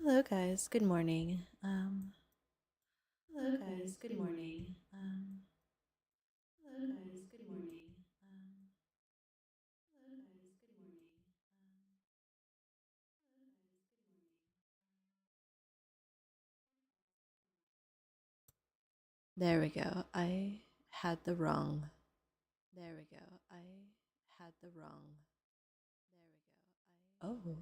Hello guys, good morning. Hello guys, good morning. Hello guys, good morning. Hello guys, good morning. There we go. I had the wrong. There we go. I had the wrong. There we go. I Oh. Oh.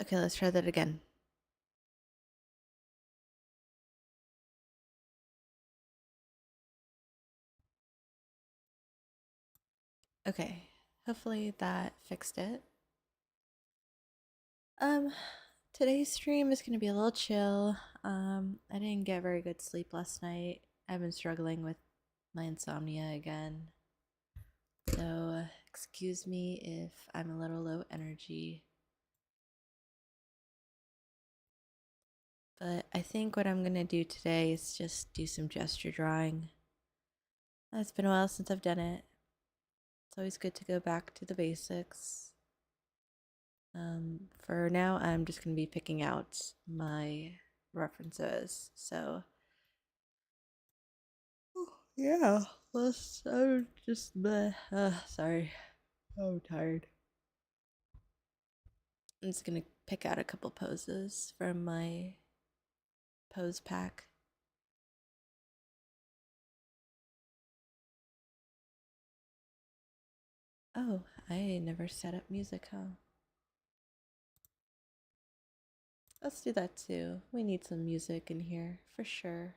Okay, let's try that again. Okay, hopefully that fixed it. Um, Today's stream is gonna be a little chill. I didn't get very good sleep last night. I've been struggling with my insomnia again. So, excuse me if I'm a little low energy. But I think what I'm going to do today is just do some gesture drawing. It's been a while since I've done it. It's always good to go back to the basics. For now, I'm just going to be picking out my references. So, yeah, I'm just, sorry, I'm tired. I'm just going to pick out a couple poses from my pose pack. Oh, I never set up music, huh? Let's do that too. We need some music in here, for sure.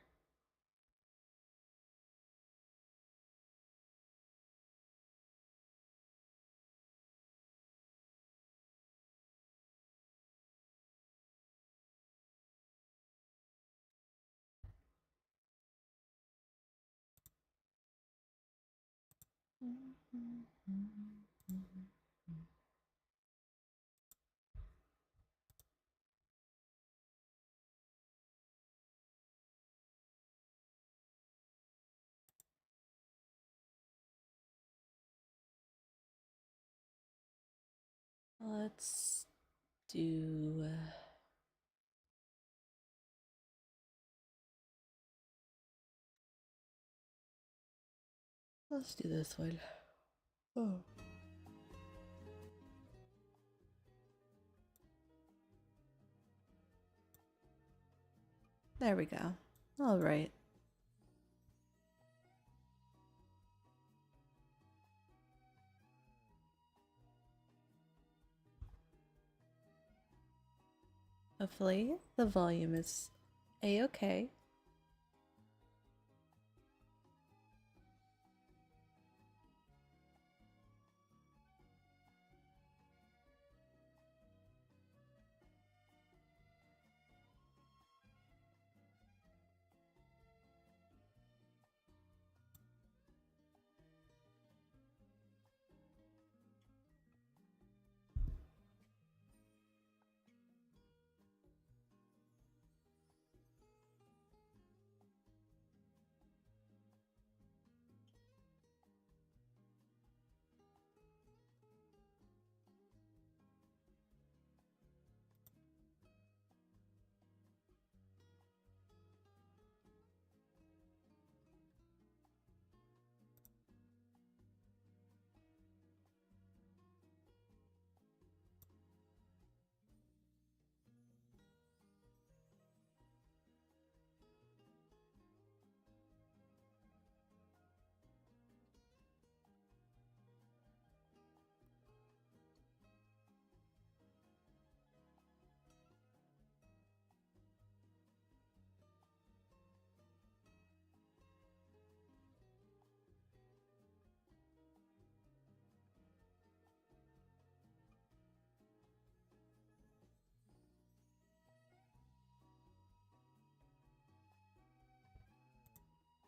Let's do. Let's do this one. Oh. There we go. All right. Hopefully, the volume is a-okay.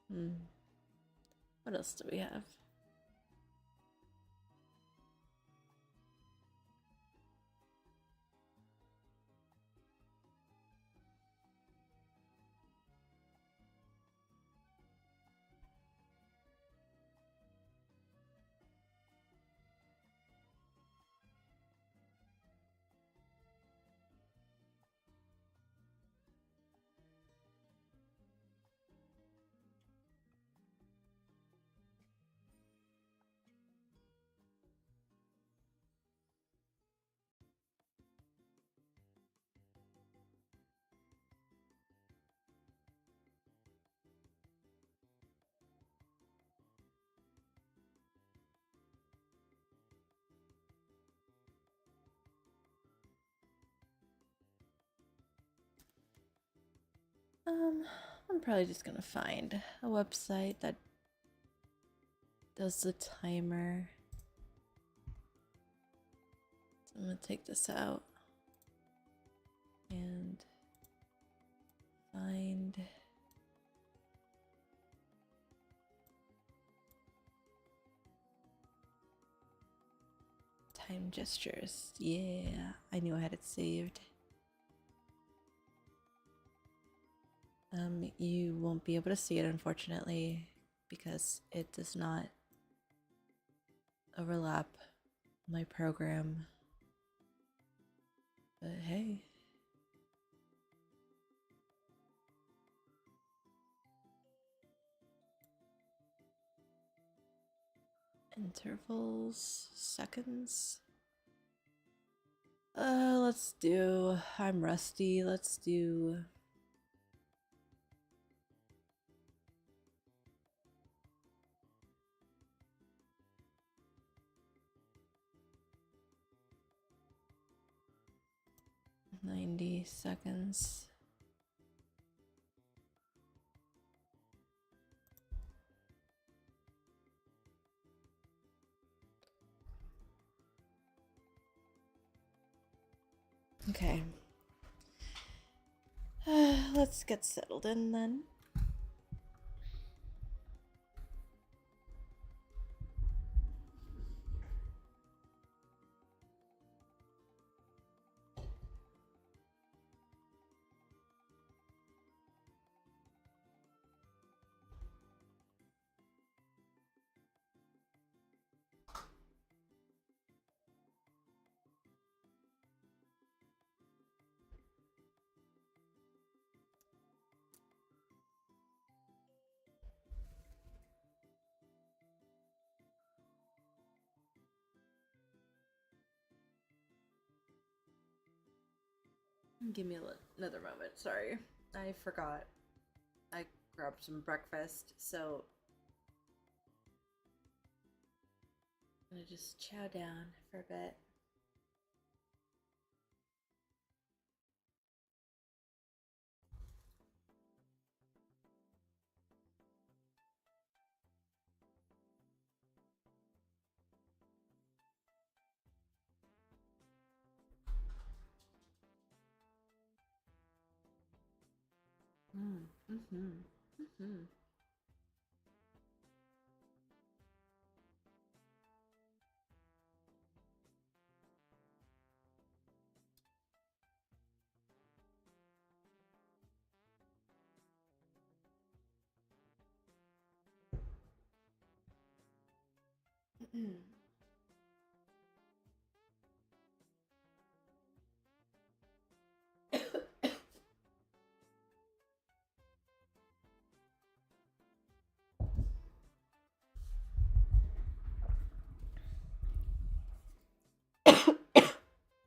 What else do we have? I'm probably just gonna find a website that does the timer. So I'm gonna take this out and find time gestures. Yeah, I knew I had it saved. You won't be able to see it, unfortunately, because it does not overlap my program. But hey. Intervals, seconds. Let's do, I'm rusty, let's do 90 seconds. Okay. Let's get settled in then. Give me another moment. Sorry. I forgot. I grabbed some breakfast, so I'm gonna just chow down for a bit.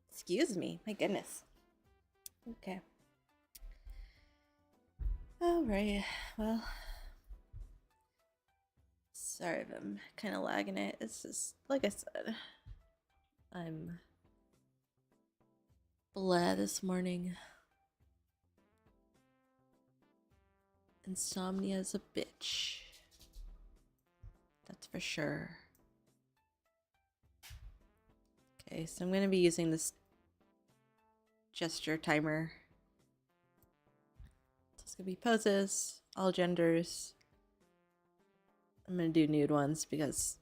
Excuse me. My goodness. Okay. All right. Well, sorry if I'm kind of lagging it. It's just, like I said, I'm blah this morning. Insomnia is a bitch. That's for sure. Okay, so I'm going to be using this gesture timer. So it's going to be poses, all genders, I'm gonna do nude ones because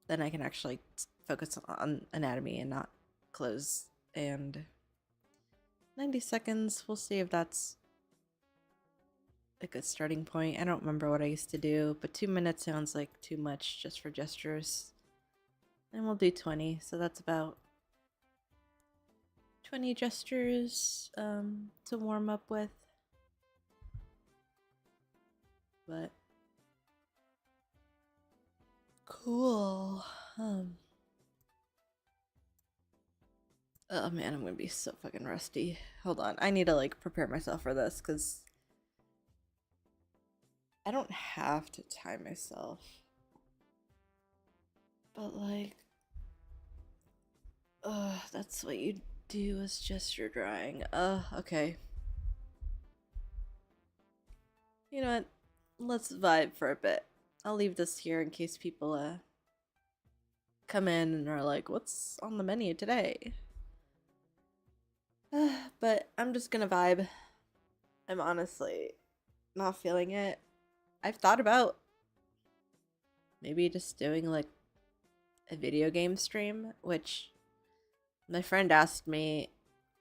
then I can actually focus on anatomy and not clothes. And 90 seconds, we'll see if that's a good starting point. I don't remember what I used to do, but 2 minutes sounds like too much just for gestures. And we'll do 20, so that's about 20 gestures to warm up with. But cool. Oh man, I'm gonna be so fucking rusty. Hold on, I need to like prepare myself for this because I don't have to time myself. But like, that's what you do is gesture drawing. Okay. You know what? Let's vibe for a bit. I'll leave this here in case people come in and are like, what's on the menu today? But I'm just gonna vibe. I'm honestly not feeling it. I've thought about maybe just doing like a video game stream, which my friend asked me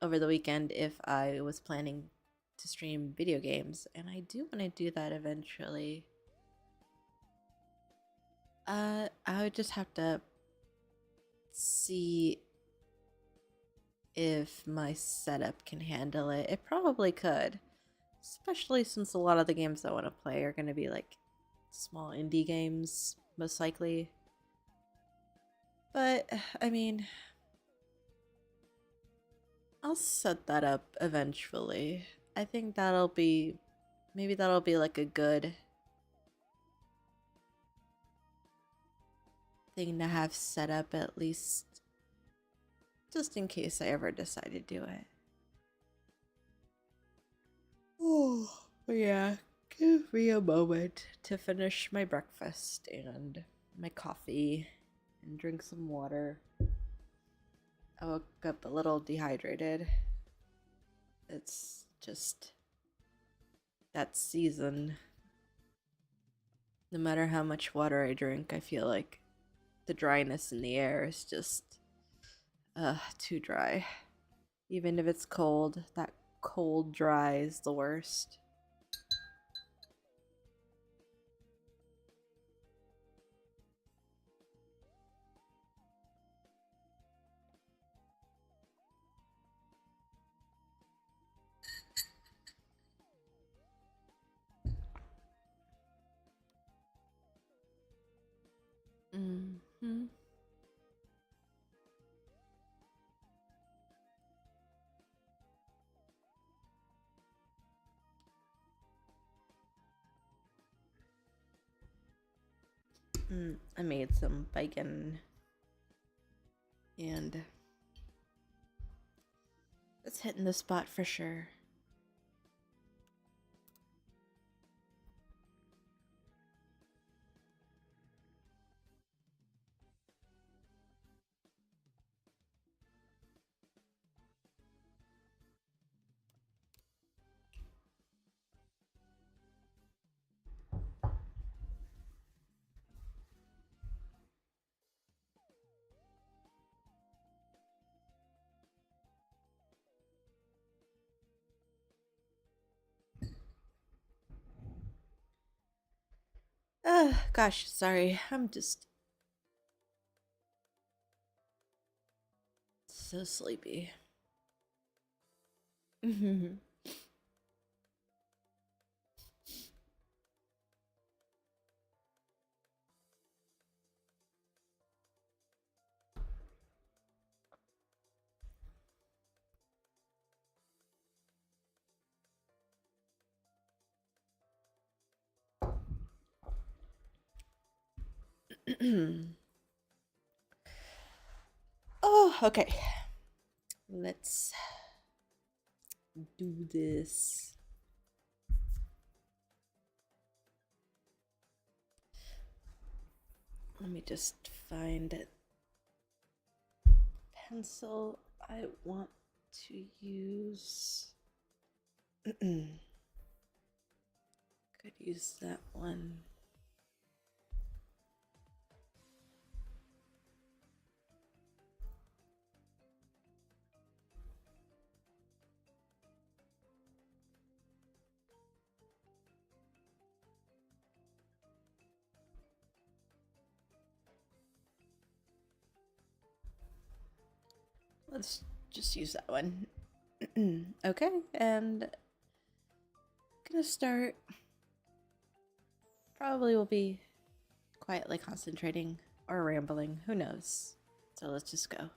over the weekend if I was planning to stream video games, and I do want to do that eventually. I would just have to see if my setup can handle it. It probably could, especially since a lot of the games I want to play are going to be like small indie games, most likely. But, I mean, I'll set that up eventually. I think maybe that'll be like a good thing to have set up at least, just in case I ever decide to do it. Oh, yeah. Give me a moment to finish my breakfast and my coffee and drink some water. I woke up a little dehydrated. It's just that season. No matter how much water I drink, I feel like the dryness in the air is just too dry. Even if it's cold, that cold dry is the worst. Mm-hmm. I made some bacon and it's hitting the spot for sure. Gosh, sorry. I'm just so sleepy. Oh, okay. Let's do this. Let me just find a pencil I want to use. Could use that one. let's just use that one. Okay, and gonna start. Probably will be quietly concentrating or rambling, who knows. So let's just go.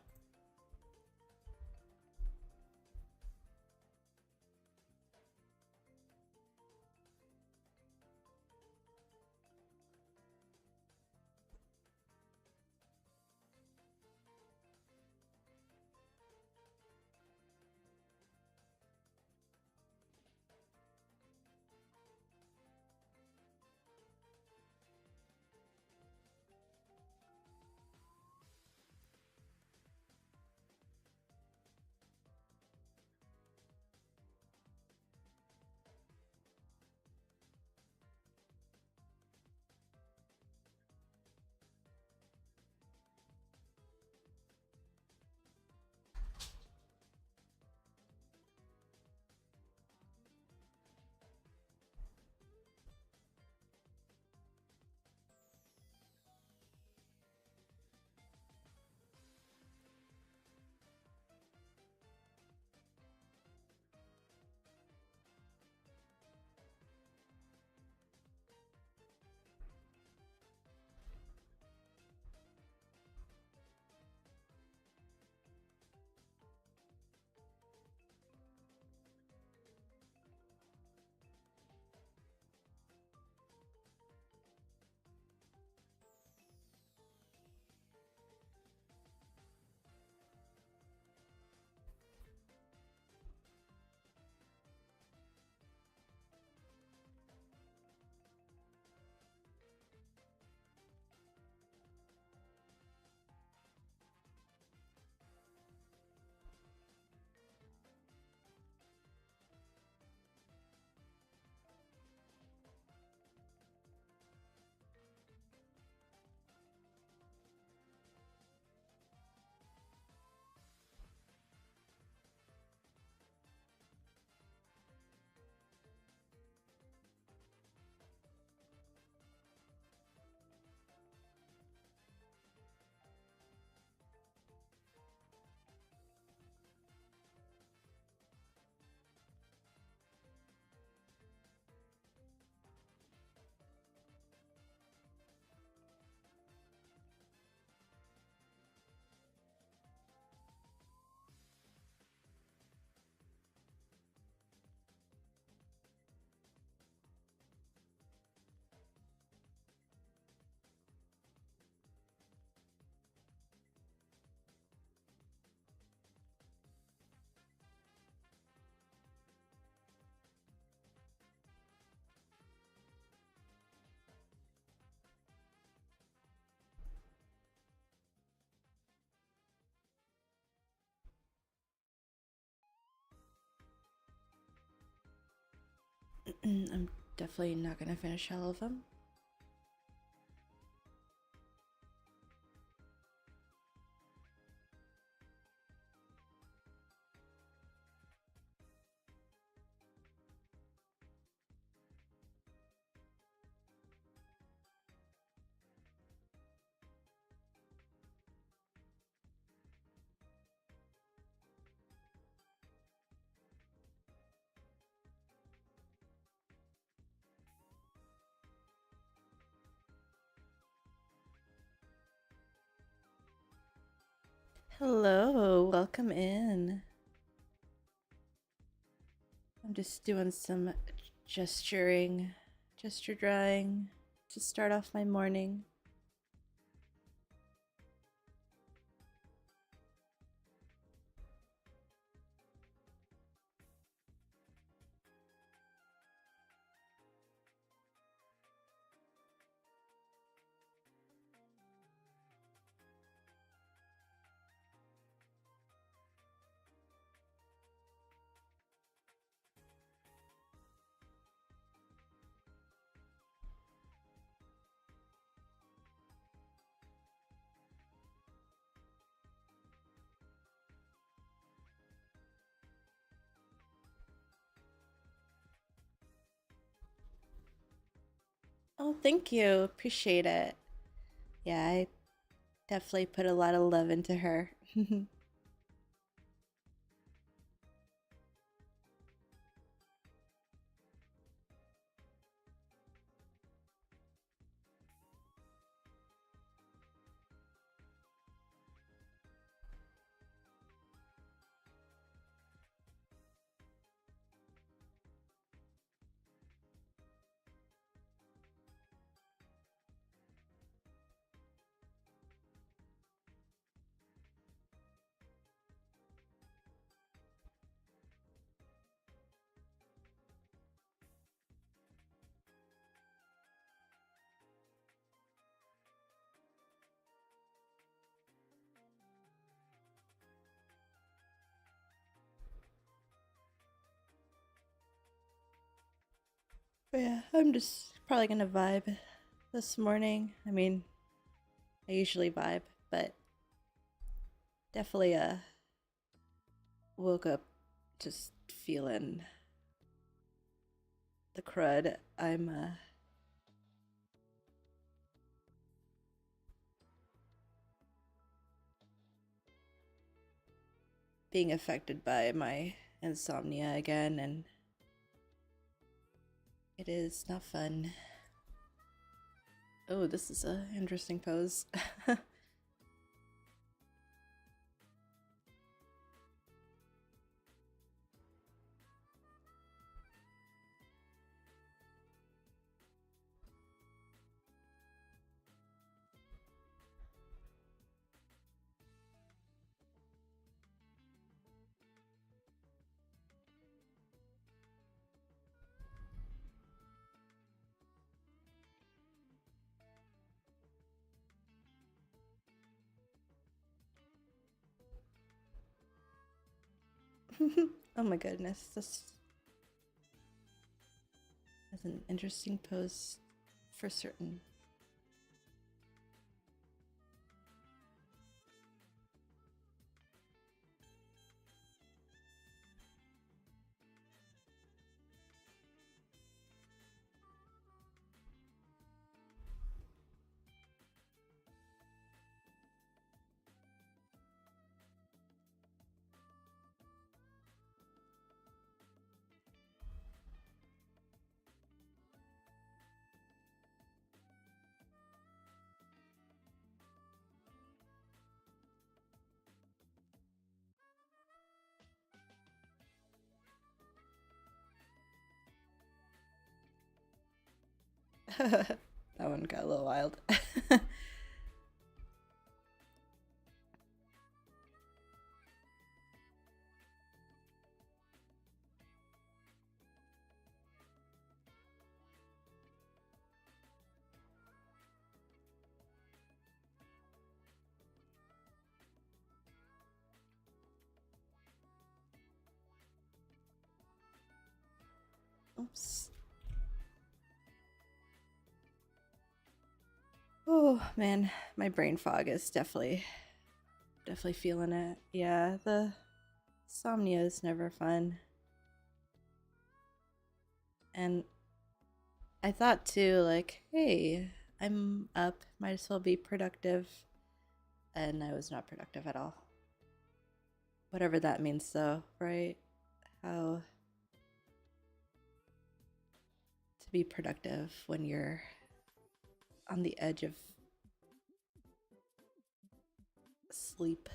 I'm definitely not gonna finish all of them. Hello, welcome in. I'm just doing some gesture drawing to start off my morning. Oh, thank you. Appreciate it. Yeah, I definitely put a lot of love into her. But yeah, I'm just probably gonna vibe this morning. I mean, I usually vibe, but definitely woke up just feeling the crud. I'm being affected by my insomnia again, and it is not fun. Oh, this is a interesting pose. Oh my goodness, this is an interesting pose for certain. That one got a little wild. Oops. Oh man, my brain fog is definitely feeling it. Yeah, the insomnia is never fun. And I thought too, like, hey, I'm up, might as well be productive. And I was not productive at all. Whatever that means, though, right? How to be productive when you're on the edge of sleep.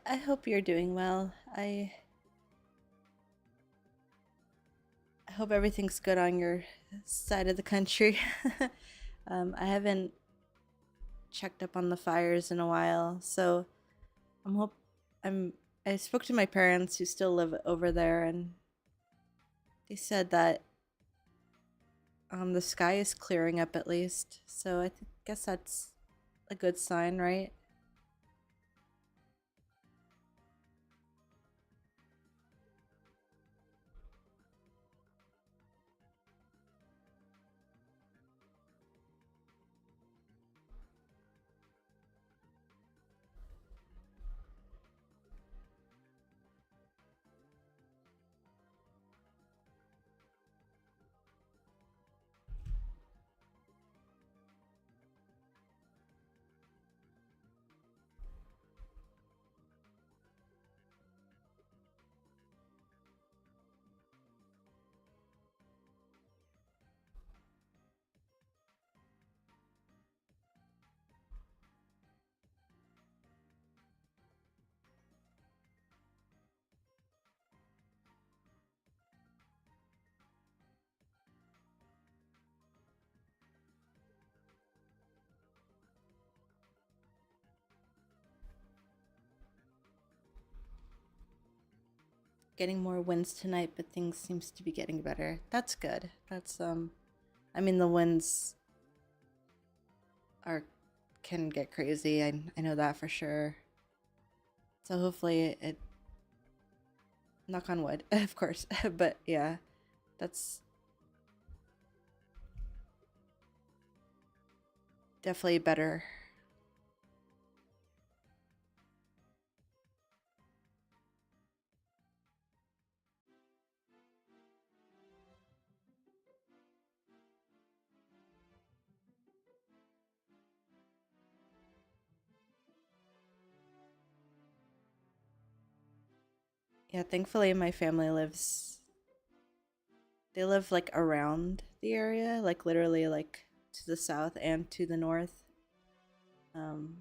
I hope you're doing well. I hope everything's good on your side of the country. I haven't checked up on the fires in a while, so I'm hope I'm I spoke to my parents who still live over there, and they said that the sky is clearing up at least. So guess that's a good sign, right? Getting more winds tonight, but things seems to be getting better. That's good. That's I mean the winds are can get crazy. I know that for sure. So hopefully it knock on wood, of course. But yeah, that's definitely better. Yeah, thankfully my family lives they live like around the area, like literally like to the south and to the north. Um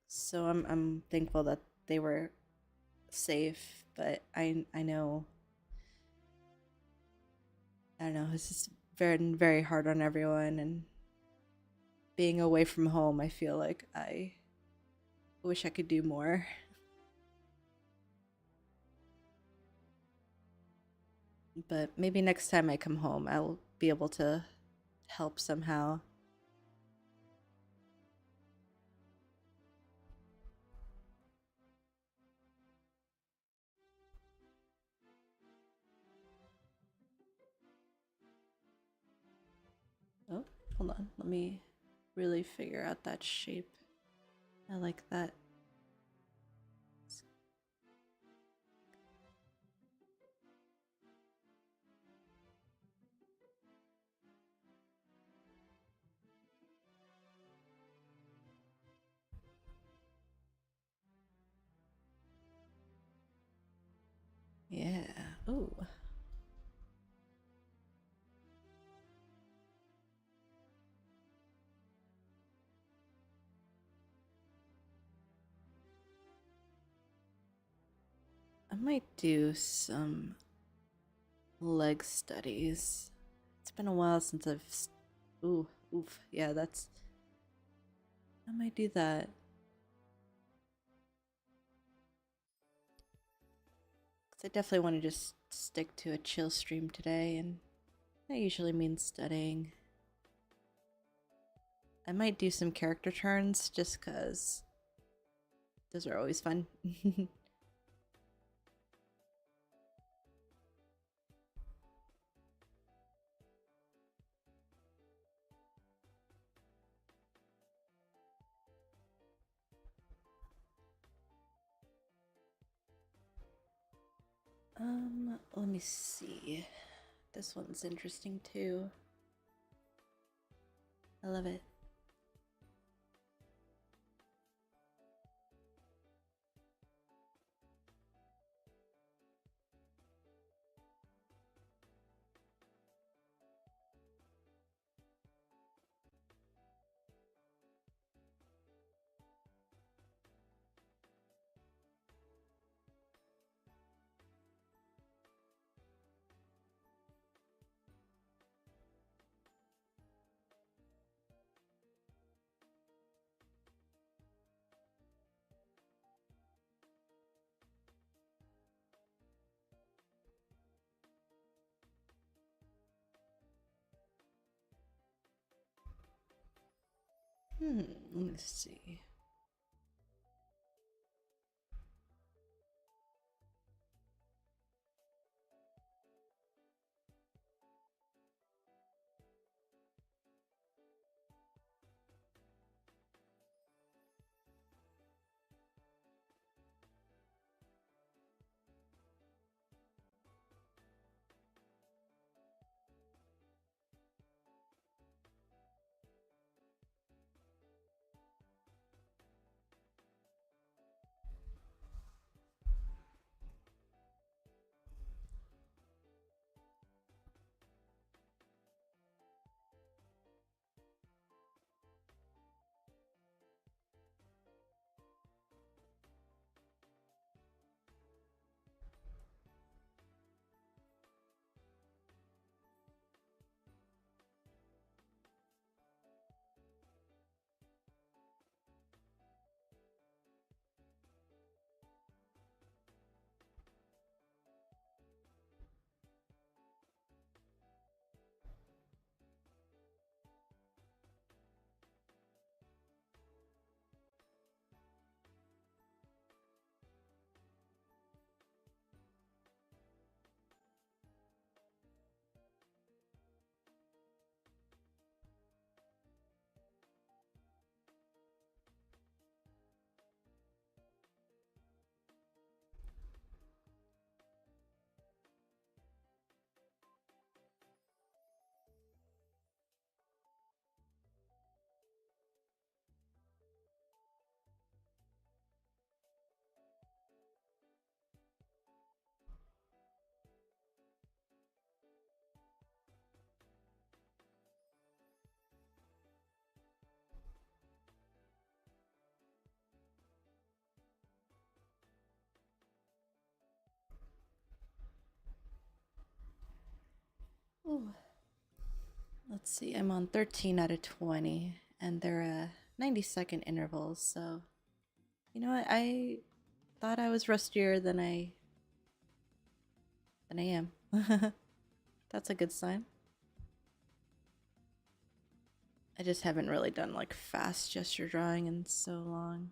so I'm thankful that they were safe, but I know I don't know, it's just very hard on everyone, and being away from home, I feel like I wish I could do more. But maybe next time I come home, I'll be able to help somehow. Oh, hold on. Let me really figure out that shape. I like that. Yeah. Ooh. I might do some leg studies. It's been a while since I've. Ooh, oof. Yeah, that's. I might do that. Because I definitely want to just stick to a chill stream today, and that usually means studying. I might do some character turns just because those are always fun. Let me see. This one's interesting too. I love it. Let's see. Ooh. Let's see, I'm on 13 out of 20, and they're 90-second intervals, so you know what? I thought I was rustier than I am. That's a good sign. I just haven't really done like fast gesture drawing in so long.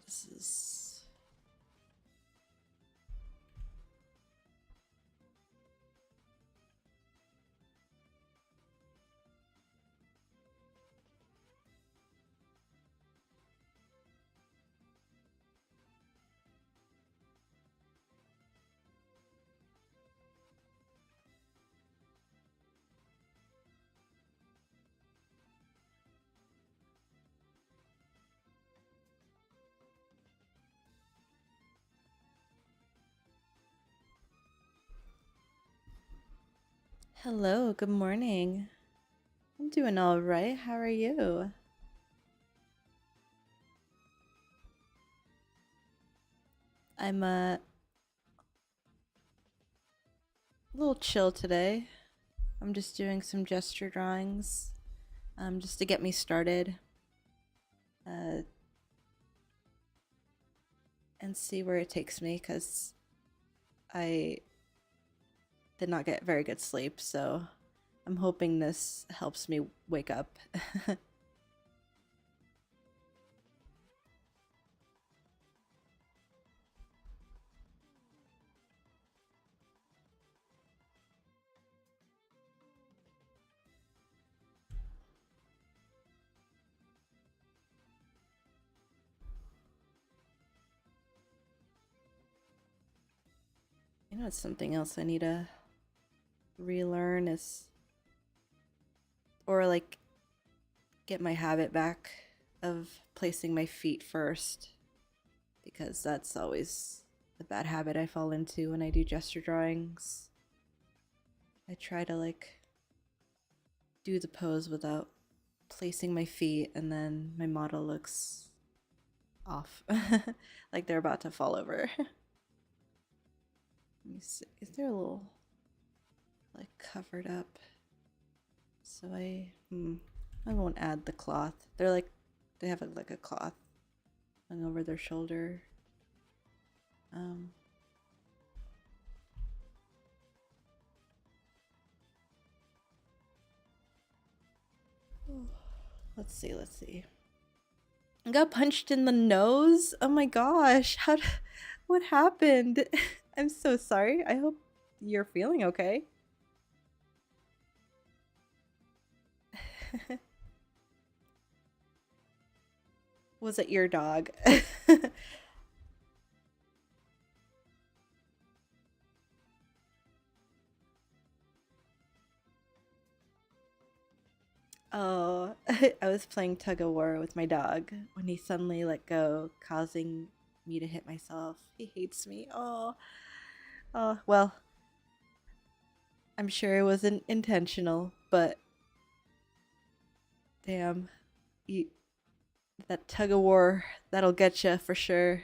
This is hello, good morning. I'm doing all right. How are you? I'm a little chill today. I'm just doing some gesture drawings, just to get me started, and see where it takes me. Cause I did not get very good sleep, so I'm hoping this helps me wake up. You know, it's something else I need to relearn is, or like get my habit back of placing my feet first, because that's always the bad habit I fall into when I do gesture drawings. I try to like do the pose without placing my feet, and then my model looks off. Like they're about to fall over. Let me see. Is there a little like covered up? So I won't add the cloth. They're like They have like a cloth hung over their shoulder. Let's see. I got punched in the nose? Oh my gosh. What happened? I'm so sorry. I hope you're feeling okay. Was it your dog? Oh, I was playing tug of war with my dog when he suddenly let go, causing me to hit myself. He hates me. Oh, well, I'm sure it wasn't intentional, but damn, you, that tug of war, that'll get you for sure.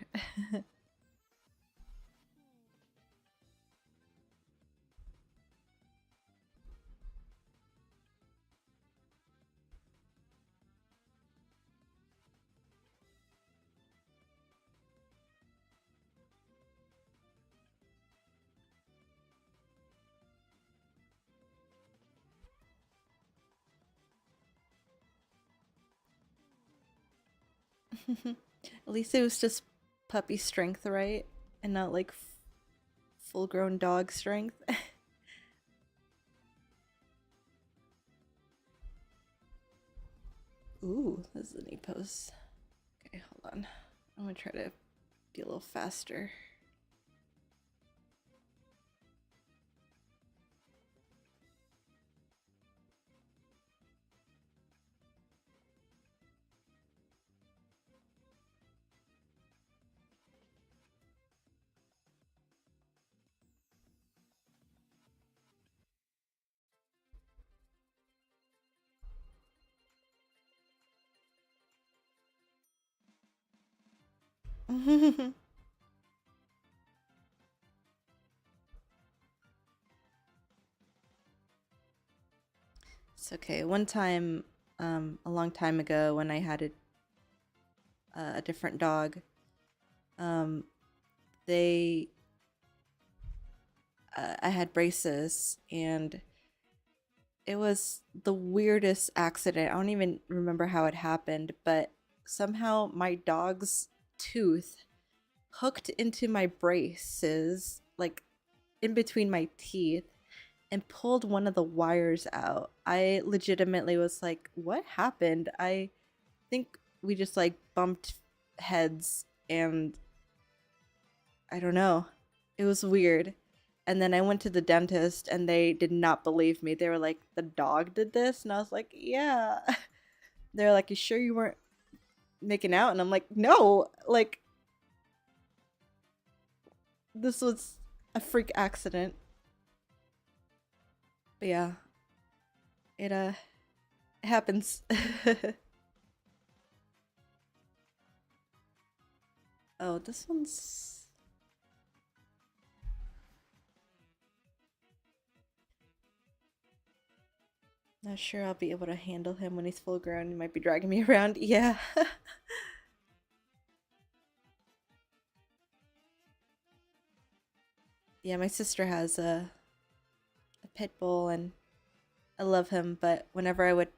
At least it was just puppy strength, right? And not like full grown dog strength. Ooh, this is a neat pose. Okay, hold on. I'm gonna try to be a little faster. It's okay. One time, a long time ago, when I had a different dog, um, they, I had braces, and it was the weirdest accident. I don't even remember how it happened, but somehow my dog's tooth hooked into my braces, like in between my teeth, and pulled one of the wires out. I legitimately was like, what happened? I think we just like bumped heads, and I don't know. It was weird. And then I went to the dentist and they did not believe me. They were like, the dog did this? And I was like, yeah. They're like, you sure you weren't making out? And I'm like, no. Like, this was a freak accident. But yeah, it happens. Oh, this one's not sure I'll be able to handle him when he's full grown. He might be dragging me around. Yeah. Yeah, my sister has a pit bull, and I love him, but whenever I would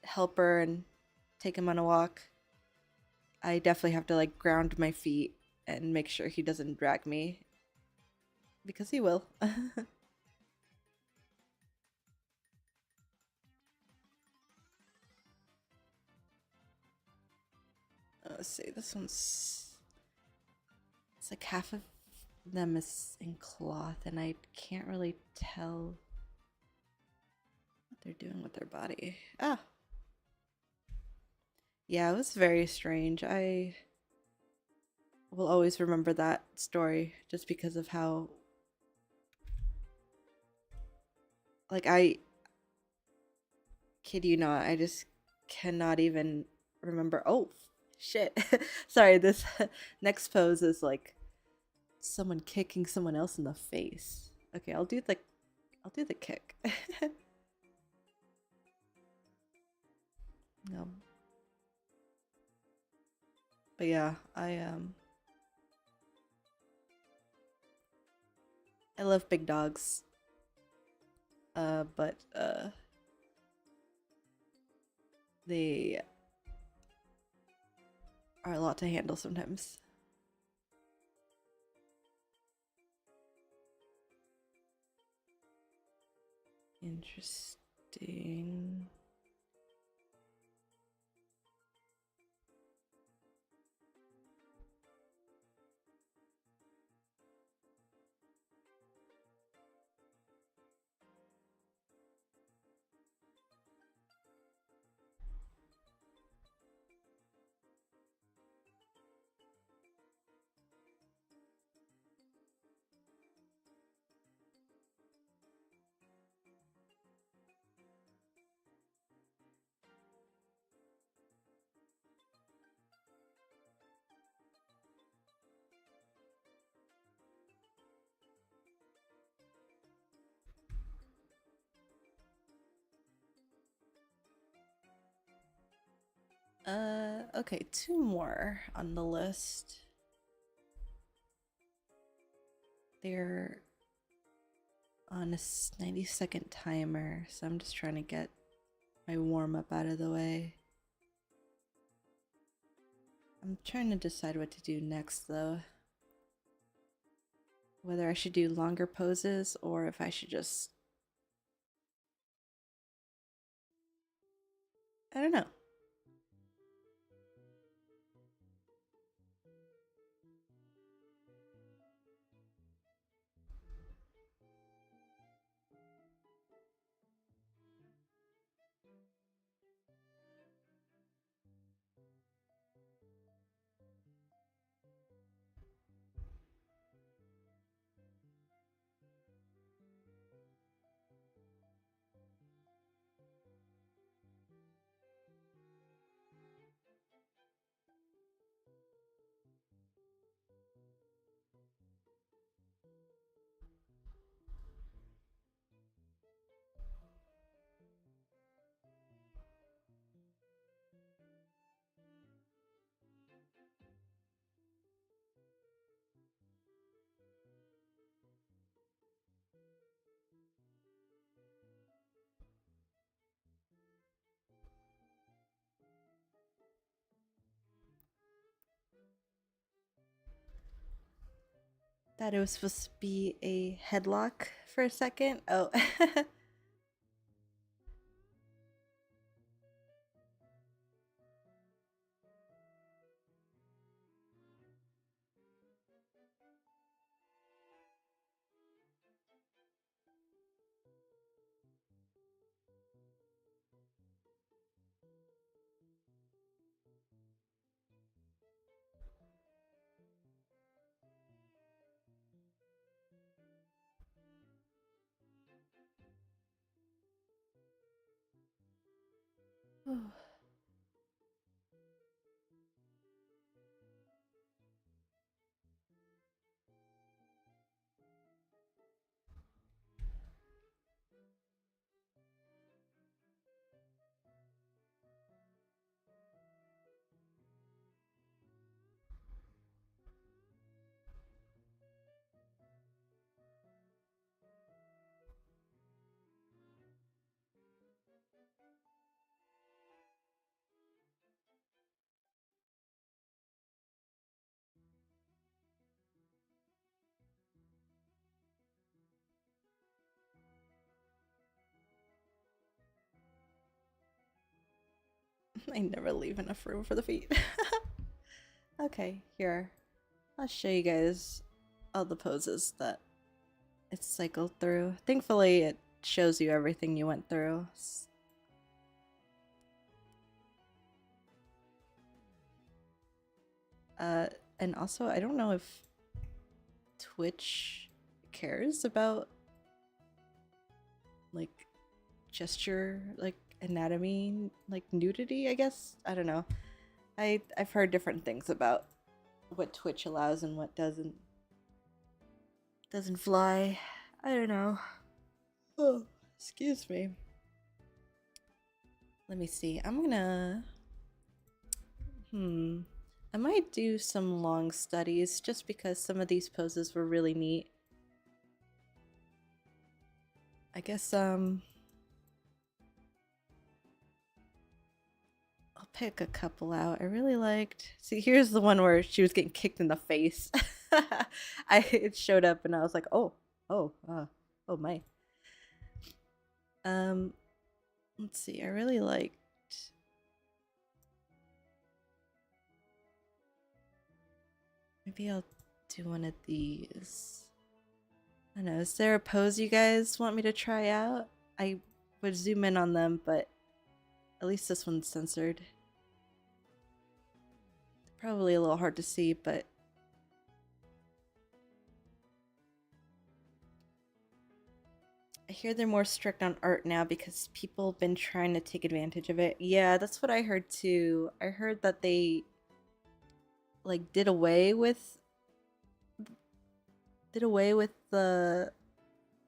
help her and take him on a walk, I definitely have to like ground my feet and make sure he doesn't drag me, because he will. Let's see, this one's, it's like half of them is in cloth, and I can't really tell what they're doing with their body. Ah, yeah, it was very strange. I will always remember that story just because of how, like, I kid you not, I just cannot even remember. Oh, shit. Sorry, this next pose is like someone kicking someone else in the face. Okay, I'll do the kick. No. But yeah, I love big dogs. But they are a lot to handle sometimes. Interesting. Okay, two more on the list. They're on a 90-second timer, so I'm just trying to get my warm up out of the way. I'm trying to decide what to do next though. Whether I should do longer poses or if I should just... I don't know. Thought it was supposed to be a headlock for a second. Oh. I never leave enough room for the feet. Okay, here. I'll show you guys all the poses that it's cycled through. Thankfully, it shows you everything you went through. And also, I don't know if Twitch cares about like gesture, like anatomy, like nudity, I guess. I don't know. I've heard different things about what Twitch allows and what doesn't fly. I don't know. Oh, excuse me. Let me see. I'm gonna I might do some long studies just because some of these poses were really neat. I guess I'll pick a couple out. I really liked. See, here's the one where she was getting kicked in the face. It showed up and I was like, oh, oh my. Let's see. I really liked. Maybe I'll do one of these. I don't know. Is there a pose you guys want me to try out? I would zoom in on them, but at least this one's censored. Probably a little hard to see, but I hear they're more strict on art now because people have been trying to take advantage of it. Yeah, that's what I heard too. I heard that they like did away with the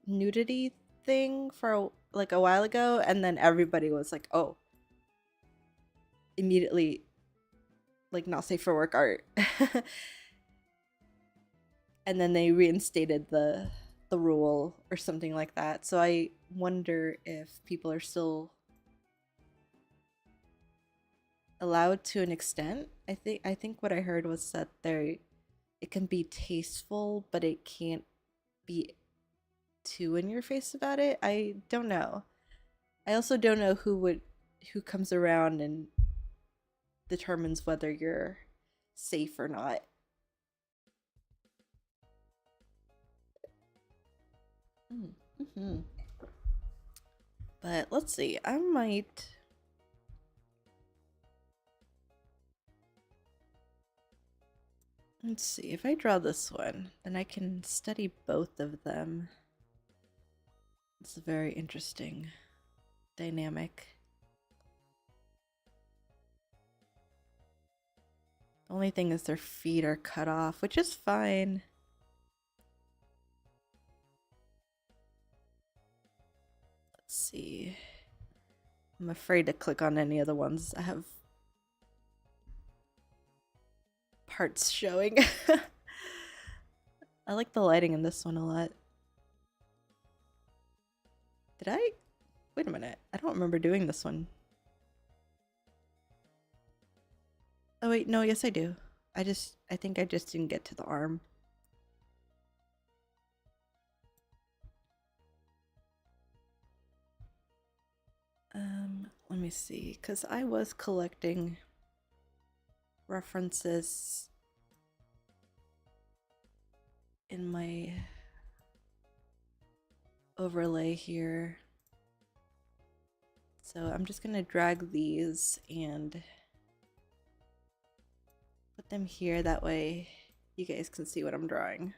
nudity thing for like a while ago, and then everybody was like, oh, immediately like not safe for work art. And then they reinstated the rule or something like that. So I wonder if people are still allowed to an extent. I think what I heard was that it can be tasteful, but it can't be too in your face about it. I don't know. I also don't know who comes around and determines whether you're safe or not. Mm-hmm. But let's see. I might. Let's see. If I draw this one, then I can study both of them. It's a very interesting dynamic. The only thing is their feet are cut off, which is fine. Let's see. I'm afraid to click on any of the ones that have parts showing. I like the lighting in this one a lot. Did I? Wait a minute. I don't remember doing this one. Oh wait, no, yes I do. I think I just didn't get to the arm. Let me see, because I was collecting references in my overlay here. So I'm just gonna drag these and put them here, that way you guys can see what I'm drawing.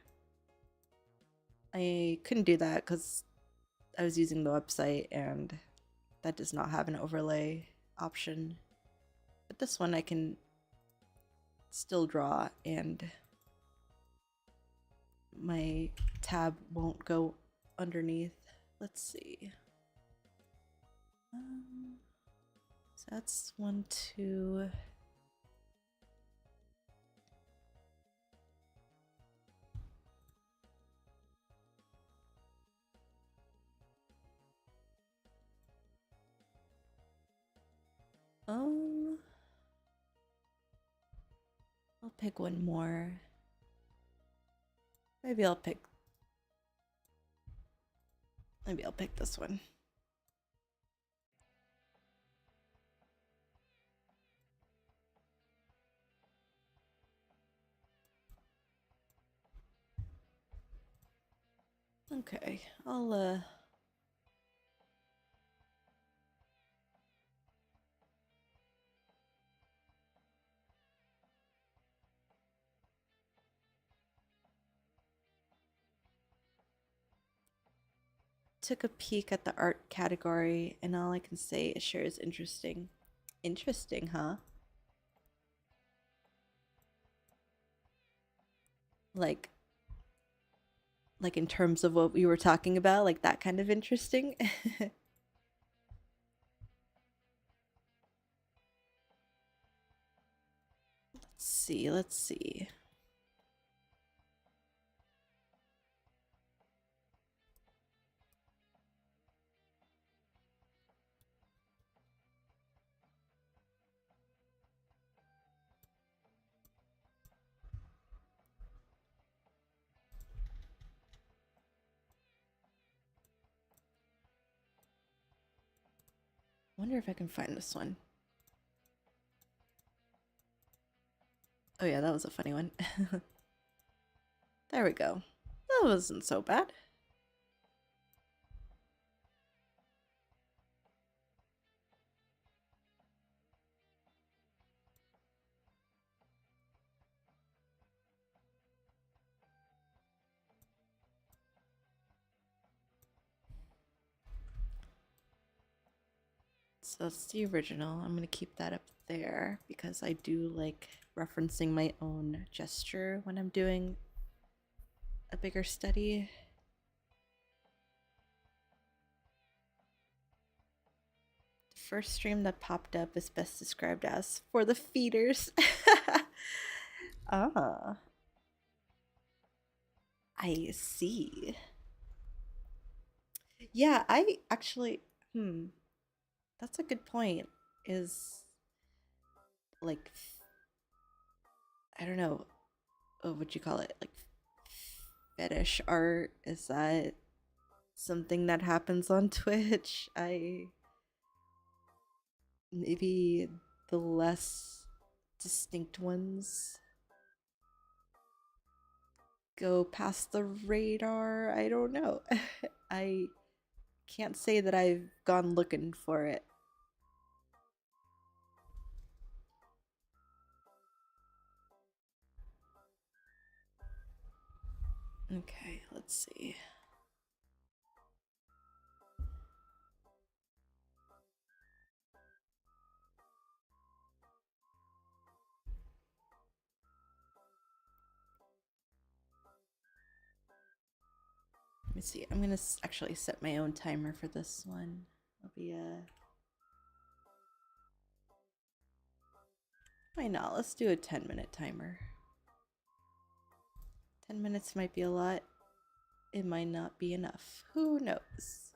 I couldn't do that because I was using the website and that does not have an overlay option. But this one I can still draw and my tab won't go underneath. Let's see. So that's 1, 2. I'll pick one more. Maybe I'll pick this one. Okay, I'll took a peek at the art category and all I can say it sure is interesting. Interesting, huh? Like in terms of what we were talking about, like that kind of interesting. Let's see, let's see. Wonder if I can find this one. Oh yeah, that was a funny one. There we go. That wasn't so bad. So that's the original. I'm gonna keep that up there because I do like referencing my own gesture when I'm doing a bigger study. The first stream that popped up is best described as for the feeders. Ah, I see. Yeah, I actually, that's a good point. Is like, I don't know, what you call it, like fetish art? Is that something that happens on Twitch? Maybe the less distinct ones go past the radar. I don't know. I can't say that I've gone looking for it. Okay, let's see. Let me see. I'm gonna actually set my own timer for this one. It'll be why not? Let's do a 10-minute timer. 10 minutes might be a lot. It might not be enough. Who knows?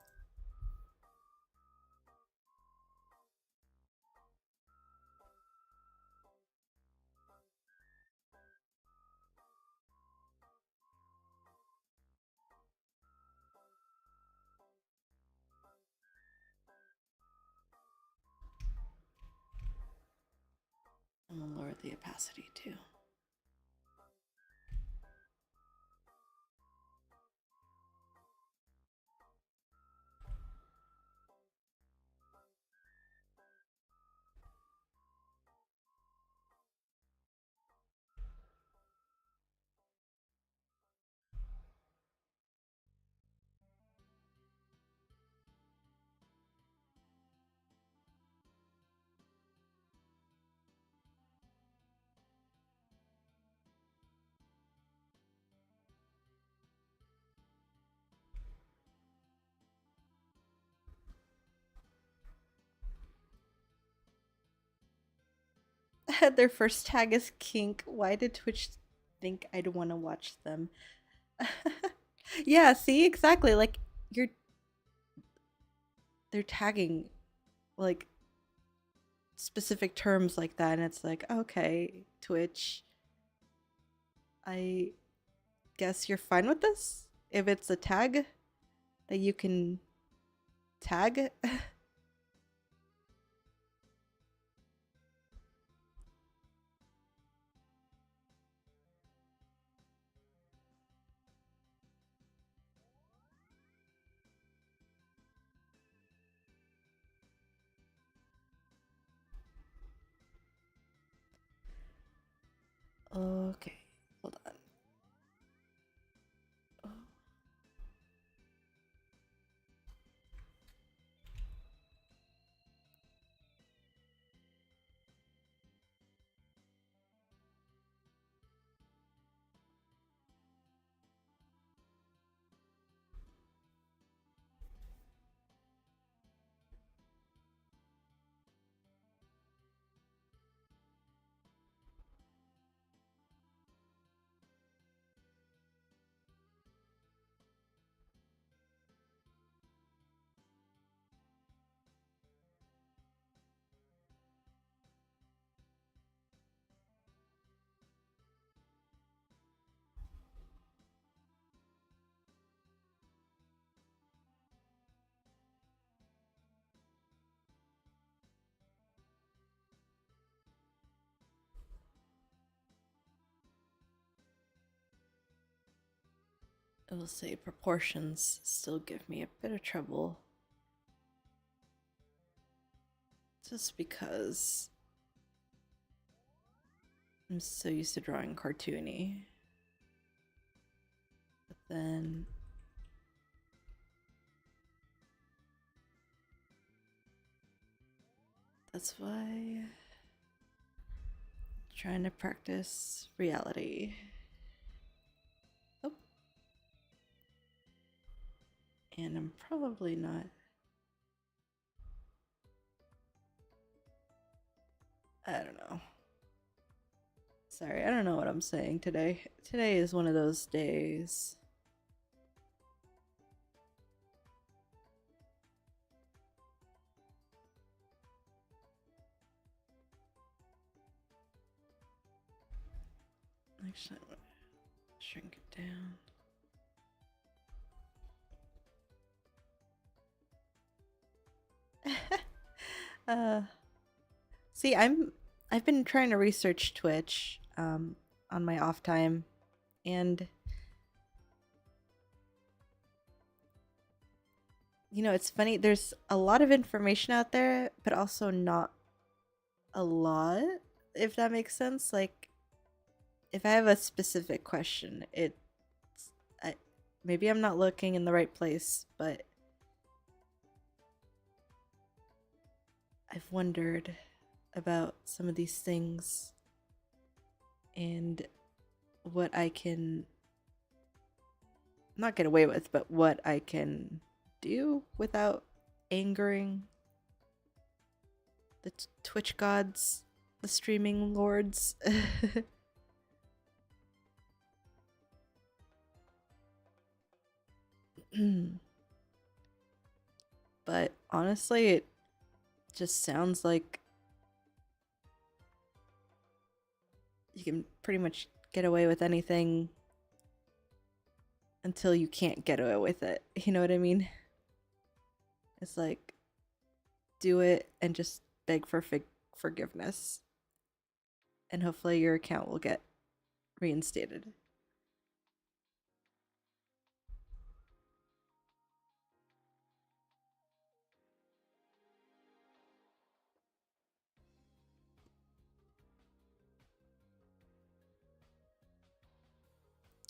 I'm gonna lower the opacity too. Their first tag is kink. Why did Twitch think I'd want to watch them? Yeah, see, exactly. Like they're tagging like specific terms like that, and it's like, okay, Twitch, I guess you're fine with this if it's a tag that you can tag. Okay, hold on. Oh. I will say proportions still give me a bit of trouble. Just because I'm so used to drawing cartoony. But then that's why I'm trying to practice reality. Oh. And I'm probably not. I don't know. Sorry, I don't know what I'm saying today. Today is one of those days. Actually, I'm gonna shrink it down. See, I've been trying to research Twitch on my off time, and you know, it's funny, there's a lot of information out there, but also not a lot, if that makes sense. Like, if I have a specific question, maybe I'm not looking in the right place, but I've wondered about some of these things and what I can not get away with, but what I can do without angering the Twitch gods, the streaming lords. But honestly, it just sounds like you can pretty much get away with anything until you can't get away with it. You know what I mean? It's like, do it and just beg for forgiveness. And hopefully your account will get reinstated.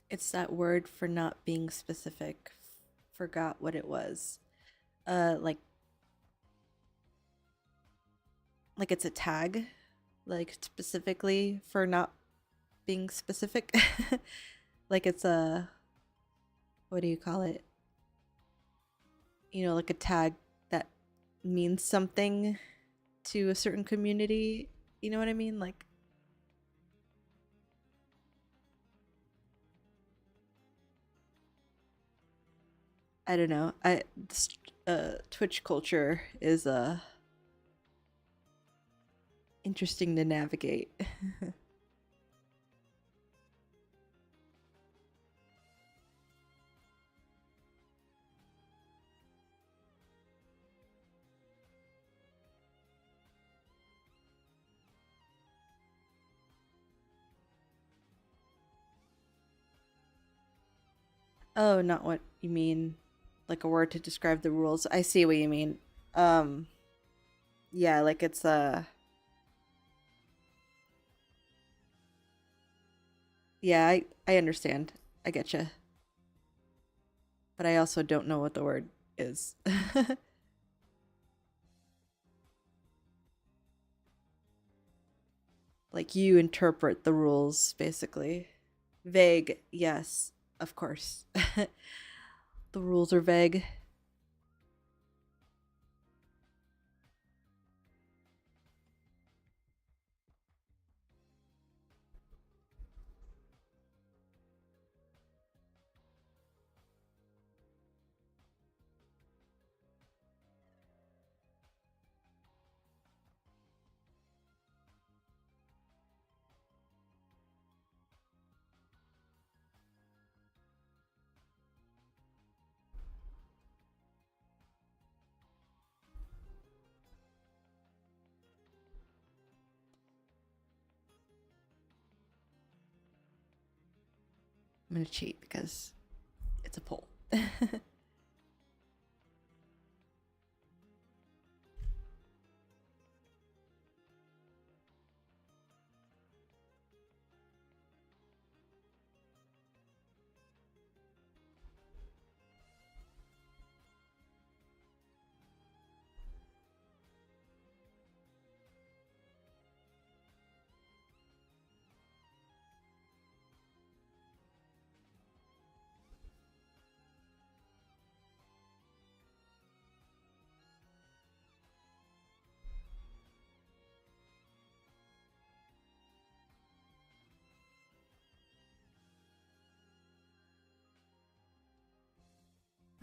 It's that word for not being specific. Forgot what it was. Like it's a tag, like specifically for not being specific. Like it's a, what do you call it? You know, like a tag that means something to a certain community. You know what I mean? Like, I don't know. Twitch culture is interesting to navigate. Oh, not what you mean. Like a word to describe the rules. I see what you mean. Um, yeah, like it's a. Yeah, I understand. I get you. But I also don't know what the word is. Like you interpret the rules, basically. Vague, yes, of course. The rules are vague. I'm gonna cheat because It's a poll.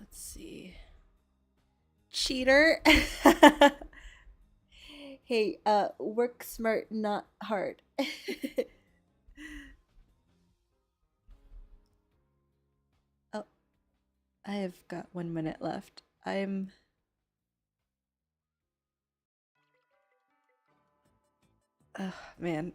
Let's see. Cheater. Hey, work smart, not hard. Oh, I have got 1 minute left. Oh, man.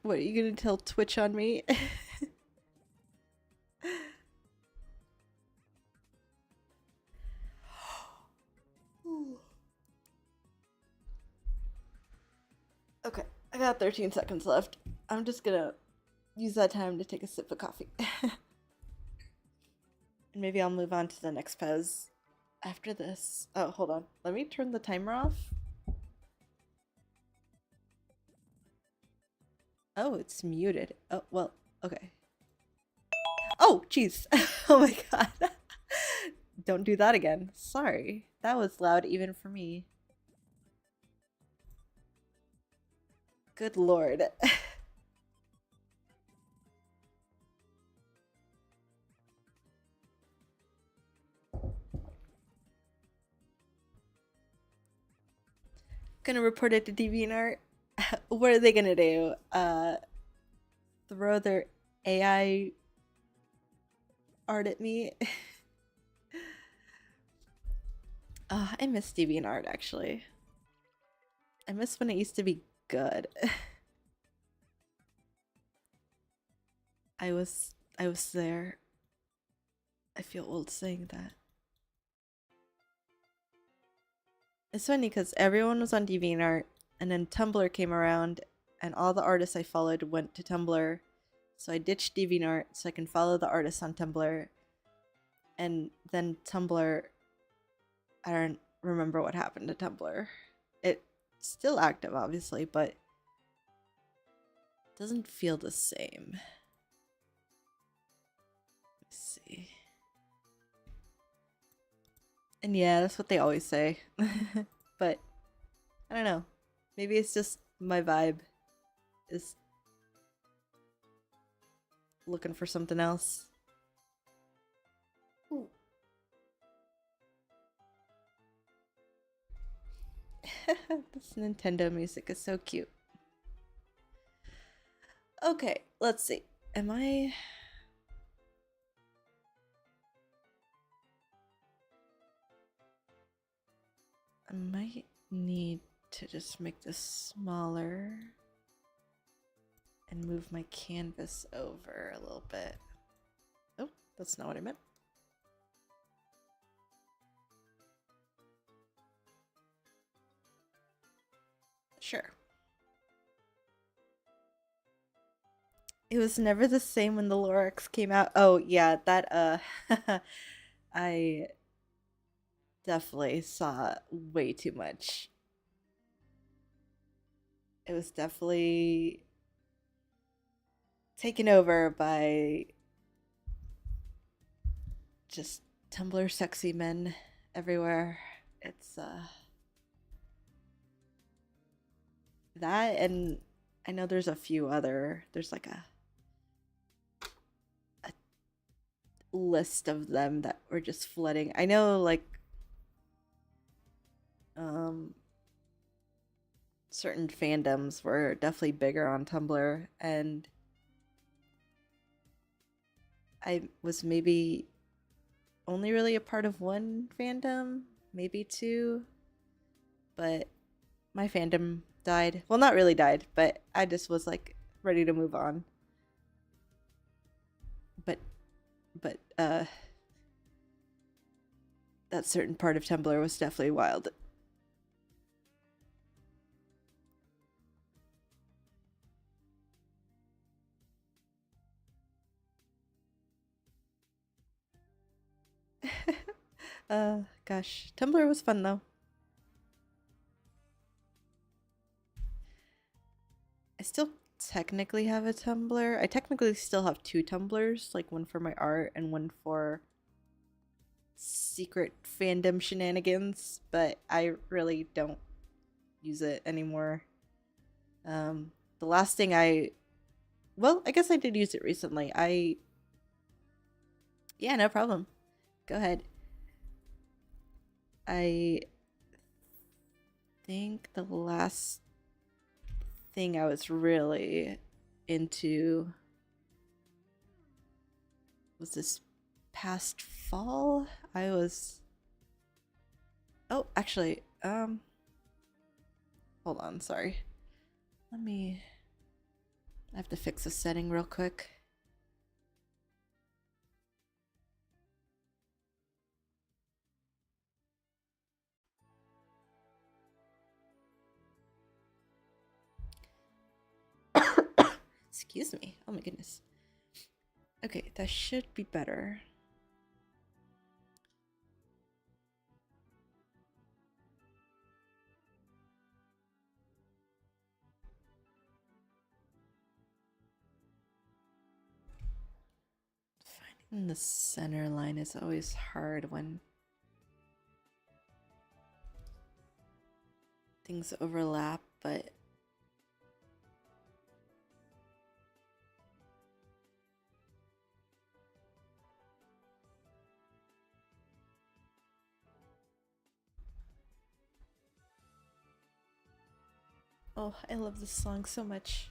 What, are you gonna tell Twitch on me? Okay, I got 13 seconds left. I'm just gonna use that time to take a sip of coffee. And maybe I'll move on to the next pose after this. Oh, hold on. Let me turn the timer off. Oh, it's muted. Oh, well, okay. Oh, jeez. Oh my god. Don't do that again. Sorry. That was loud even for me. Good lord. Gonna report it to DeviantArt. What are they gonna do? Throw their AI art at me? I miss DeviantArt actually. I miss when it used to be good. I was there. I feel old saying that. It's funny because everyone was on DeviantArt, and then Tumblr came around, and all the artists I followed went to Tumblr. So I ditched DeviantArt so I can follow the artists on Tumblr. And then Tumblr, I don't remember what happened to Tumblr. It's still active, obviously, but it doesn't feel the same. Let's see. And yeah, that's what they always say. But I don't know. Maybe it's just my vibe is looking for something else. This Nintendo music is so cute. Okay, let's see. I might need to just make this smaller and move my canvas over a little bit. Oh, that's not what I meant. Sure. It was never the same when the Lorax came out. Oh, yeah, that, I definitely saw way too much. It was definitely taken over by just Tumblr sexy men everywhere. It's, that, and I know there's a few other, there's like a list of them that were just flooding. I know, like, certain fandoms were definitely bigger on Tumblr, and I was maybe only really a part of one fandom, maybe two, but my fandom died. Well, not really died, but I just was like ready to move on. But that certain part of Tumblr was definitely wild. Gosh, Tumblr was fun though. I still technically have a Tumblr. I technically still have two Tumblrs, like one for my art and one for secret fandom shenanigans, but I really don't use it anymore. The last thing well, I guess I did use it recently. Yeah, no problem. Go ahead. I think the last thing I was really into was this past fall. Oh, actually, hold on, sorry. I have to fix a setting real quick. Excuse me. Oh my goodness. Okay, that should be better. Finding the center line is always hard when things overlap, but oh, I love this song so much.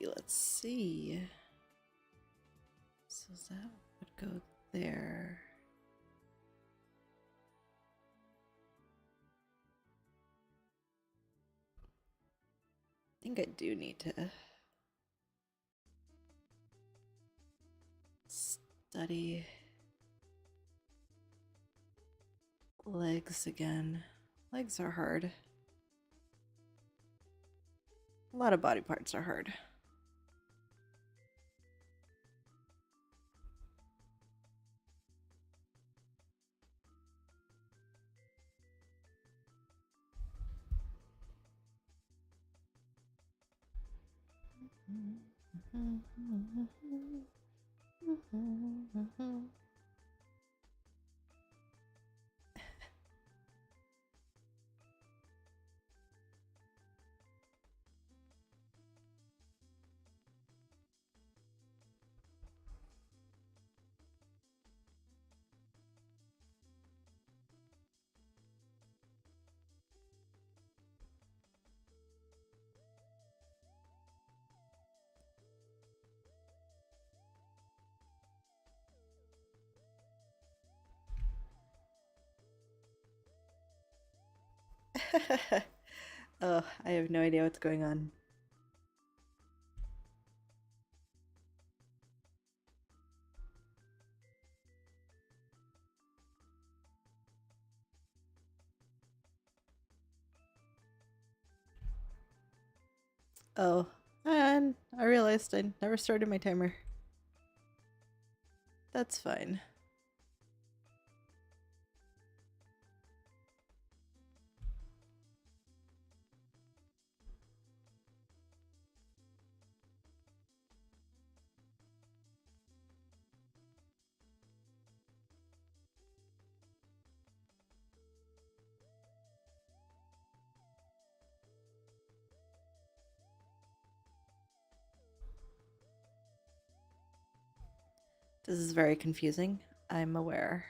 Let's see. So that would go there. I think I do need to study legs again. Legs are hard. A lot of body parts are hard. Oh, I have no idea what's going on. Oh, and I realized I never started my timer. That's fine. This is very confusing. I'm aware.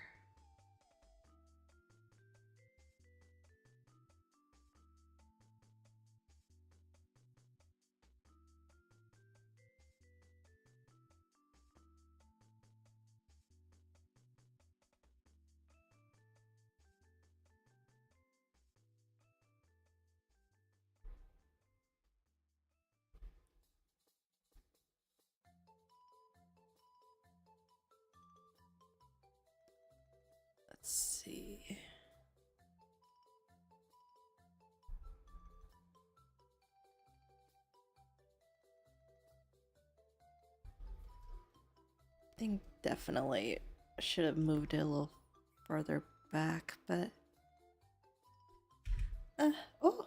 Let's see. I think definitely should have moved it a little further back, but oh.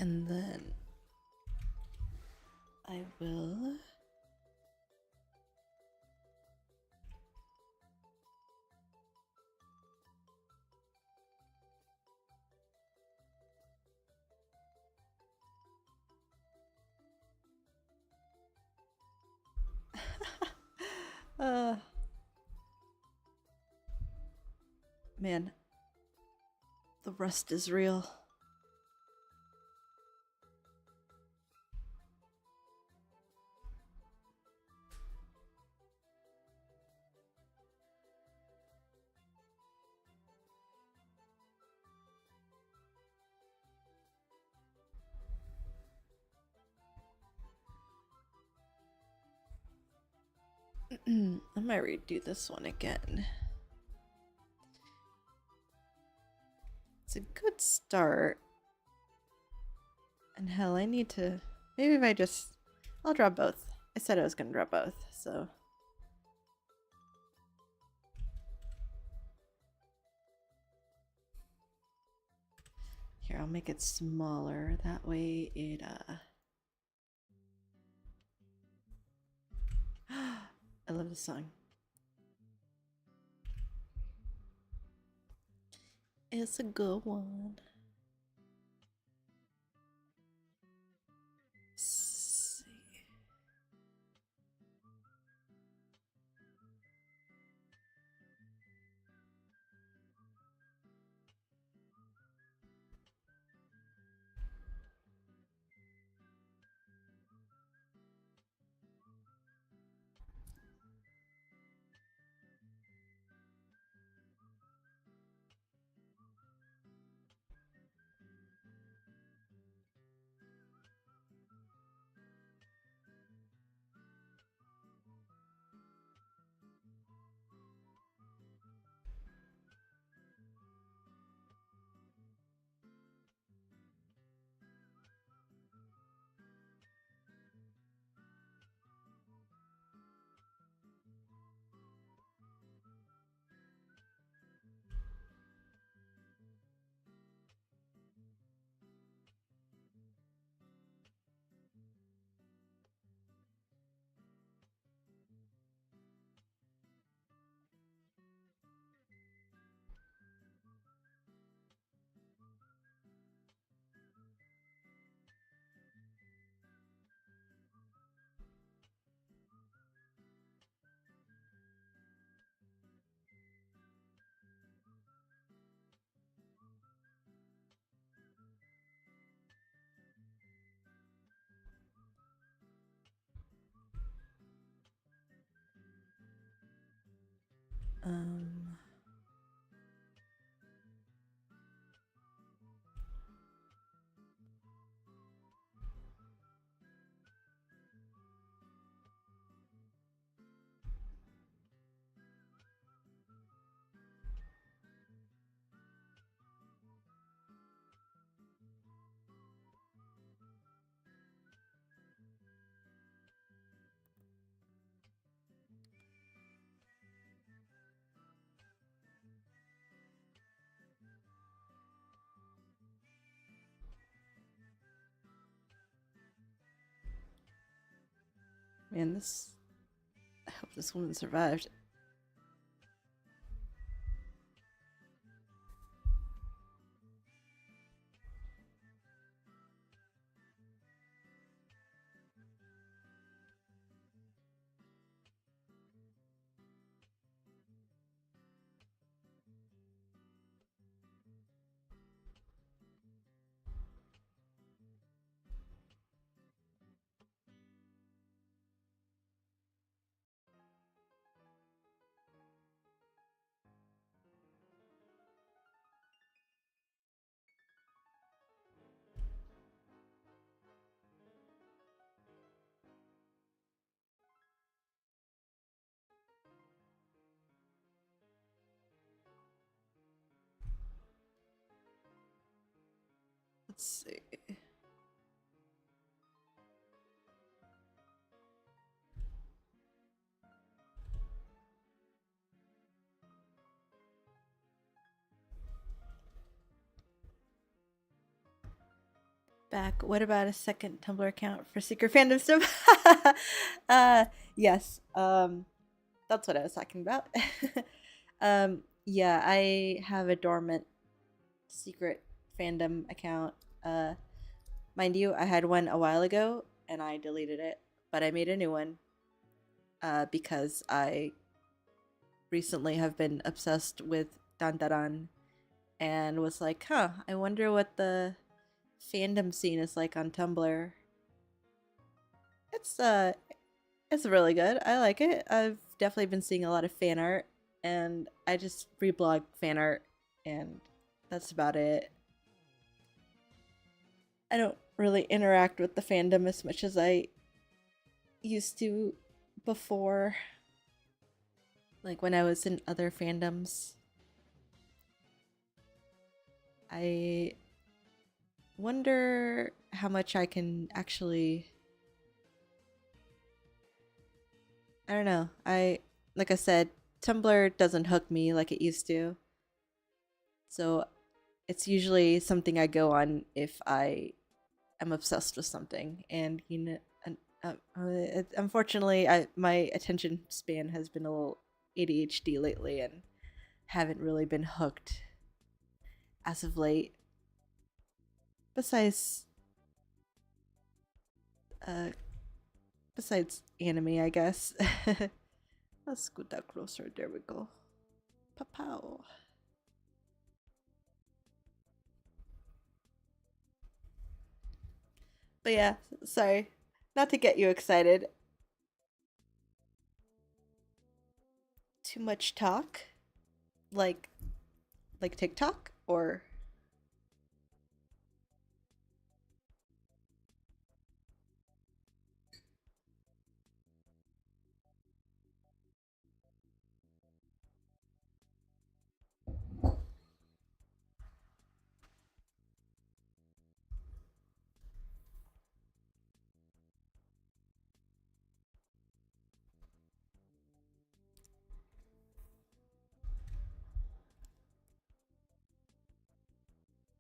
And then I will man, the rust is real. I might redo this one again. It's a good start. And hell, I need to... Maybe if I just... I'll draw both. I said I was going to draw both, so... Here, I'll make it smaller. That way it, I love this song. It's a good one. Let's see. Um, Man, this. I hope this woman survived. Let's see. Back. What about a second Tumblr account for secret fandom stuff? Yes. That's what I was talking about. Yeah, I have a dormant secret fandom account. Mind you, I had one a while ago and I deleted it, but I made a new one because I recently have been obsessed with Dandaran and was like, huh, I wonder what the fandom scene is like on Tumblr. It's it's really good. I like it. I've definitely been seeing a lot of fan art and I just reblog fan art and that's about it. I don't really interact with the fandom as much as I used to before, like when I was in other fandoms. I wonder how much I can actually. I don't know. Like I said, Tumblr doesn't hook me like it used to. So it's usually something I go on if I am obsessed with something, and unfortunately, my attention span has been a little ADHD lately, and haven't really been hooked as of late. Besides, uh, besides anime, I guess. Let's scoot that closer. There we go. Pow. But yeah, sorry, not to get you excited. Too much talk, like TikTok, or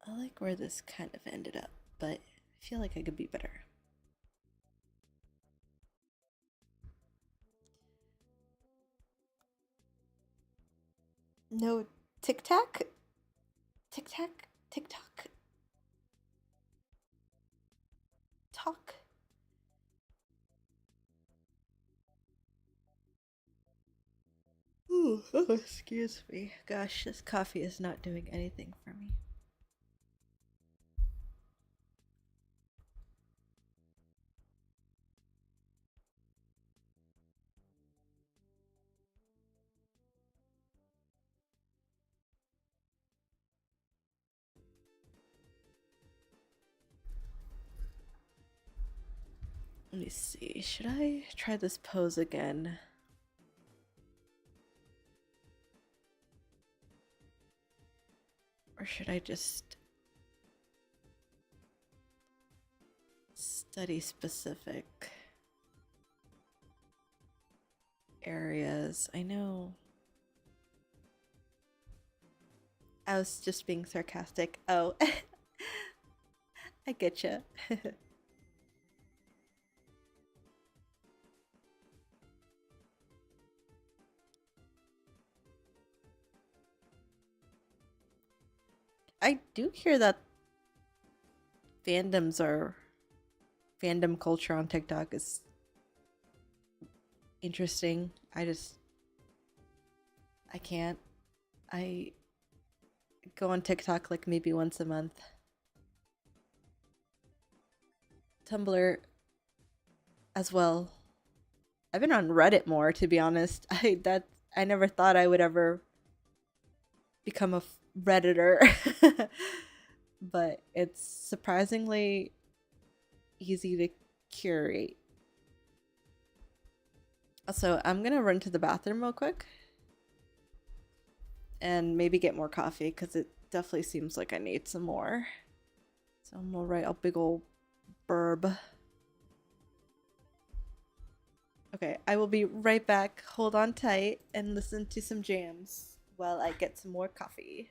I like where this kind of ended up, but I feel like I could be better. No tic tac, TikTok, talk. Ooh, oh, excuse me. Gosh, this coffee is not doing anything for me. Let me see. Should I try this pose again? Or should I just study specific areas? I know. I was just being sarcastic. Oh, I getcha. I do hear that fandoms are fandom culture on TikTok is interesting. I can't. I go on TikTok like maybe once a month. Tumblr as well. I've been on Reddit more, to be honest. I never thought I would ever become a Redditor. But it's surprisingly easy to curate. Also, I'm gonna run to the bathroom real quick and maybe get more coffee because it definitely seems like I need some more. So I'm gonna write a big old burb. Okay, I will be right back. Hold on tight and listen to some jams while I get some more coffee.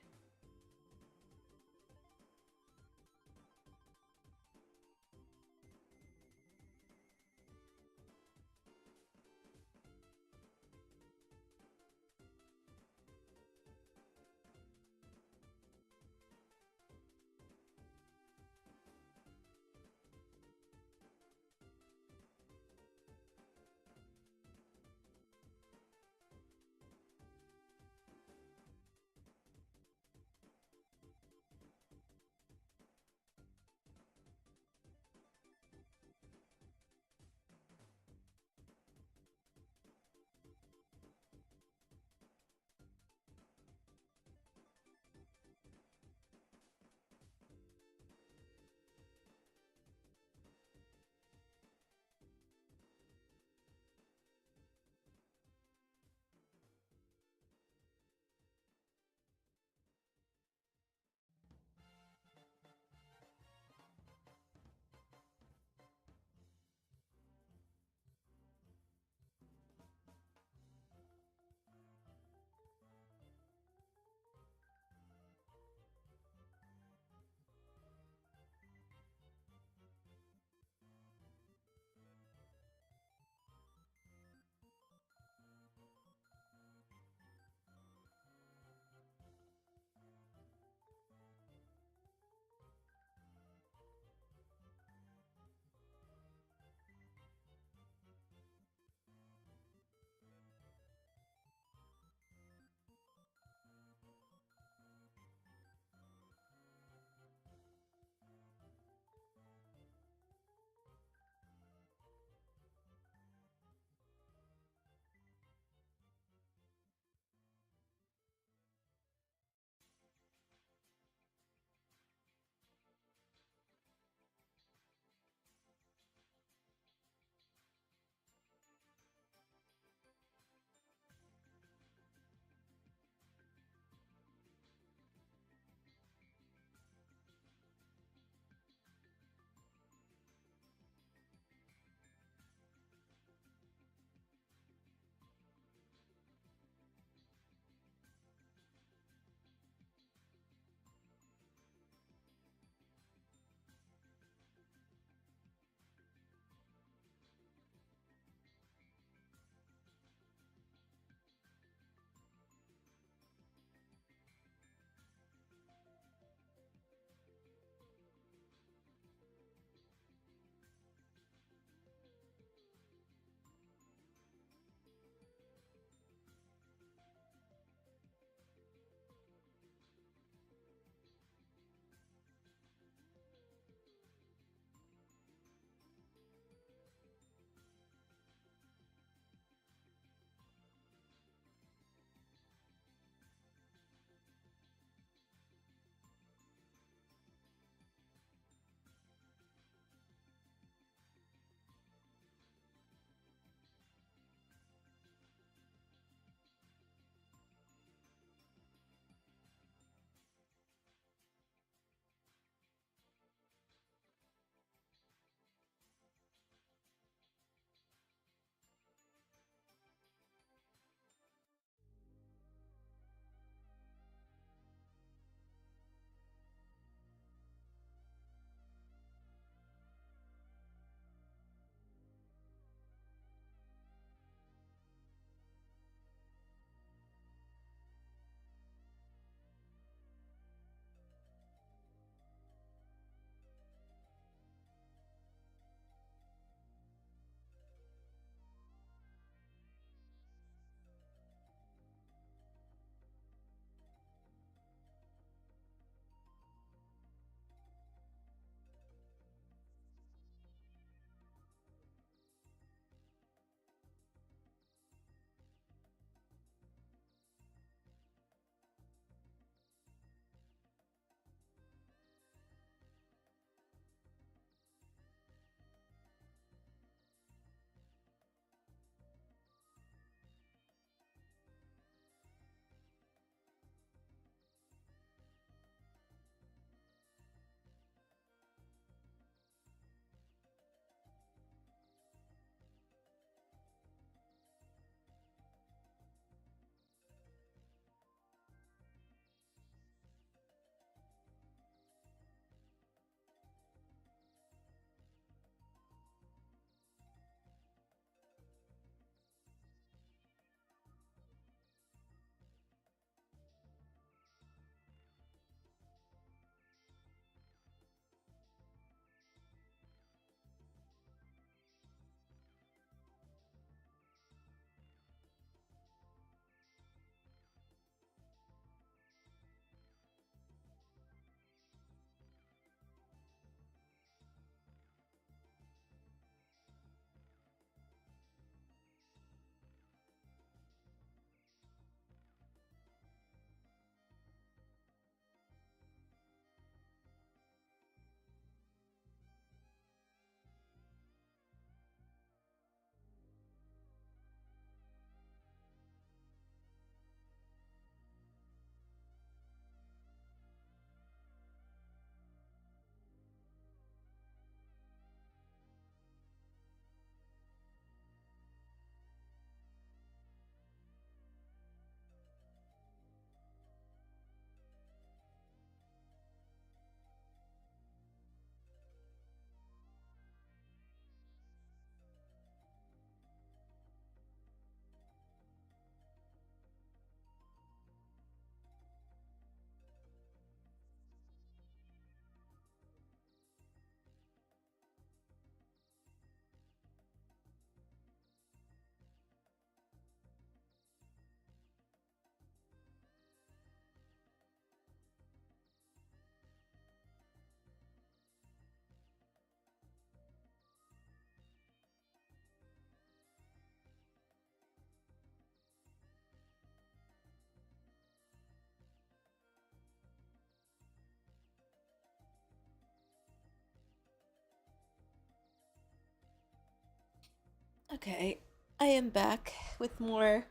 Okay, I am back with more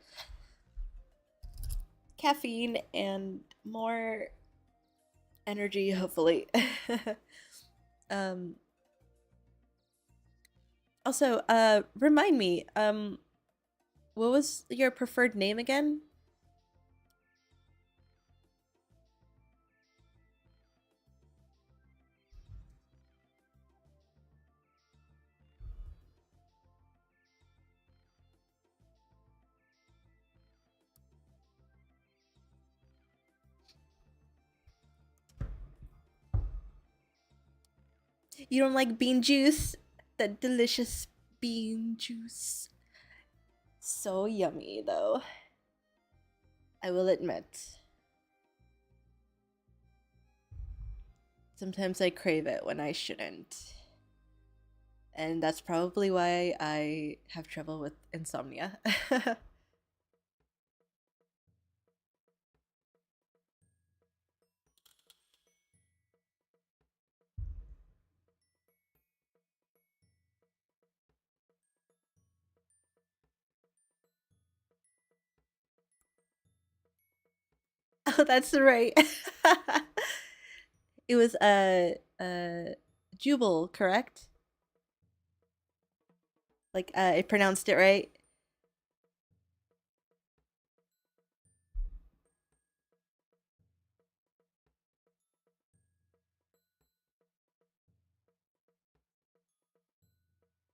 caffeine and more energy, hopefully. um, also, remind me, what was your preferred name again? You don't like bean juice? That delicious bean juice. So yummy, though. I will admit. Sometimes I crave it when I shouldn't. And that's probably why I have trouble with insomnia. Oh, that's right. It was Jubal, correct? Like I pronounced it right.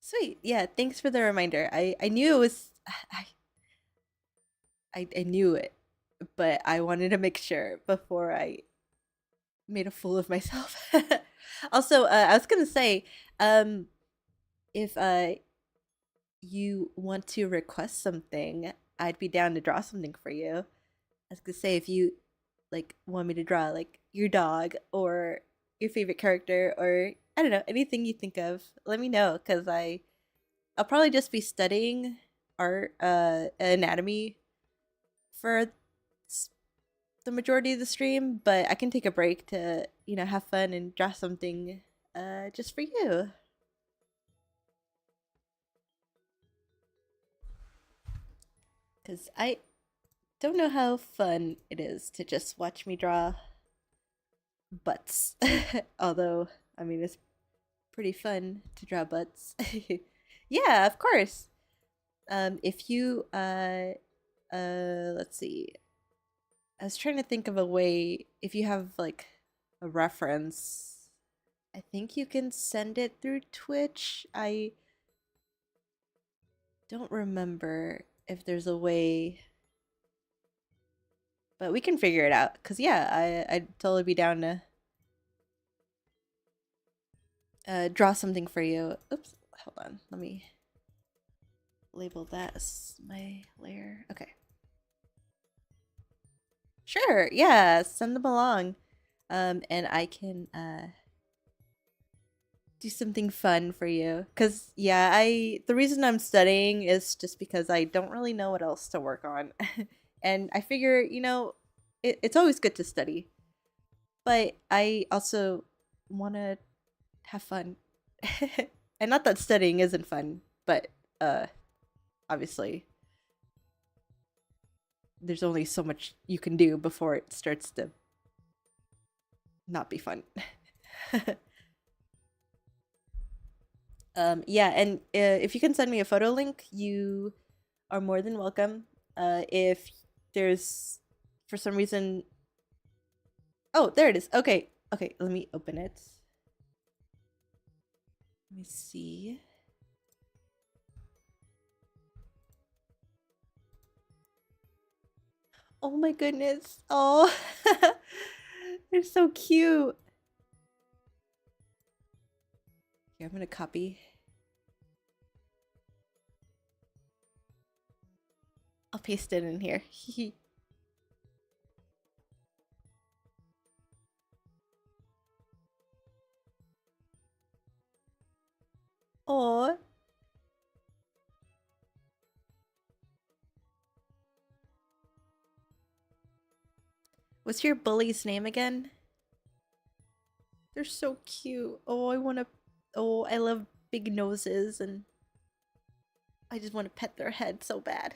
Sweet. Yeah, thanks for the reminder. I knew it was I knew it, but I wanted to make sure before I made a fool of myself. Also, I was gonna say, um, if you want to request something, I'd be down to draw something for you. I was gonna say if you like want me to draw like your dog or your favorite character or I don't know anything you think of, let me know because I'll probably just be studying art anatomy for the majority of the stream, but I can take a break to have fun and draw something just for you. Because I don't know how fun it is to just watch me draw butts. Although, I mean, it's pretty fun to draw butts. Yeah, of course. If you, let's see. I was trying to think of a way, if you have like a reference, I think you can send it through Twitch. I don't remember if there's a way, but we can figure it out. Cause yeah, I'd totally be down to draw something for you. Oops, hold on. Let me label that as my layer. Okay. Sure. Yeah, send them along. And I can do something fun for you. Cause yeah, the reason I'm studying is just because I don't really know what else to work on. And I figure, it's always good to study. But I also wanna have fun. And not that studying isn't fun, but uh obviously there's only so much you can do before it starts to not be fun. Yeah, and if you can send me a photo link, you are more than welcome. If there's for some reason, oh, there it is. Okay, okay, let me open it. Let me see. Oh my goodness. Oh, they're so cute. Here, I'm gonna copy. I'll paste it in here. Oh, what's your bully's name again? They're so cute. Oh, I want to. Oh, I love big noses and I just want to pet their head so bad.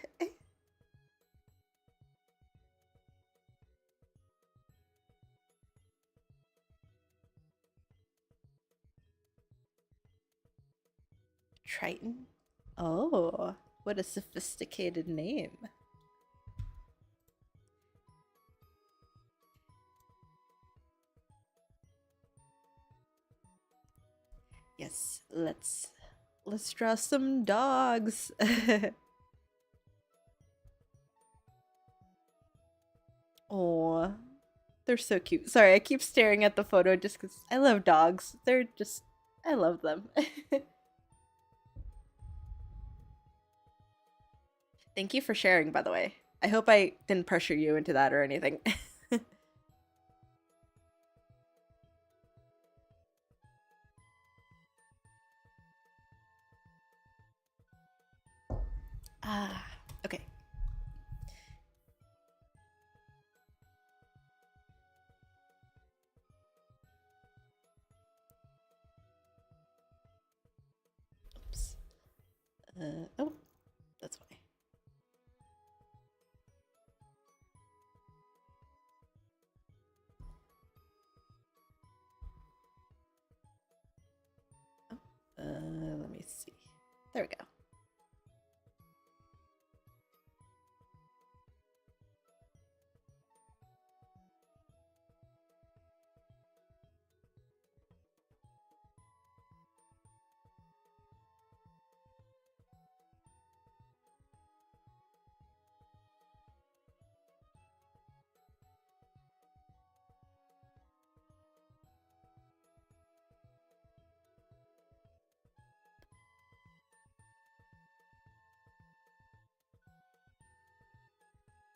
Triton? Oh, what a sophisticated name. Yes, let's draw some dogs. Oh, they're so cute. Sorry, I keep staring at the photo just because I love dogs. I love them. Thank you for sharing, by the way. I hope I didn't pressure you into that or anything. Ah, okay. Oops. Oh, that's why. Let me see. There we go.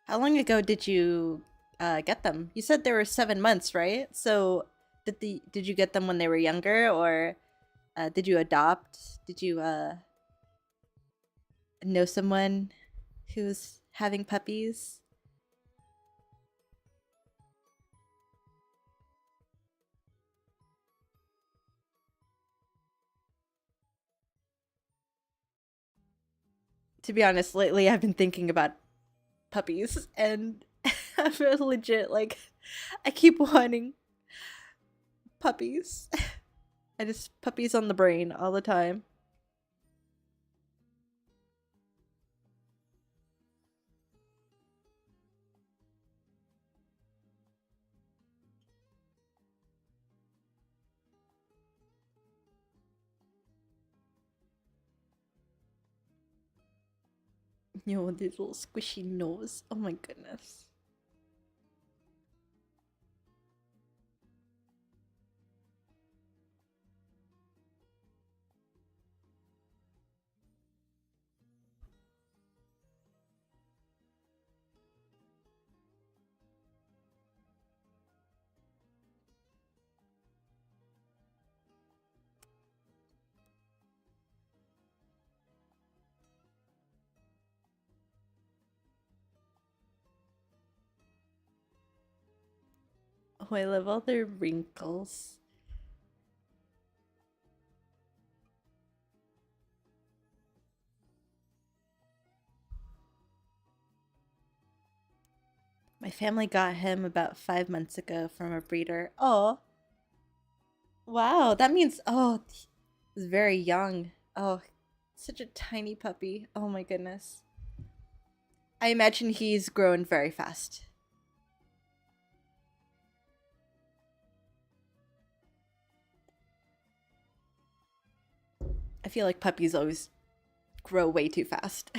How long ago did you get them? You said they were 7 months, right? So did you get them when they were younger, or did you adopt? Did you know someone who's having puppies? To be honest, lately I've been thinking about puppies, and I'm legit like I keep wanting puppies. I just puppies on the brain all the time. You know, this little squishy nose. Oh my goodness. Oh, I love all their wrinkles. My family got him about 5 months ago from a breeder. Oh, wow. That means, oh, he was very young. Oh, such a tiny puppy. Oh my goodness. I imagine he's grown very fast. I feel like puppies always grow way too fast.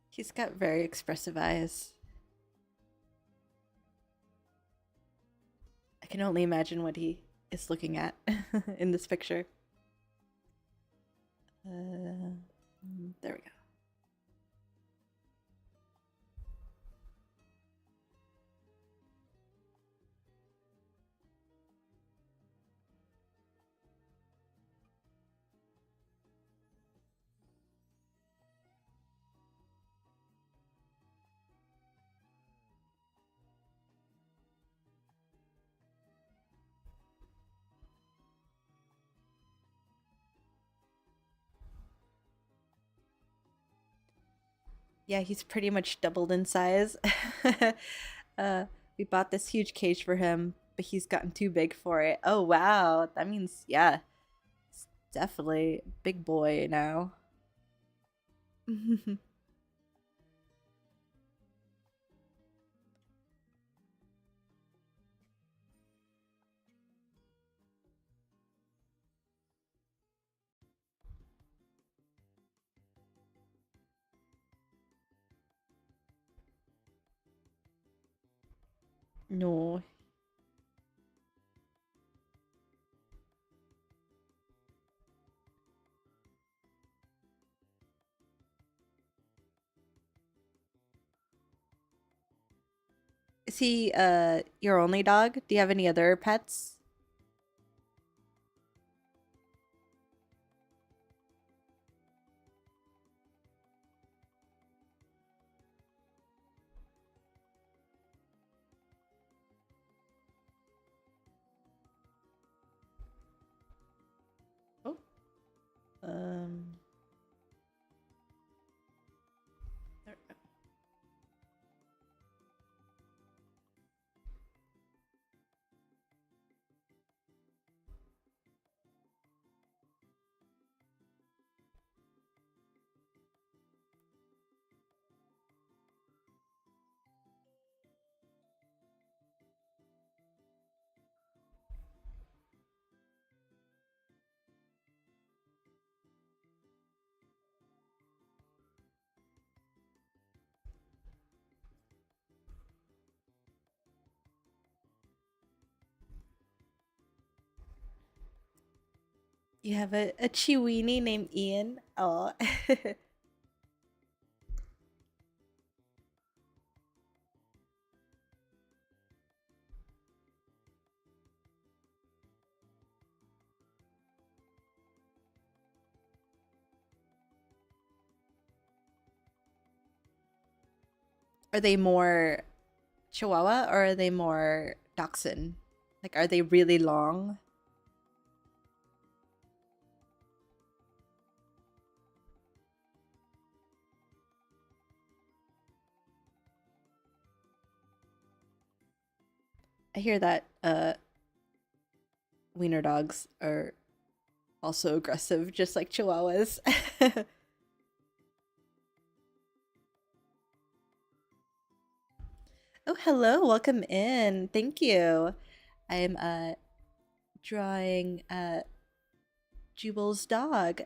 He's got very expressive eyes. can only imagine what he is looking at in this picture. There we go. Yeah, he's pretty much doubled in size. uh, we bought this huge cage for him, but he's gotten too big for it. Oh, wow. That means, yeah, it's definitely a big boy now. No. Is he your only dog? Do you have any other pets? Oh. Um there, you have a Chiweenie named Ian. Oh. Are they more Chihuahua or are they more Dachshund? Like, are they really long? I hear that wiener dogs are also aggressive, just like Chihuahuas. Oh, hello, welcome in. Thank you. I'm drawing Jubal's dog.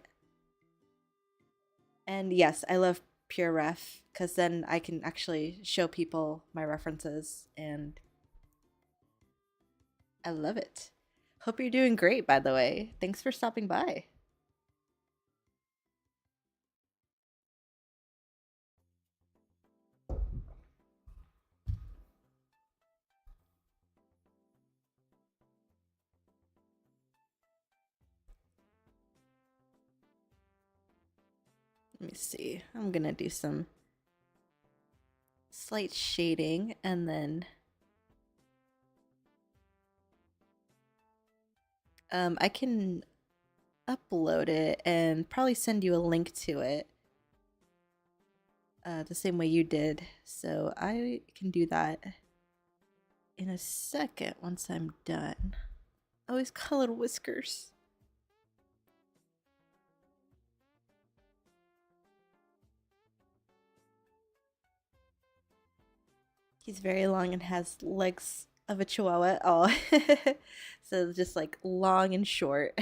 And yes, I love Pure Ref because then I can actually show people my references and I love it. Hope you're doing great, by the way. Thanks for stopping by. Let me see. I'm gonna do some slight shading and then I can upload it and probably send you a link to it the same way you did. So I can do that in a second once I'm done. Oh, he's got little whiskers. He's very long and has legs of a chihuahua. Oh, so just like long and short.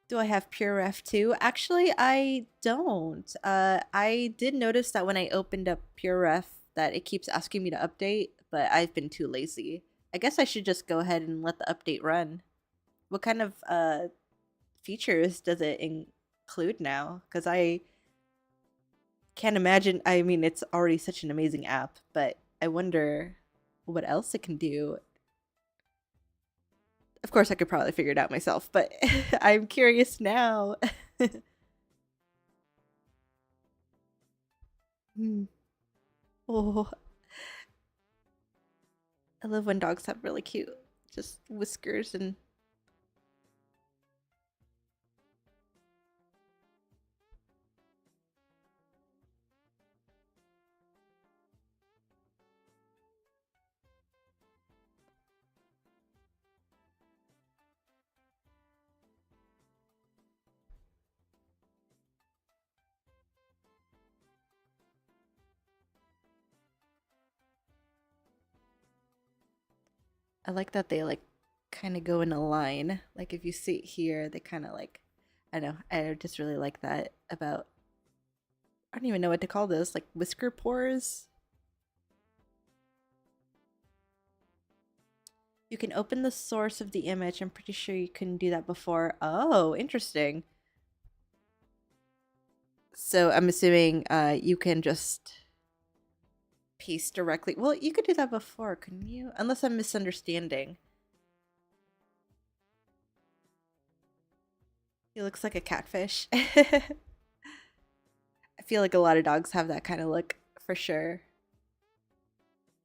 Do I have Pure Ref too? Actually, I don't. I did notice that when I opened up Pure Ref that it keeps asking me to update, but I've been too lazy. I guess I should just go ahead and let the update run. What kind of features does it include now? Because I can't imagine. I mean, it's already such an amazing app, but I wonder what else it can do. Of course, I could probably figure it out myself, but I'm curious now. Hmm. Oh, I love when dogs have really cute, just whiskers and. I like that they like kind of go in a line. Like if you see it here, they kind of like, I don't know. I just really like that about. I don't even know what to call this. Like whisker pores. You can open the source of the image. I'm pretty sure you couldn't do that before. Oh, interesting. So I'm assuming you can just paste directly. Well, you could do that before, couldn't you? Unless I'm misunderstanding. He looks like a catfish. I feel like a lot of dogs have that kind of look for sure.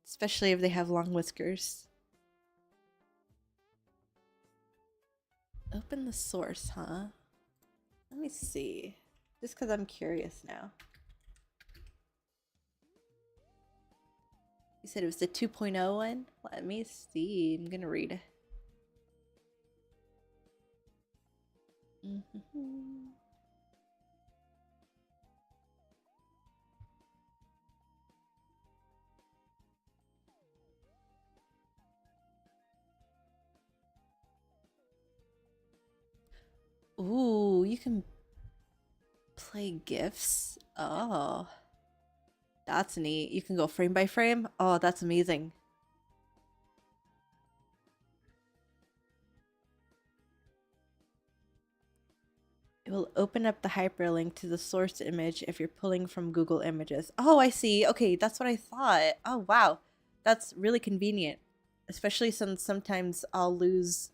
Especially if they have long whiskers. Open the source, huh? Let me see. Just because I'm curious now. You said it was the 2.0 one? Let me see. I'm gonna read. Ooh, you can play GIFs? Oh, that's neat. You can go frame by frame? Oh, that's amazing. It will open up the hyperlink to the source image if you're pulling from Google Images. Oh, I see. Okay, that's what I thought. Oh, wow. That's really convenient, especially since sometimes I'll lose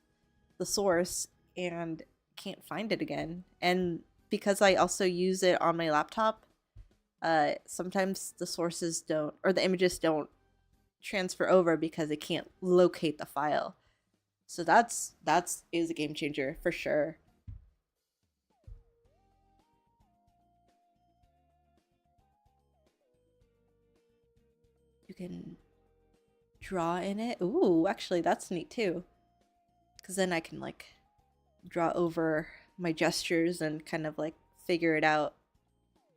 the source and can't find it again. And because I also use it on my laptop, sometimes the sources don't, or the images don't transfer over because it can't locate the file. So that's is a game changer for sure. You can draw in it. Ooh, actually that's neat too. Cause then I can like draw over my gestures and kind of like figure it out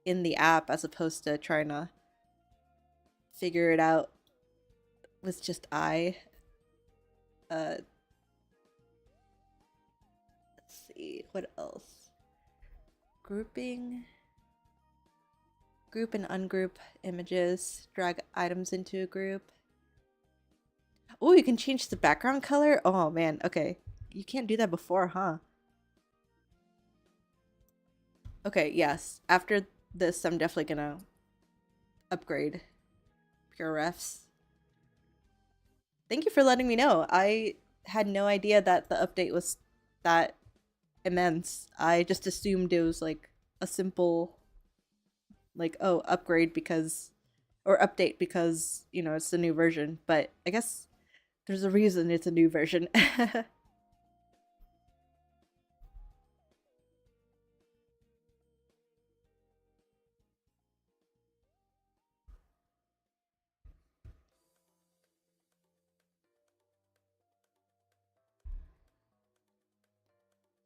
in the app as opposed to trying to figure it out with just eye. Let's see, what else? Grouping. Group and ungroup images. Drag items into a group. Oh, you can change the background color? Oh man, okay. You can't do that before, huh? Okay, yes. After this, I'm definitely gonna upgrade Pure Refs. Thank you for letting me know. I had no idea that the update was that immense. I just assumed it was like a simple, like, oh, upgrade because, or update because, you know, it's the new version. But I guess there's a reason it's a new version.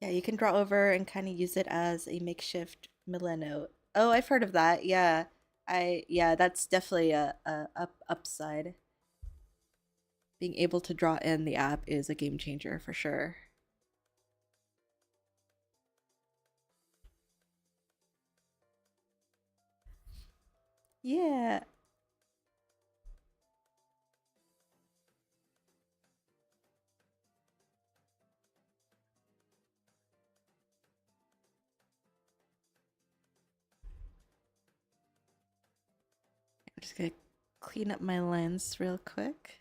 Yeah, you can draw over and kind of use it as a makeshift Milano. Oh, I've heard of that. Yeah. Yeah, that's definitely a upside. Being able to draw in the app is a game changer for sure. Yeah. Just gonna clean up my lens real quick.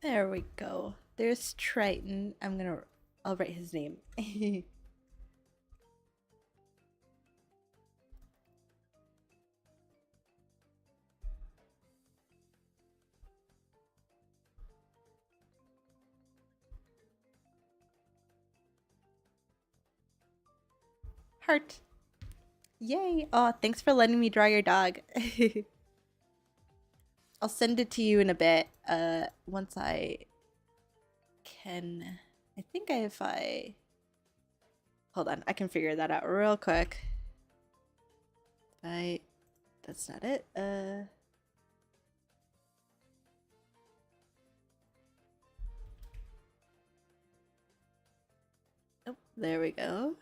There we go. There's Triton. I'll write his name. Heart. Yay. Oh, thanks for letting me draw your dog. I'll send it to you in a bit. Once I can. I think if I. Hold on, I can figure that out real quick. That's not it. Oh, there we go.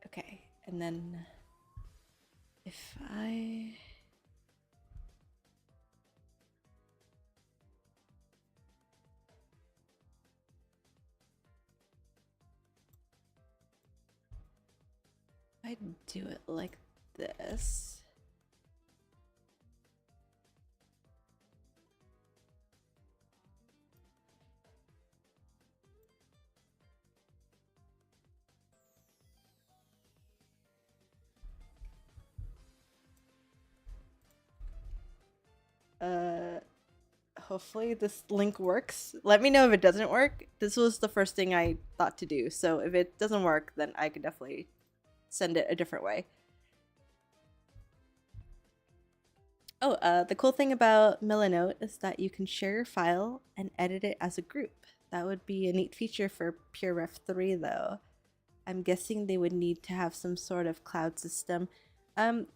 Okay, and then if I do it like this. Hopefully this link works. Let me know if it doesn't work. This was the first thing I thought to do, so if it doesn't work, then I could definitely send it a different way. Oh, the cool thing about Milanote is that you can share your file and edit it as a group. That would be a neat feature for PureRef 3 though. I'm guessing they would need to have some sort of cloud system.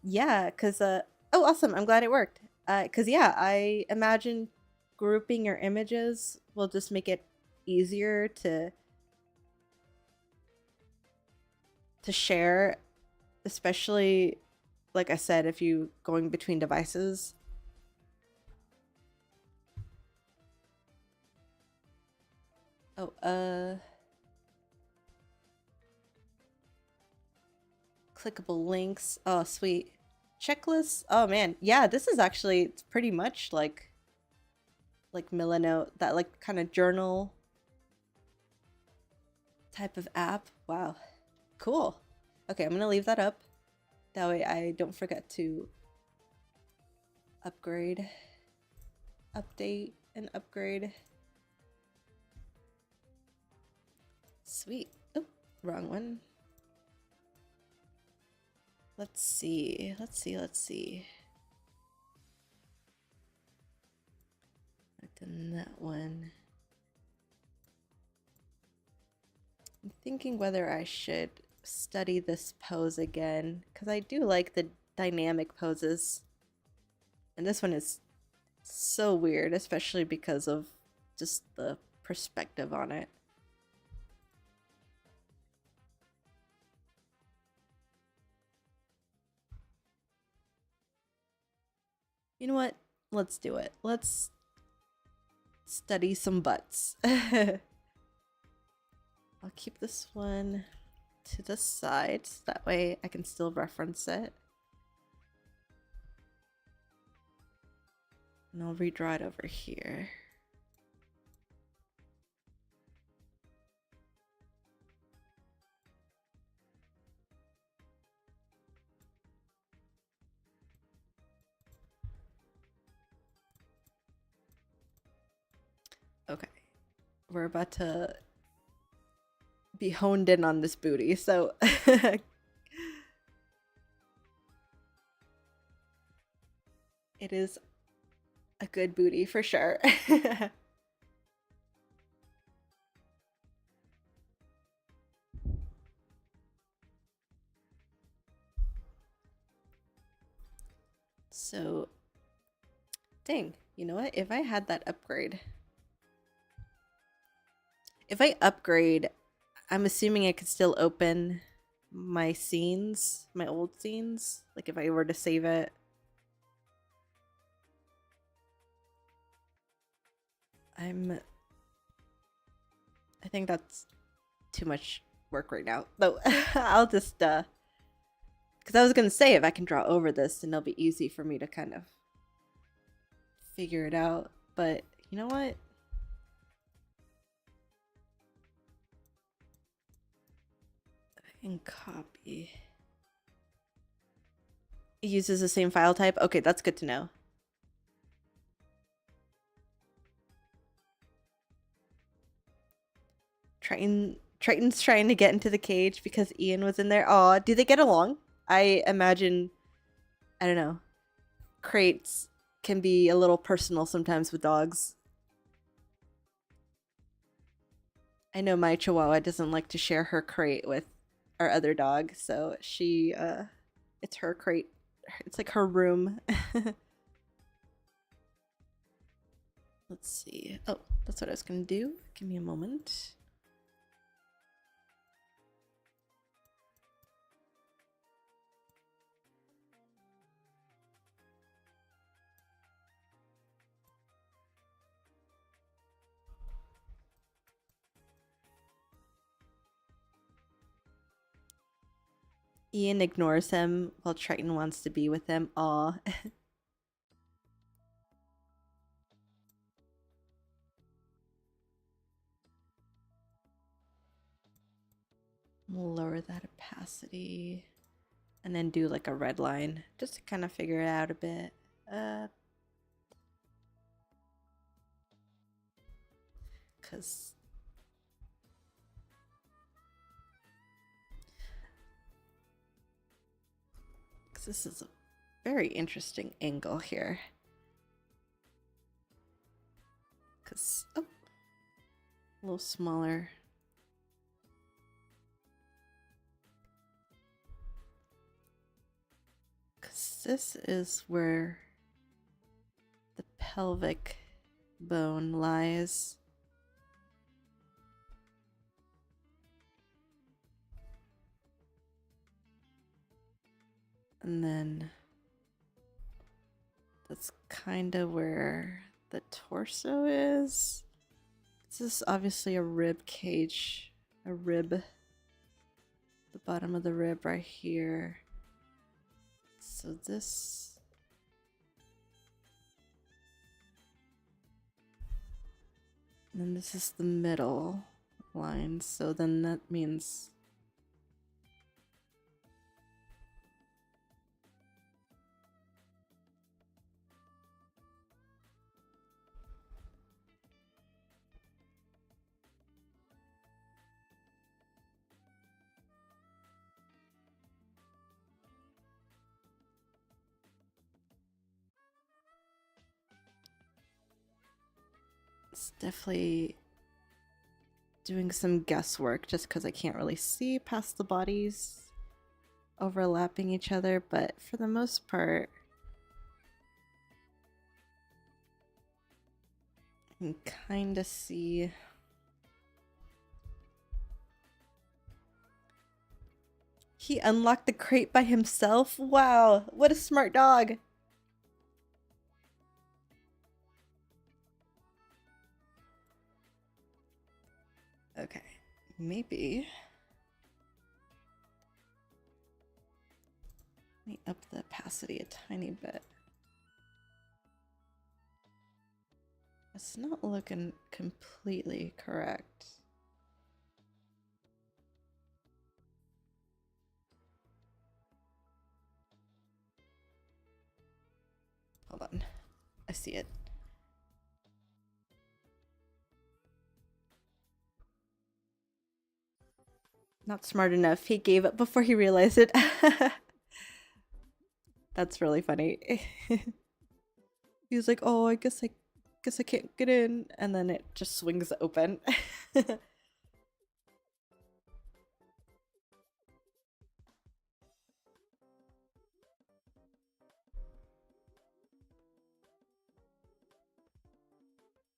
Yeah, cause oh, awesome! I'm glad it worked. Cause yeah, I imagine grouping your images will just make it easier to share, especially like I said, if you going between devices. Oh, clickable links. Oh, sweet. Checklists. Oh man, yeah, this is actually, it's pretty much like Milanote, that like kind of journal type of app. Wow, cool. Okay, I'm gonna leave that up. That way I don't forget to upgrade, update, and upgrade. Sweet. Oh, wrong one. Let's see. I've done that one. I'm thinking whether I should study this pose again, because I do like the dynamic poses. And this one is so weird, especially because of just the perspective on it. You know what? Let's do it. Let's study some butts. I'll keep this one to the side, so that way I can still reference it. And I'll redraw it over here. Okay, we're about to be honed in on this booty, so it is a good booty for sure. So, dang, you know what? If I had that upgrade, if I upgrade, I'm assuming I could still open my scenes, my old scenes, like if I were to save it. I think that's too much work right now. Though I'll just because I was gonna say if I can draw over this, then it'll be easy for me to kind of figure it out. But you know what? I can copy. It uses the same file type. Okay, that's good to know. Triton's trying to get into the cage because Ian was in there. Aw, do they get along? I imagine, I don't know, crates can be a little personal sometimes with dogs. I know my Chihuahua doesn't like to share her crate with our other dog, so she, it's her crate. It's like her room. Let's see. Oh, that's what I was gonna do. Give me a moment. Ian ignores him while Triton wants to be with him. Aw. Lower that opacity. And then do like a red line just to kind of figure it out a bit. Because this is a very interesting angle here. Because, oh, a little smaller. Because this is where the pelvic bone lies. And then that's kind of where the torso is. This is obviously a rib cage, a rib, the bottom of the rib right here. So this, and then this is the middle line. So then that means it's definitely doing some guesswork just because I can't really see past the bodies overlapping each other, but for the most part, I can kind of see. He unlocked the crate by himself? Wow, what a smart dog. Okay, maybe. Let me up the opacity a tiny bit. It's not looking completely correct. Hold on, I see it. Not smart enough. He gave up before he realized it. That's really funny. He was like, "Oh, I guess I can't get in," and then it just swings open.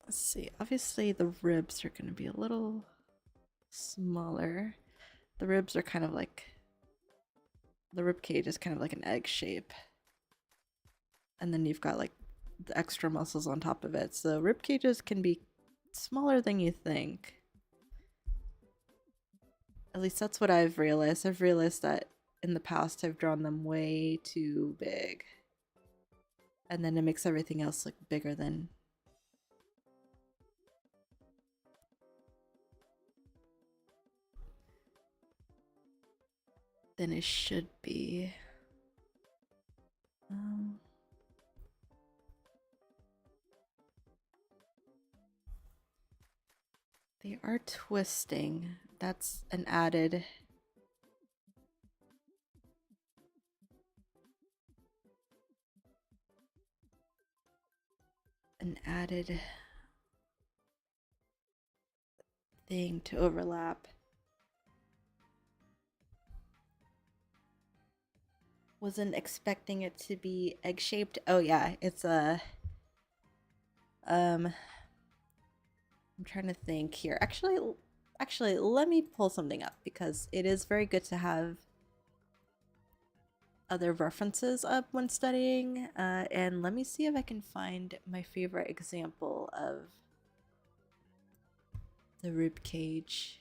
Let's see. Obviously, the ribs are going to be a little smaller. The ribs are kind of like, the rib cage is kind of like an egg shape. And then you've got like the extra muscles on top of it. So rib cages can be smaller than you think. At least that's what I've realized. I've realized that in the past I've drawn them way too big. And then it makes everything else look bigger than it should be. They are twisting. That's an added thing to overlap. Wasn't expecting it to be egg-shaped. Oh yeah, it's a I'm trying to think here. Actually, let me pull something up because it is very good to have other references up when studying. And let me see if I can find my favorite example of the rib cage.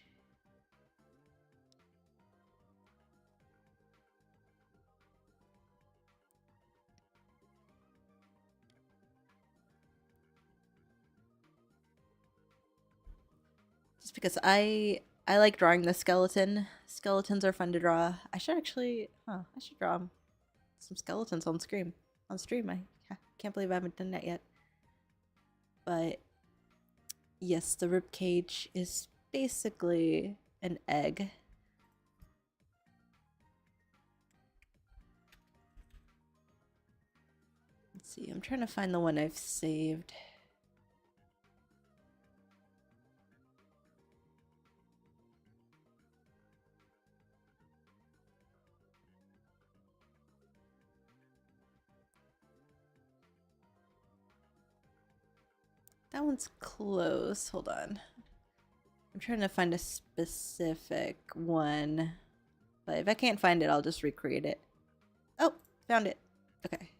Just because I like drawing the skeleton. Skeletons are fun to draw. I should actually, I should draw some skeletons on stream. I can't believe I haven't done that yet. But yes, the rib cage is basically an egg. Let's see, I'm trying to find the one I've saved. That one's close. Hold on. I'm trying to find a specific one. But if I can't find it, I'll just recreate it. Oh, found it. Okay.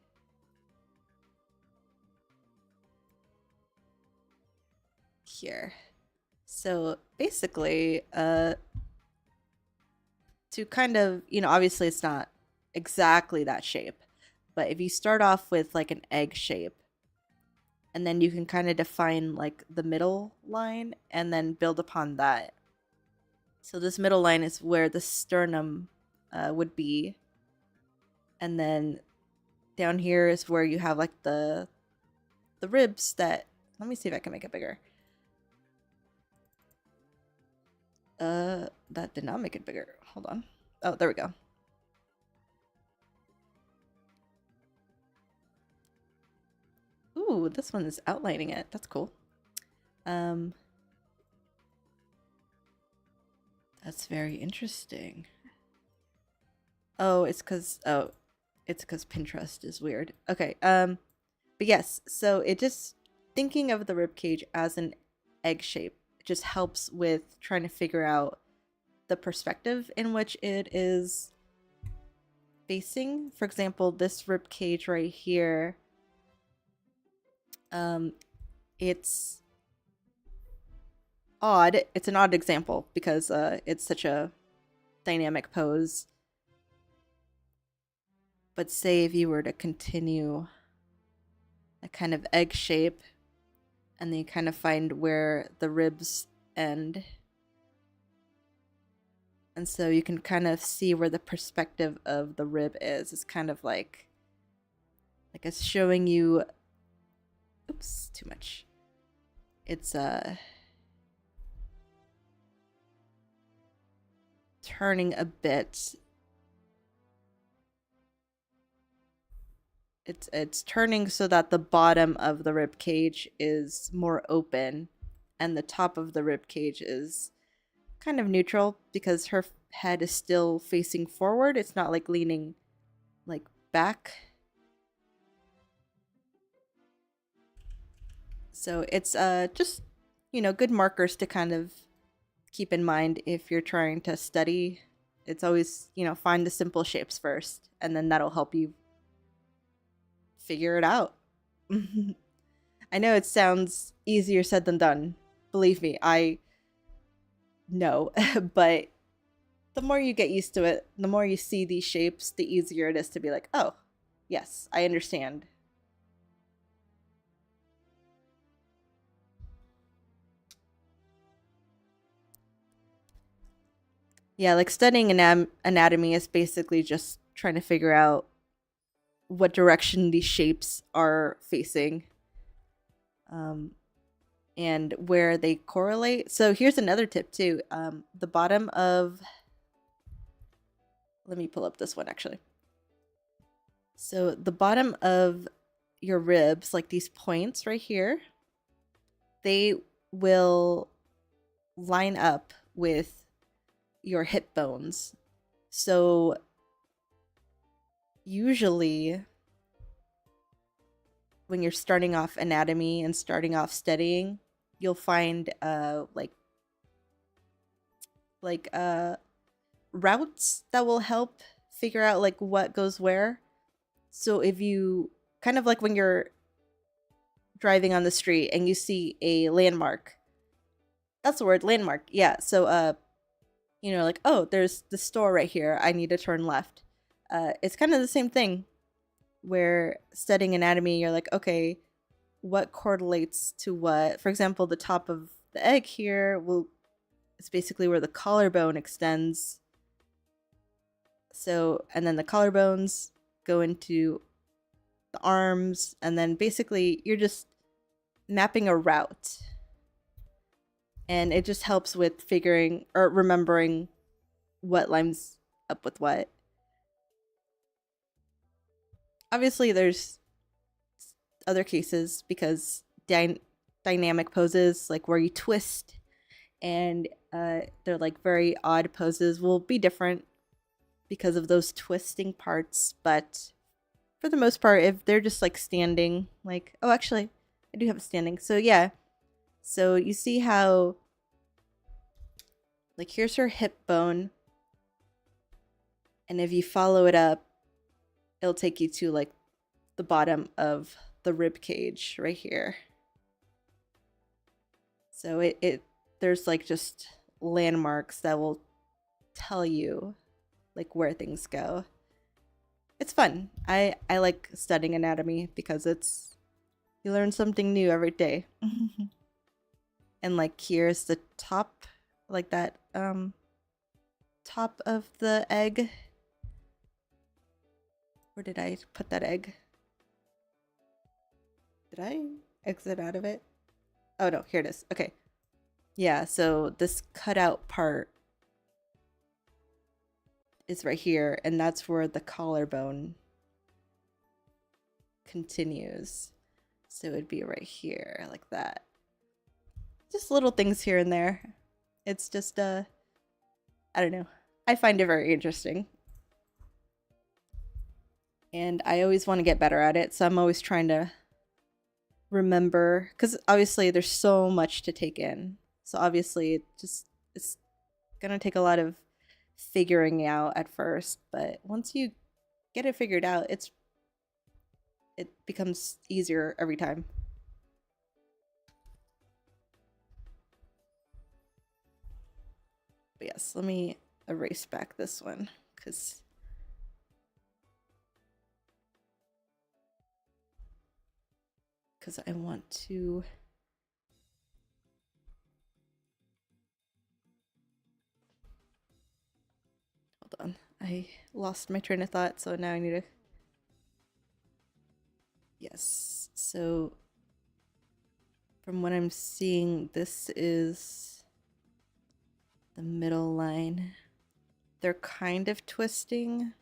Here. So basically, to kind of, obviously it's not exactly that shape. But if you start off with like an egg shape, and then you can kind of define like the middle line and then build upon that. So this middle line is where the sternum would be. And then down here is where you have like the ribs that, let me see if I can make it bigger. That did not make it bigger. Hold on. Oh, there we go. Ooh, this one is outlining it. That's cool. That's very interesting. Oh, it's because Pinterest is weird. Okay. But yes, so it just, thinking of the ribcage as an egg shape just helps with trying to figure out the perspective in which it is facing. For example, this ribcage right here, it's odd. It's an odd example because it's such a dynamic pose. But say if you were to continue a kind of egg shape and then you kind of find where the ribs end. And so you can kind of see where the perspective of the rib is. It's kind of like it's showing you, oops, too much. It's turning a bit. It's turning so that the bottom of the rib cage is more open and the top of the rib cage is kind of neutral because her head is still facing forward. It's not like leaning like back. So it's just, good markers to kind of keep in mind if you're trying to study. It's always, find the simple shapes first, and then that'll help you figure it out. I know it sounds easier said than done. Believe me, I know. But the more you get used to it, the more you see these shapes, the easier it is to be like, oh, yes, I understand. Yeah, like studying anatomy is basically just trying to figure out what direction these shapes are facing, um, and where they correlate. So here's another tip too. The bottom of, let me pull up this one actually. So the bottom of your ribs, like these points right here, they will line up with your hip bones. So usually when you're starting off anatomy and starting off studying, you'll find routes that will help figure out like what goes where. So if you kind of like when you're driving on the street and you see a landmark, that's the word, landmark. Yeah. So like, oh, there's the store right here, I need to turn left. It's kind of the same thing where studying anatomy, you're like, okay, what correlates to what? For example, the top of the egg here it's basically where the collarbone extends. So, and then the collarbones go into the arms, and then basically you're just mapping a route. And it just helps with figuring or remembering what lines up with what. Obviously, there's other cases because dynamic poses, like where you twist, and they're like very odd poses, will be different because of those twisting parts. But for the most part, if they're just like standing, like, oh, actually, I do have a standing. So yeah, so you see how, like, here's her hip bone, and if you follow it up, it'll take you to like the bottom of the rib cage right here. So it there's like just landmarks that will tell you like where things go. It's fun. I like studying anatomy because you learn something new every day. And like here's the top, like that top of the egg. Where did I put that egg? Did I exit out of it? Oh no, here it is. Okay. Yeah, so this cutout part is right here, and that's where the collarbone continues. So it'd be right here, like that. Just little things here and there. It's just, I don't know. I find it very interesting. And I always want to get better at it, so I'm always trying to remember, because obviously there's so much to take in. So obviously it's gonna take a lot of figuring out at first, but once you get it figured out, it becomes easier every time. But yes, let me erase back this one because I want to hold on. I lost my train of thought, so now I need to. Yes, so from what I'm seeing, this is the middle line. They're kind of twisting,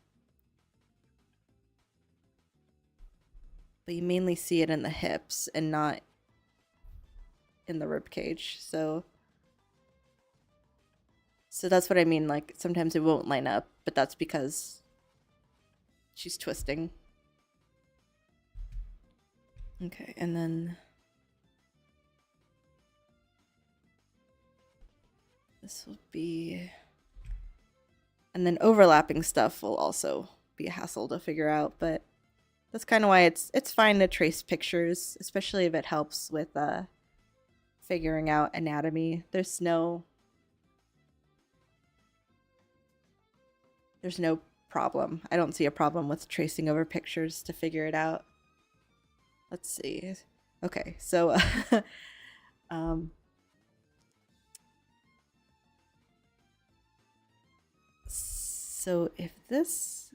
but you mainly see it in the hips and not in the rib cage. So that's what I mean, like sometimes it won't line up, but that's because she's twisting. Okay, and then This will be, and then overlapping stuff will also be a hassle to figure out, but that's kind of why it's fine to trace pictures, especially if it helps with figuring out anatomy. There's no problem. I don't see a problem with tracing over pictures to figure it out. Let's see. Okay, so so if this,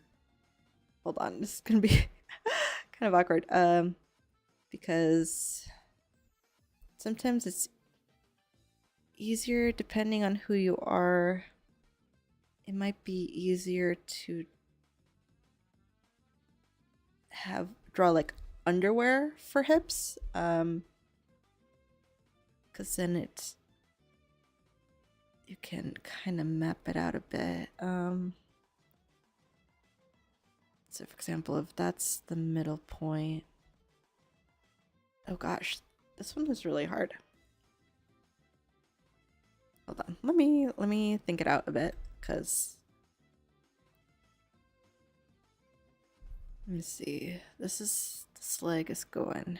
hold on, this is gonna be kind of awkward. Because sometimes it's easier depending on who you are. It might be easier to draw like underwear for hips, because then you can kind of map it out a bit. So for example, if that's the middle point, oh gosh, this one was really hard. Hold on, let me think it out a bit, because let me see. This leg is going.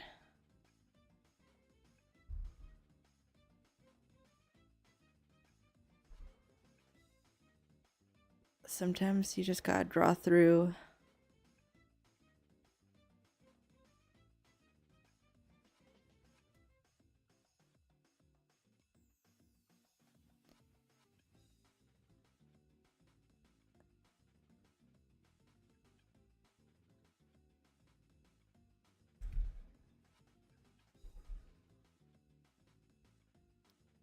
Sometimes you just gotta draw through.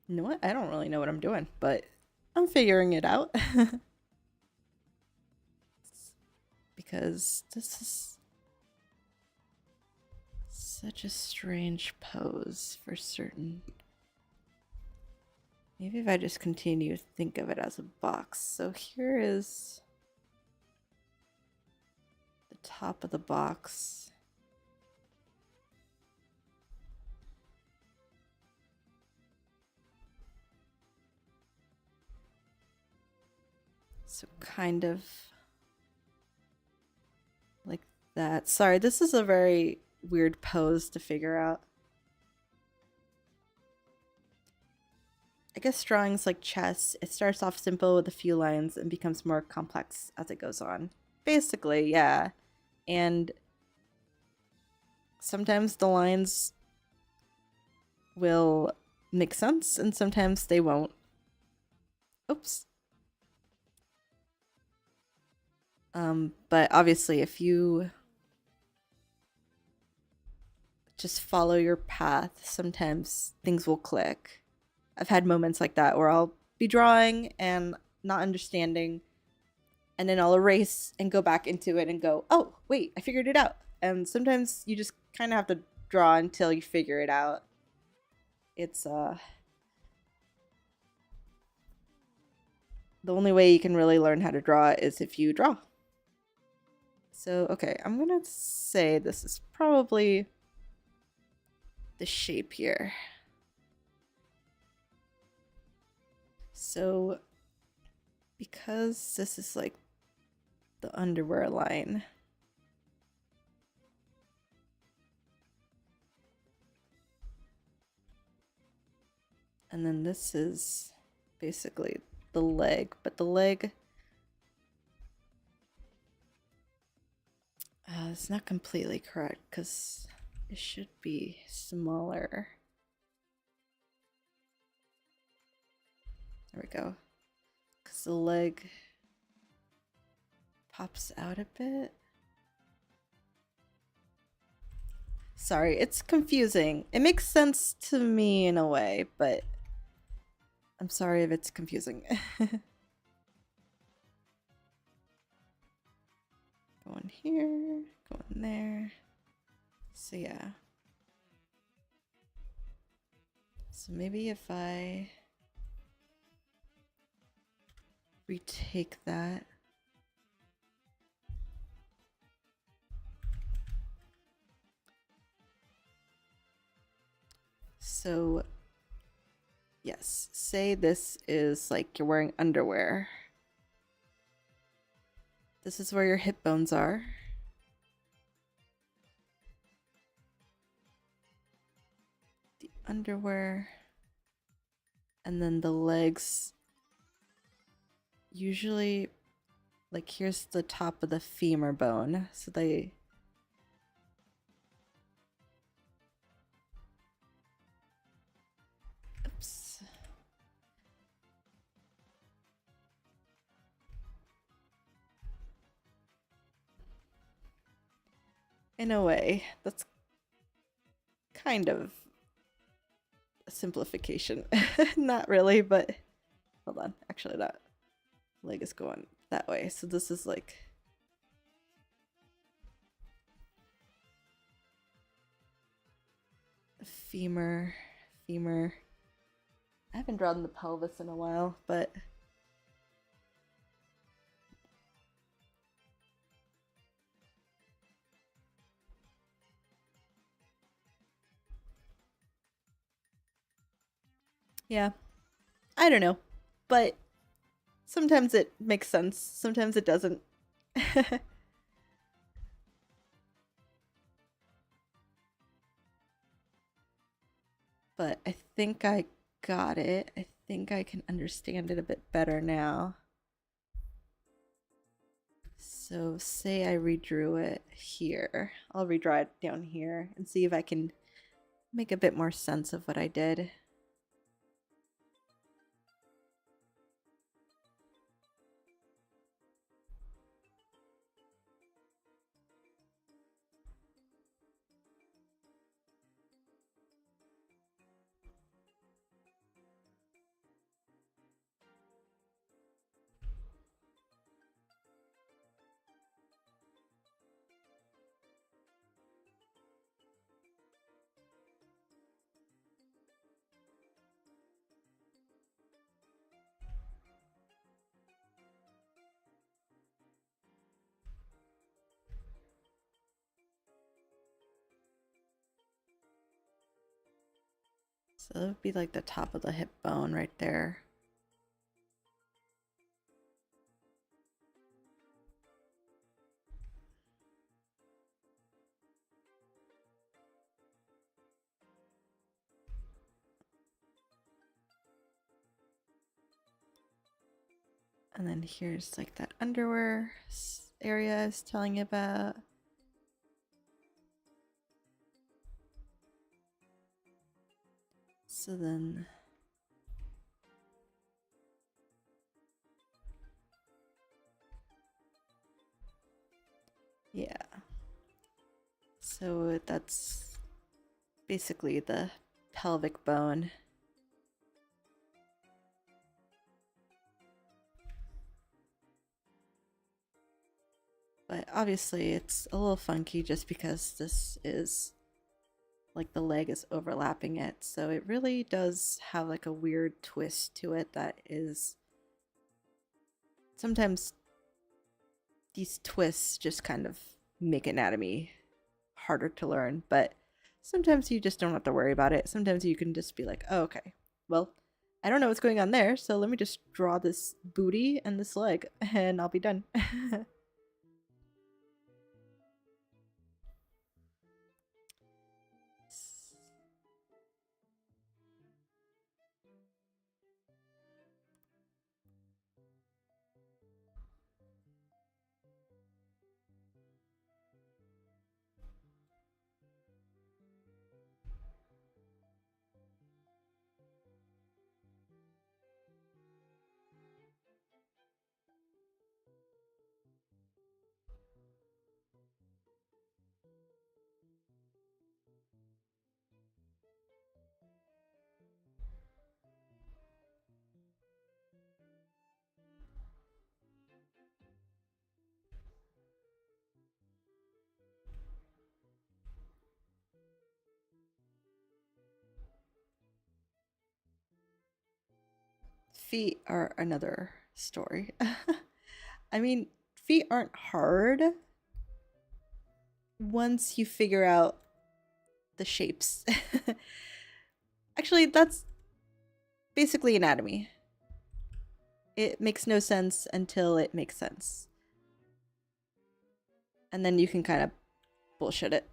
You know what? I don't really know what I'm doing, but I'm figuring it out. Because this is such a strange pose for certain. Maybe if I just continue to think of it as a box. So here is the top of the box. So kind of like that. Sorry, this is a very weird pose to figure out. I guess drawings like chess, it starts off simple with a few lines and becomes more complex as it goes on. Basically, yeah. And sometimes the lines will make sense and sometimes they won't. Oops. But obviously if you just follow your path, sometimes things will click. I've had moments like that where I'll be drawing and not understanding, and then I'll erase and go back into it and go, oh, wait, I figured it out. And sometimes you just kind of have to draw until you figure it out. It's the only way you can really learn how to draw is if you draw. So, okay, I'm gonna say this is probably the shape here. So, because this is like the underwear line, and then this is basically the leg, but the leg, it's not completely correct because it should be smaller. There we go. Because the leg pops out a bit. Sorry, it's confusing. It makes sense to me in a way, but I'm sorry if it's confusing. Going here, going there. So yeah. So maybe if I retake that. So Yes, say this is like you're wearing underwear. This is where your hip bones are. The underwear. And then the legs. Usually, like, here's the top of the femur bone. So they. Oops. In a way, that's kind of a simplification. Not really, but hold on. Actually, that leg is going that way. So this is like femur. I haven't drawn the pelvis in a while, but yeah, I don't know. But sometimes it makes sense, sometimes it doesn't. But I think I got it. I think I can understand it a bit better now. So say I redrew it here. I'll redraw it down here and see if I can make a bit more sense of what I did. So it would be like the top of the hip bone right there. And then here's like that underwear area I was telling you about. So then yeah. So that's basically the pelvic bone. But obviously it's a little funky just because this is like the leg is overlapping it. So it really does have like a weird twist to it that is sometimes these twists just kind of make anatomy harder to learn, but sometimes you just don't have to worry about it. Sometimes you can just be like, oh, okay, well, I don't know what's going on there, so let me just draw this booty and this leg and I'll be done. Feet are another story. I mean, feet aren't hard once you figure out the shapes. Actually, that's basically anatomy. It makes no sense until it makes sense. And then you can kind of bullshit it.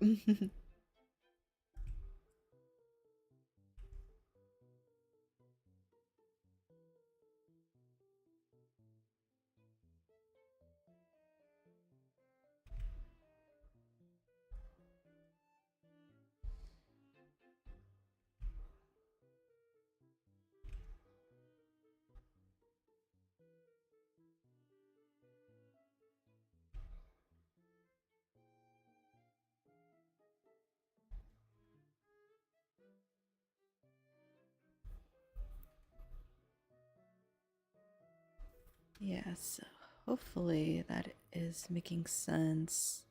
Yeah, so hopefully that is making sense.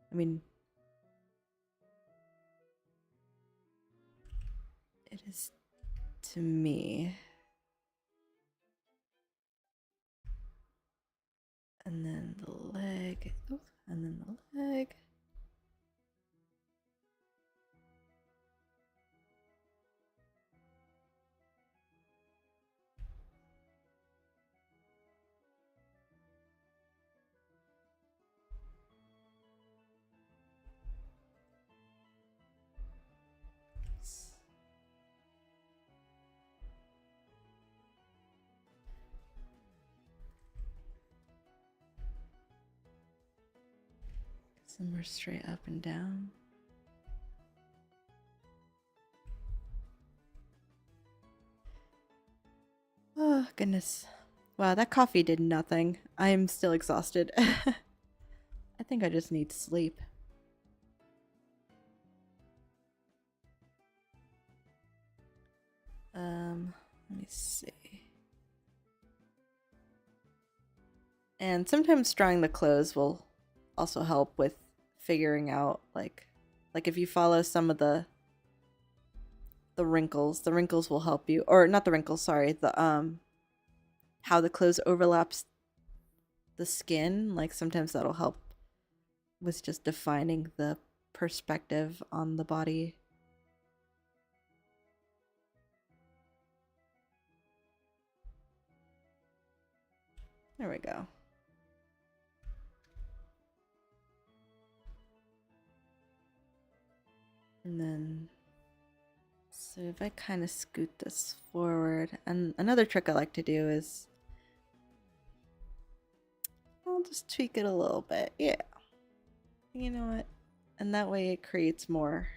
I mean, it is to me. And then the leg. Ooh, and then the leg. Some more straight up and down. Oh, goodness. Wow, that coffee did nothing. I'm still exhausted. I think I just need sleep. Let me see. And sometimes drawing the clothes will also help with figuring out like if you follow some of the wrinkles will help you, or not the wrinkles, sorry, the how the clothes overlaps the skin, like sometimes that'll help with just defining the perspective on the body. There we go. And then, so if I kind of scoot this forward, and another trick I like to do is, I'll just tweak it a little bit. Yeah. You know what? And that way it creates more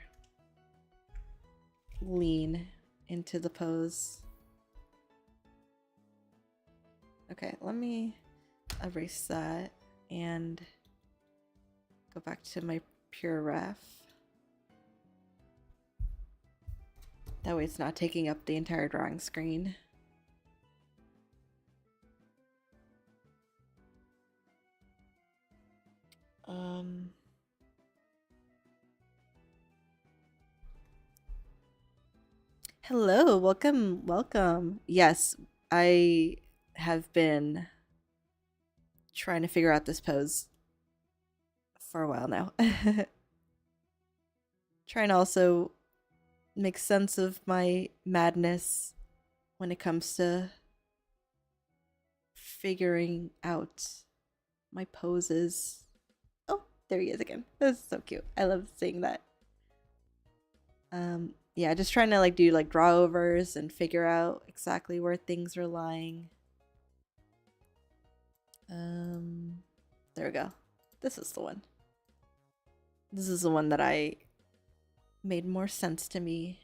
lean into the pose. Okay, let me erase that and go back to my pure ref. That way it's not taking up the entire drawing screen. Hello, welcome. Yes, I have been trying to figure out this pose for a while now. Trying to also make sense of my madness when it comes to figuring out my poses. Oh, there he is again. This is so cute. I love seeing that. Yeah, just trying to like do like draw overs and figure out exactly where things are lying. There we go. This is the one. This is the one that I made more sense to me.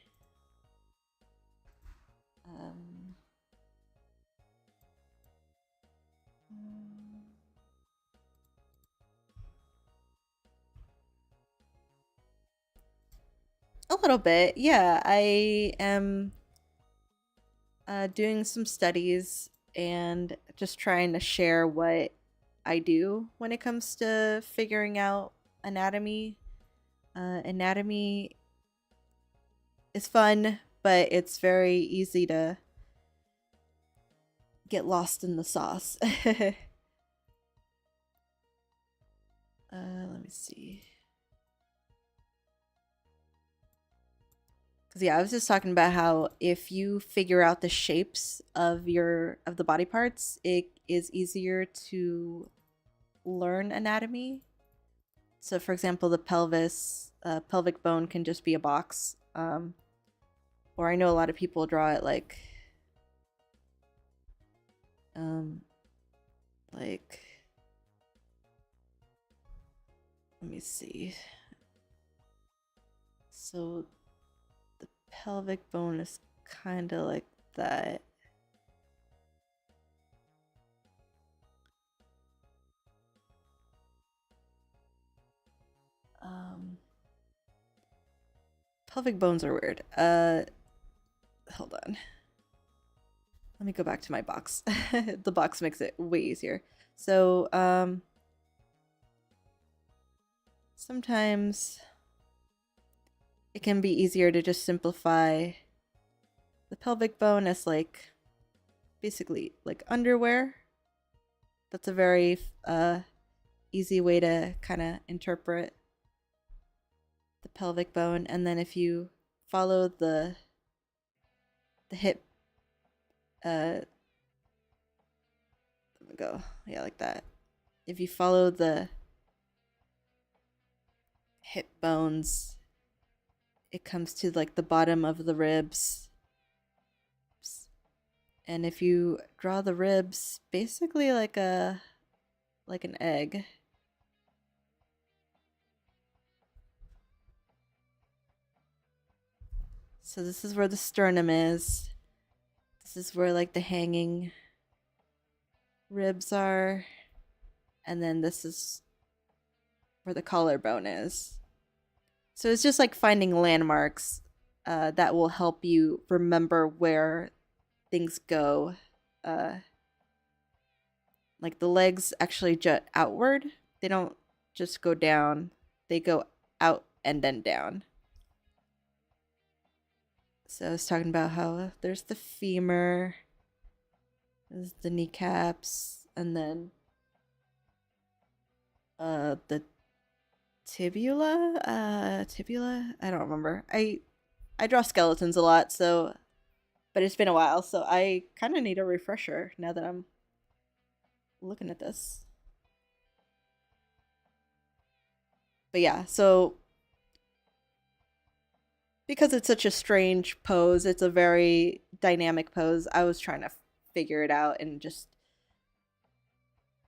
A little bit, yeah. I am doing some studies and just trying to share what I do when it comes to figuring out anatomy. Anatomy is fun, but it's very easy to get lost in the sauce. Let me see. Because yeah, I was just talking about how if you figure out the shapes of the body parts, it is easier to learn anatomy. So, for example, the pelvic bone can just be a box. Or I know a lot of people draw it um, like, let me see. So the pelvic bone is kind of like that. Um, pelvic bones are weird. Hold on. Let me go back to my box. The box makes it way easier. So, sometimes it can be easier to just simplify the pelvic bone as like basically like underwear. That's a very easy way to kind of interpret the pelvic bone. And then if you follow the hip, let me go, yeah, like that. If you follow the hip bones, it comes to like the bottom of the ribs. And if you draw the ribs basically like an egg. So this is where the sternum is. This is where like the hanging ribs are. And then this is where the collarbone is. So it's just like finding landmarks that will help you remember where things go. Like the legs actually jut outward. They don't just go down. They go out and then down. So I was talking about how there's the femur, there's the kneecaps, and then the tibula. I don't remember. I draw skeletons a lot, so but it's been a while, so I kind of need a refresher now that I'm looking at this. But yeah, so because it's such a strange pose, it's a very dynamic pose. I was trying to figure it out and just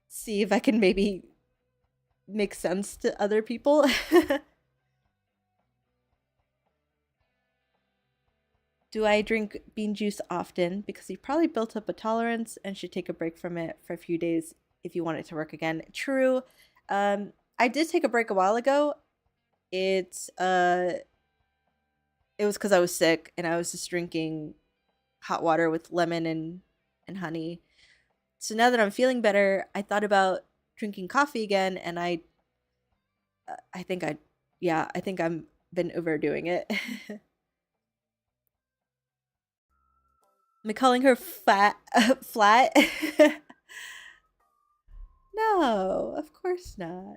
see if I can maybe make sense to other people. Do I drink bean juice often? Because you've probably built up a tolerance and should take a break from it for a few days if you want it to work again. True. I did take a break a while ago. It was because I was sick and I was just drinking hot water with lemon and honey. So now that I'm feeling better, I thought about drinking coffee again, and I think I think I'm been overdoing it. Am I calling her fat flat? No, of course not.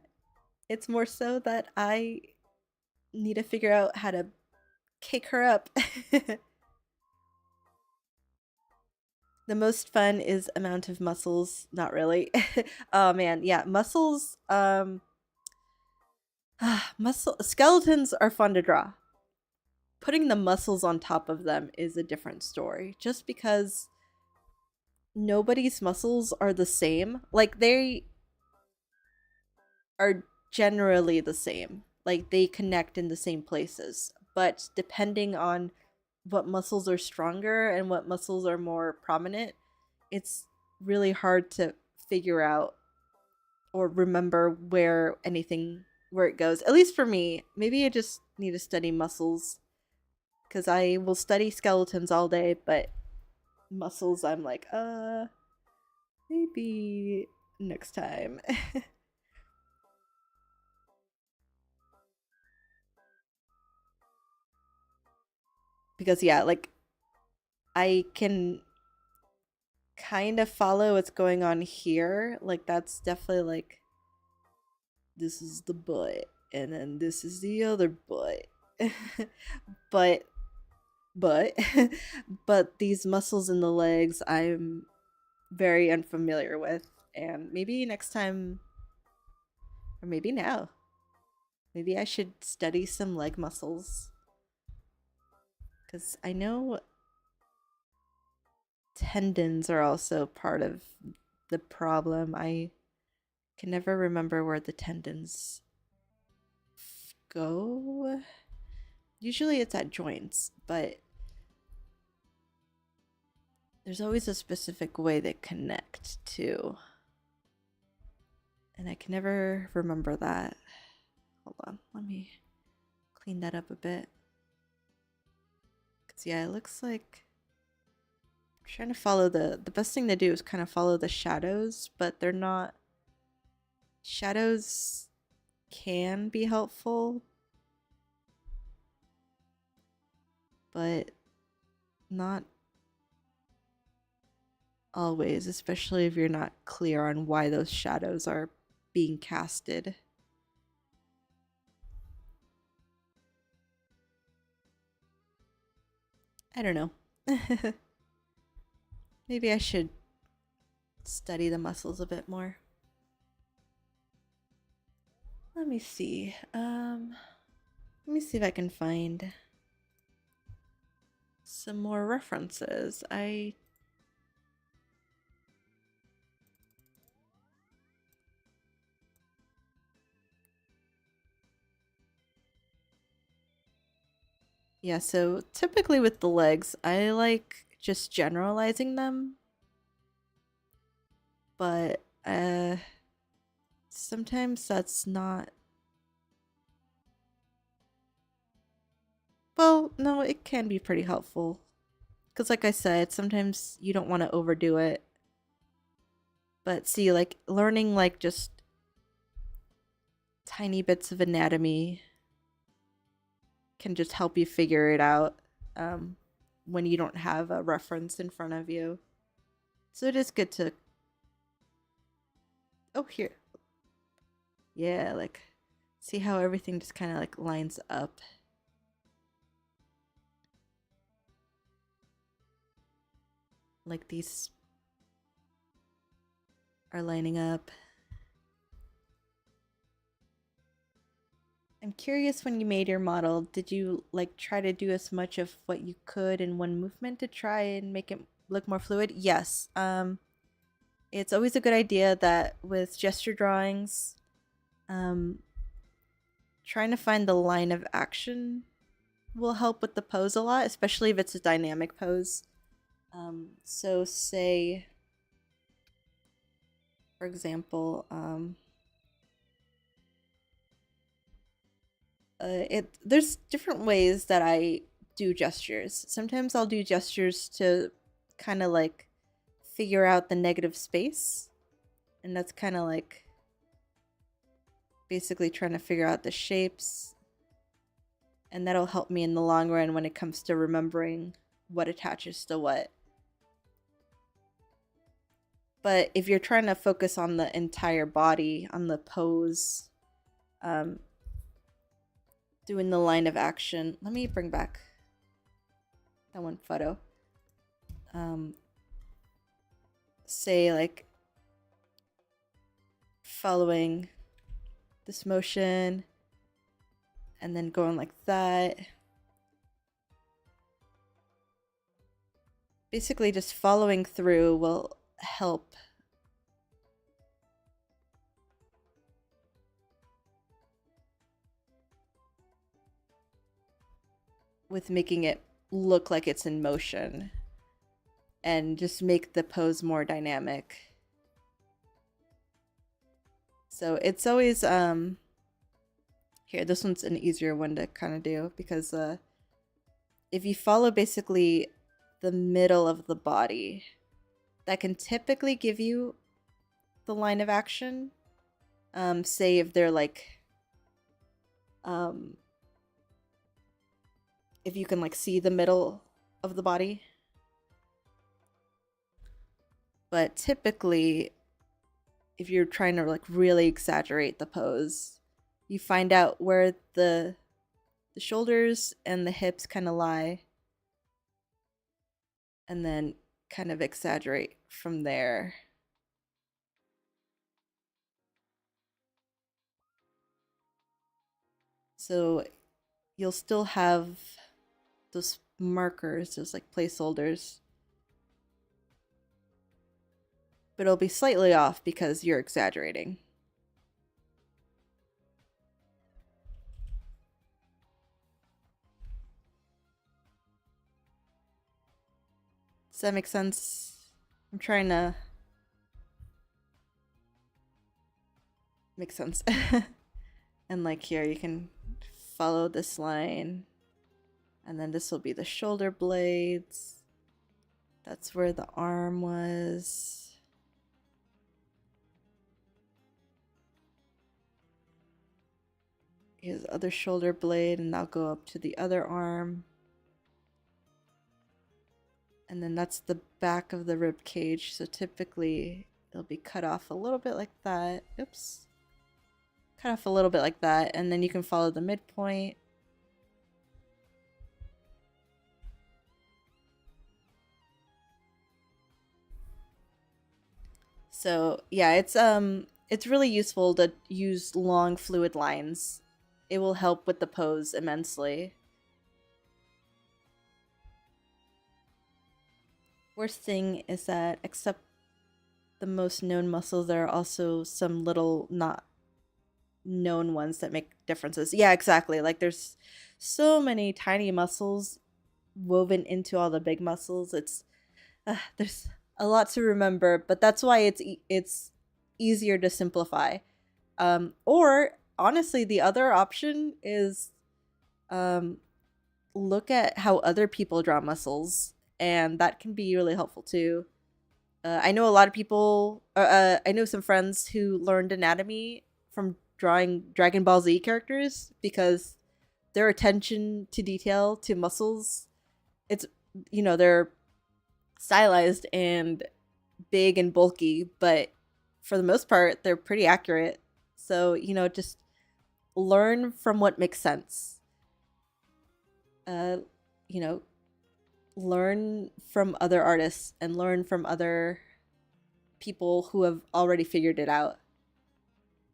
It's more so that I need to figure out how to kick her up. The most fun is amount of muscles. Not really. Oh man, yeah, muscles. Muscle skeletons are fun to draw. Putting the muscles on top of them is a different story. Just because nobody's muscles are the same. Like they are generally the same. Like they connect in the same places. But depending on what muscles are stronger and what muscles are more prominent, it's really hard to figure out or remember where it goes. At least for me. Maybe I just need to study muscles, because I will study skeletons all day, but muscles I'm like, maybe next time. Because yeah, like I can kind of follow what's going on here. Like that's definitely like, this is the butt and then this is the other butt. But but but these muscles in the legs I'm very unfamiliar with, and maybe next time, or maybe now, maybe I should study some leg muscles, because I know tendons are also part of the problem. I can never remember where the tendons go. Usually it's at joints, but there's always a specific way they connect too. And I can never remember that. Hold on, let me clean that up a bit. Cause yeah, it looks like I'm trying to follow the best thing to do is kind of follow the shadows, but they're not. Shadows can be helpful, but not always, especially if you're not clear on why those shadows are being casted. I don't know. Maybe I should study the muscles a bit more. Let me see. Let me see if I can find some more references. Yeah, so typically with the legs, I like just generalizing them, but sometimes that's not. Well, no, it can be pretty helpful. Because, like I said, sometimes you don't want to overdo it. But see, like, learning, like, just tiny bits of anatomy can just help you figure it out when you don't have a reference in front of you. So it is good to. Oh, here. Yeah, like, see how everything just kind of, like, lines up. Like, these are lining up. I'm curious, when you made your model, did you like try to do as much of what you could in one movement to try and make it look more fluid? Yes. It's always a good idea that with gesture drawings, um, trying to find the line of action will help with the pose a lot, especially if it's a dynamic pose. So say, for example, there's different ways that I do gestures. Sometimes I'll do gestures to kind of like figure out the negative space, and that's kind of like basically trying to figure out the shapes, and that'll help me in the long run when it comes to remembering what attaches to what. But if you're trying to focus on the entire body, on the pose, doing the line of action, let me bring back that one photo. Say like following this motion and then going like that. Basically just following through will help with making it look like it's in motion and just make the pose more dynamic. So it's always here, this one's an easier one to kind of do, because if you follow basically the middle of the body, that can typically give you the line of action. Say if they're like if you can like see the middle of the body. But typically, if you're trying to like really exaggerate the pose, you find out where the shoulders and the hips kind of lie, and then kind of exaggerate from there. So you'll still have those markers, those like placeholders, but it'll be slightly off because you're exaggerating. Does that make sense? I'm trying to make sense. And like here, you can follow this line, and then this will be the shoulder blades. That's where the arm was. Here's the other shoulder blade, and I'll go up to the other arm. And then that's the back of the rib cage. So typically it'll be cut off a little bit like that. Oops. Cut off a little bit like that. And then you can follow the midpoint. So yeah, it's really useful to use long fluid lines. It will help with the pose immensely. Worst thing is that except the most known muscles, there are also some little not known ones that make differences. Yeah, exactly. Like there's so many tiny muscles woven into all the big muscles. There's a lot to remember, but that's why it's easier to simplify. Or honestly, the other option is um, look at how other people draw muscles, and that can be really helpful too. I know a lot of people. I know some friends who learned anatomy from drawing Dragon Ball Z characters because their attention to detail to muscles, it's they're stylized and big and bulky, but for the most part they're pretty accurate. So just learn from what makes sense. Uh, you know, learn from other artists and learn from other people who have already figured it out,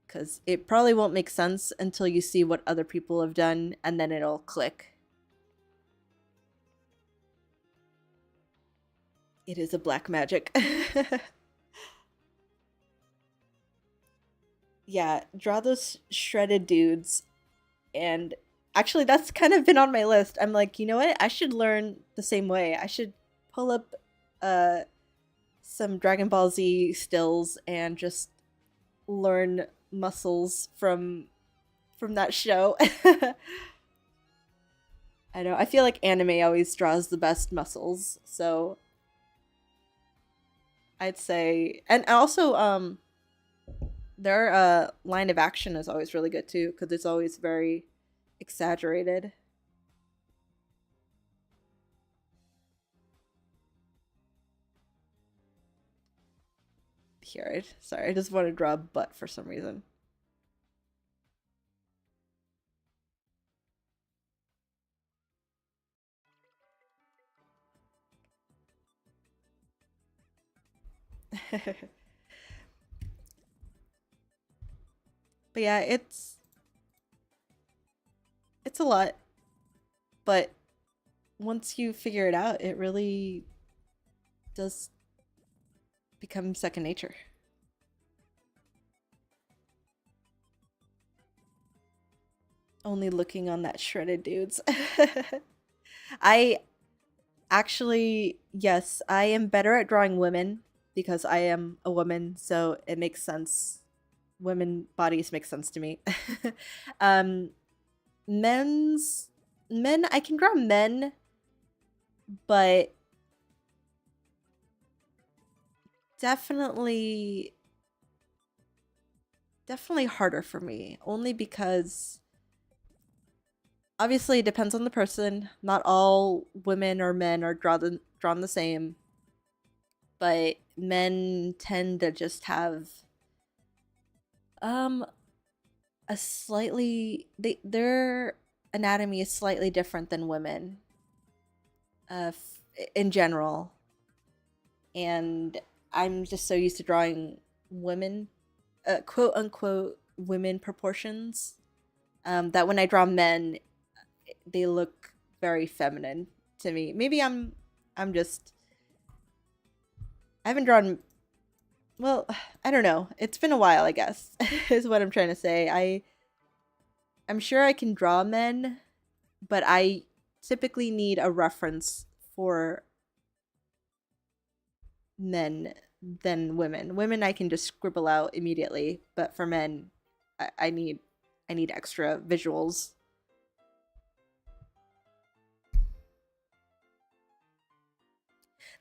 because it probably won't make sense until you see what other people have done, and then it'll click. It is a black magic. Yeah, draw those shredded dudes. And actually, that's kind of been on my list. I'm like, you know what? I should learn the same way. I should pull up uh, some Dragon Ball Z stills and just learn muscles from that show. I know. I feel like anime always draws the best muscles, so I'd say. And also, their line of action is always really good too, because it's always very exaggerated. Here, sorry, I just want to draw a butt for some reason. But yeah, it's a lot, but once you figure it out, it really does become second nature. Only looking on that shredded dudes. I actually, yes, I am better at drawing women because I am a woman, so it makes sense. Women bodies make sense to me. um men's men, I can draw men, but definitely harder for me, only because obviously it depends on the person. Not all women or men are drawn the same, but men tend to just have um a slightly their anatomy is slightly different than women in general. and I'm just so used to drawing women, quote unquote women proportions, that when I draw men, they look very feminine to me. Maybe I'm just I haven't drawn, well, I don't know. It's been a while, I guess. Is what I'm trying to say. I'm sure I can draw men, but I typically need a reference for men than women. Women I can just scribble out immediately, but for men, I need extra visuals.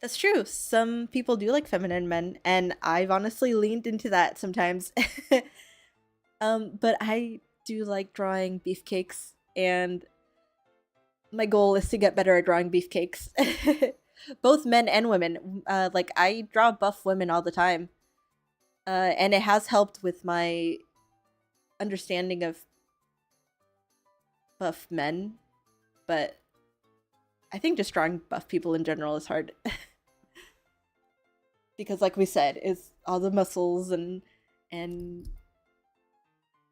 That's true. Some people do like feminine men, and I've honestly leaned into that sometimes. But I do like drawing beefcakes, and my goal is to get better at drawing beefcakes. Both men and women. Like I draw buff women all the time, and it has helped with my understanding of buff men. But I think just drawing buff people in general is hard because, like we said, it's all the muscles and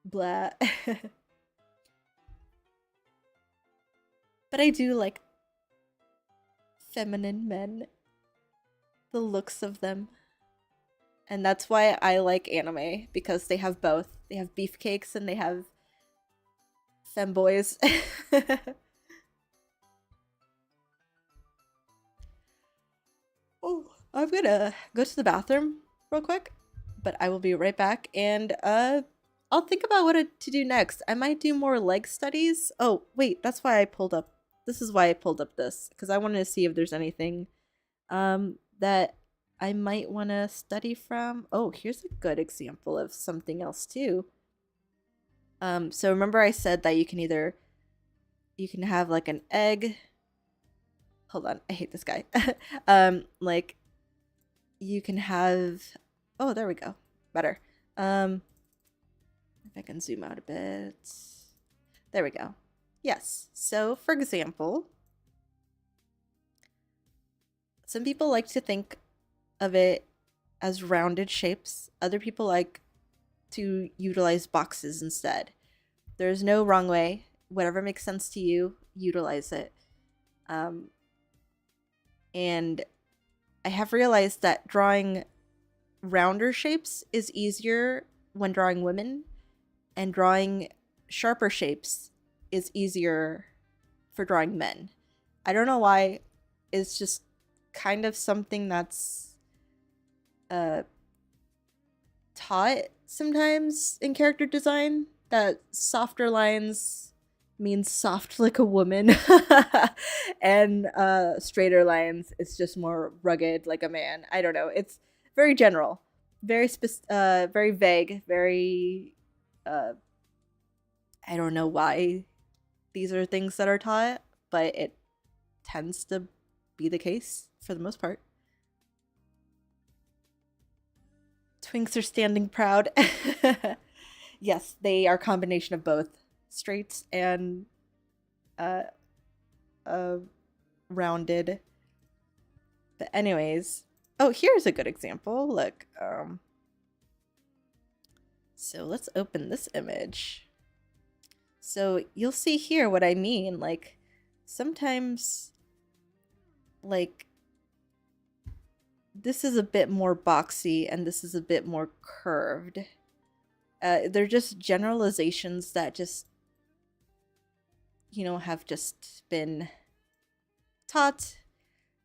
blah. But I do like feminine men, the looks of them. And that's why I like anime, because they have both. They have beefcakes and they have femboys. Oh, I'm gonna go to the bathroom real quick, but I will be right back, and I'll think about what to do next. I might do more leg studies. Oh, wait, that's why I pulled up. This is why I pulled up this, because I wanted to see if there's anything that I might want to study from. Oh, here's a good example of something else too. So remember I said that you can have like an egg. Hold on, I hate this guy. Like you can have, oh, there we go. Better. If I can zoom out a bit. There we go. Yes. So, for example, some people like to think of it as rounded shapes. Other people like to utilize boxes instead. There's no wrong way. Whatever makes sense to you, utilize it. And I have realized that drawing rounder shapes is easier when drawing women, and drawing sharper shapes is easier for drawing men. I don't know why. It's just kind of something that's taught sometimes in character design, that softer lines means soft like a woman, and straighter lines it's just more rugged like a man. I don't know. It's very general, very vague, very I don't know why these are things that are taught, but it tends to be the case for the most part. Twinks are standing proud. Yes, they are a combination of both straight and uh, rounded. But anyways, oh, here's a good example. Look, so let's open this image. So you'll see here what I mean. Like sometimes, like this is a bit more boxy and this is a bit more curved. They're just generalizations that just, have just been taught.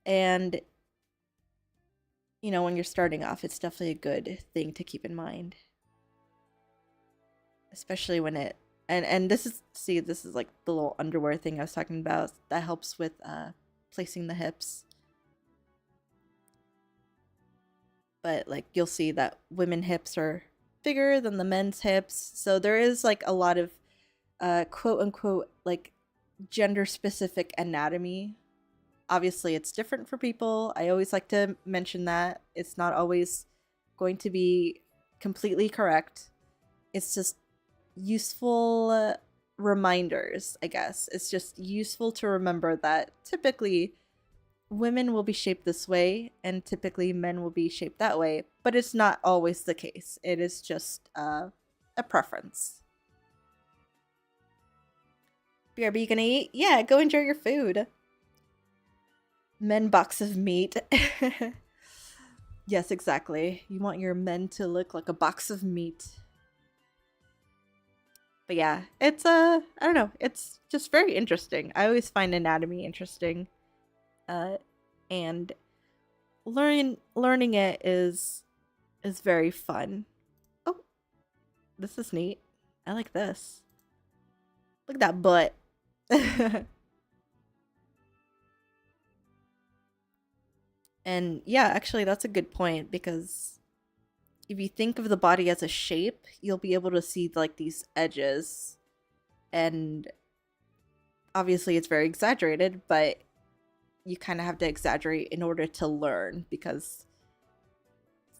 And, when you're starting off, it's definitely a good thing to keep in mind. Especially when and this is like the little underwear thing I was talking about. That helps with placing the hips. But like you'll see that women hips are bigger than the men's hips. So there is like a lot of quote unquote like gender specific anatomy. Obviously it's different for people. I always like to mention that it's not always going to be completely correct. It's just useful reminders, I guess. It's just useful to remember that typically women will be shaped this way and typically men will be shaped that way, but it's not always the case. It is just a preference. BRB, you gonna eat? Yeah, go enjoy your food. Men box of meat. Yes, exactly. You want your men to look like a box of meat. But yeah, it's I don't know, it's just very interesting. I always find anatomy interesting. And learning it is very fun. Oh, this is neat. I like this. Look at that butt. And yeah, actually that's a good point because if you think of the body as a shape, you'll be able to see like these edges. And obviously it's very exaggerated, but you kind of have to exaggerate in order to learn because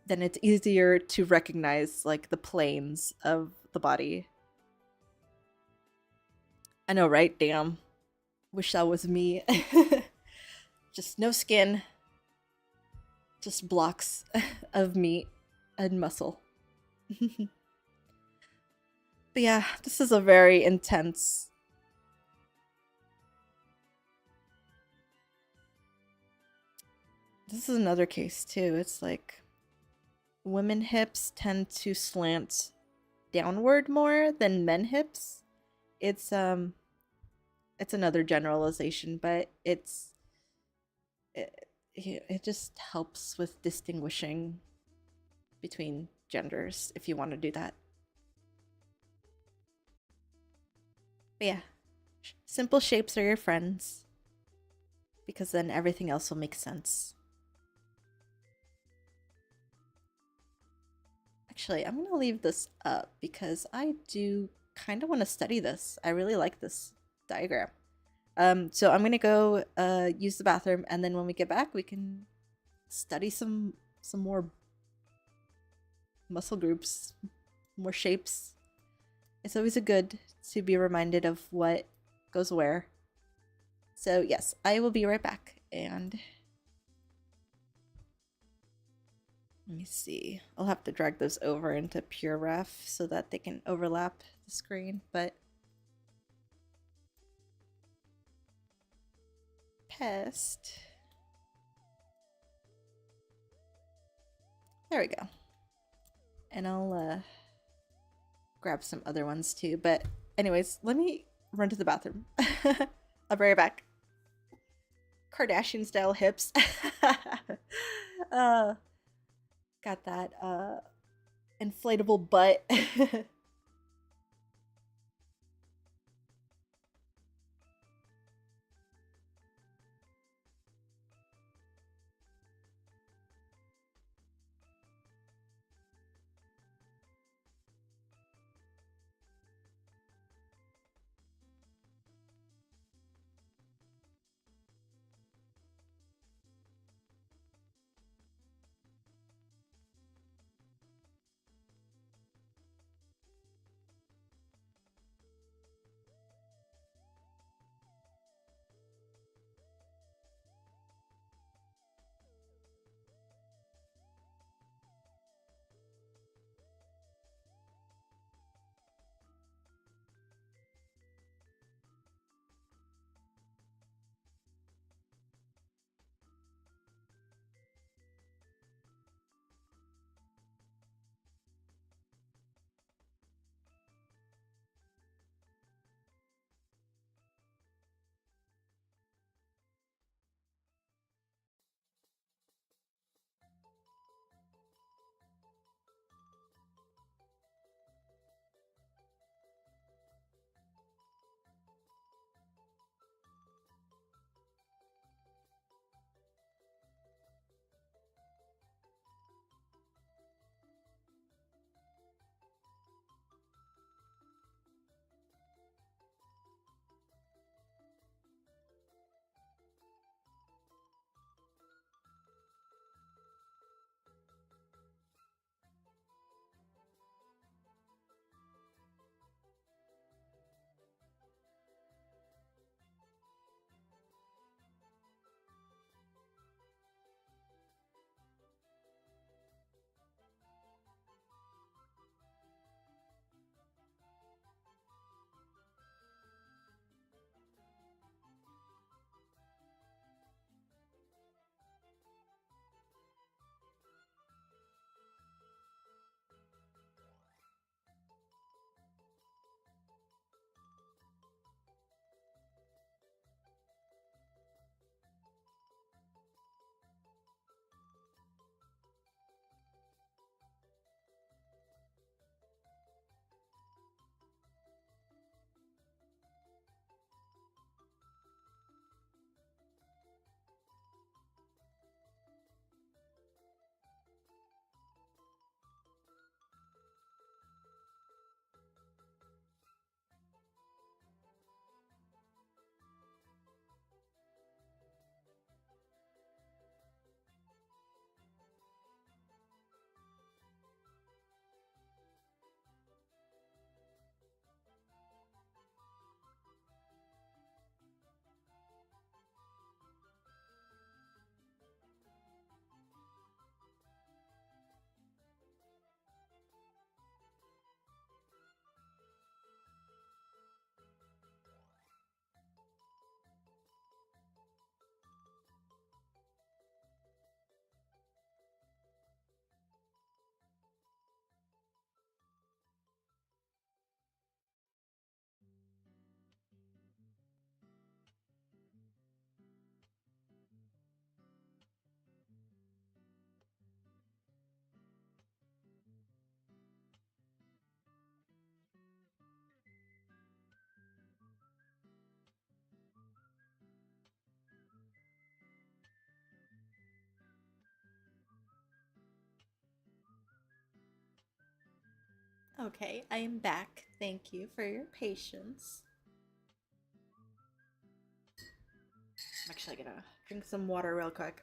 then it's easier to recognize like the planes of the body. I know, right? Damn. Wish that was me. Just no skin. Just blocks of meat and muscle. But yeah, this is a very intense. This is another case too. It's like women hips tend to slant downward more than men hips. It's another generalization, but it just helps with distinguishing between genders if you want to do that. But yeah, simple shapes are your friends because then everything else will make sense. Actually, I'm going to leave this up because I do kind of want to study this. I really like this diagram. So I'm going to go use the bathroom, and then when we get back, we can study some more muscle groups, more shapes. It's always a good to be reminded of what goes where. So yes, I will be right back, and let me see. I'll have to drag those over into Pure Ref so that they can overlap the screen, but pest. There we go. And I'll grab some other ones too. But anyways, let me run to the bathroom. I'll be right back. Kardashian style hips. uh, got that inflatable butt. Okay, I am back. Thank you for your patience. I'm actually gonna drink some water real quick.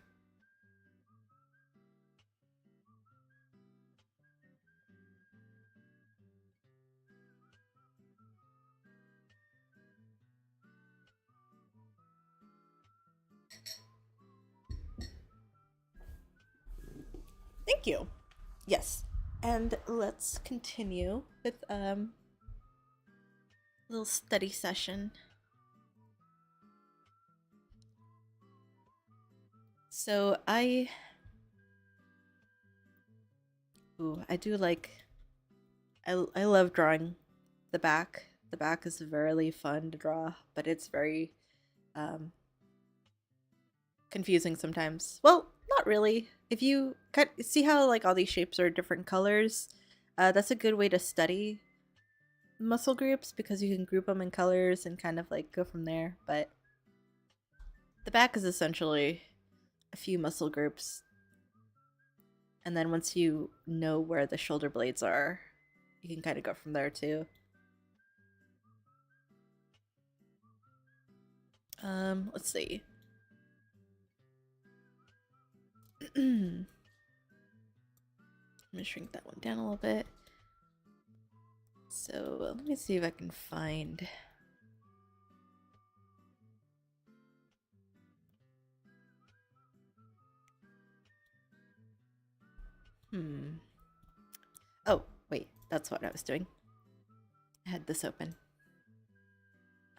Thank you. Yes. And let's continue with a little study session. So I do like I love drawing the back. The back is very fun to draw, but it's very um confusing sometimes. Well, not really. If you see how like all these shapes are different colors, that's a good way to study muscle groups because you can group them in colors and kind of like go from there. But the back is essentially a few muscle groups, and then once you know where the shoulder blades are, you can kind of go from there too. Let's see. I'm gonna shrink that one down a little bit. So let me see if I can find. Oh, wait, that's what I was doing. I had this open.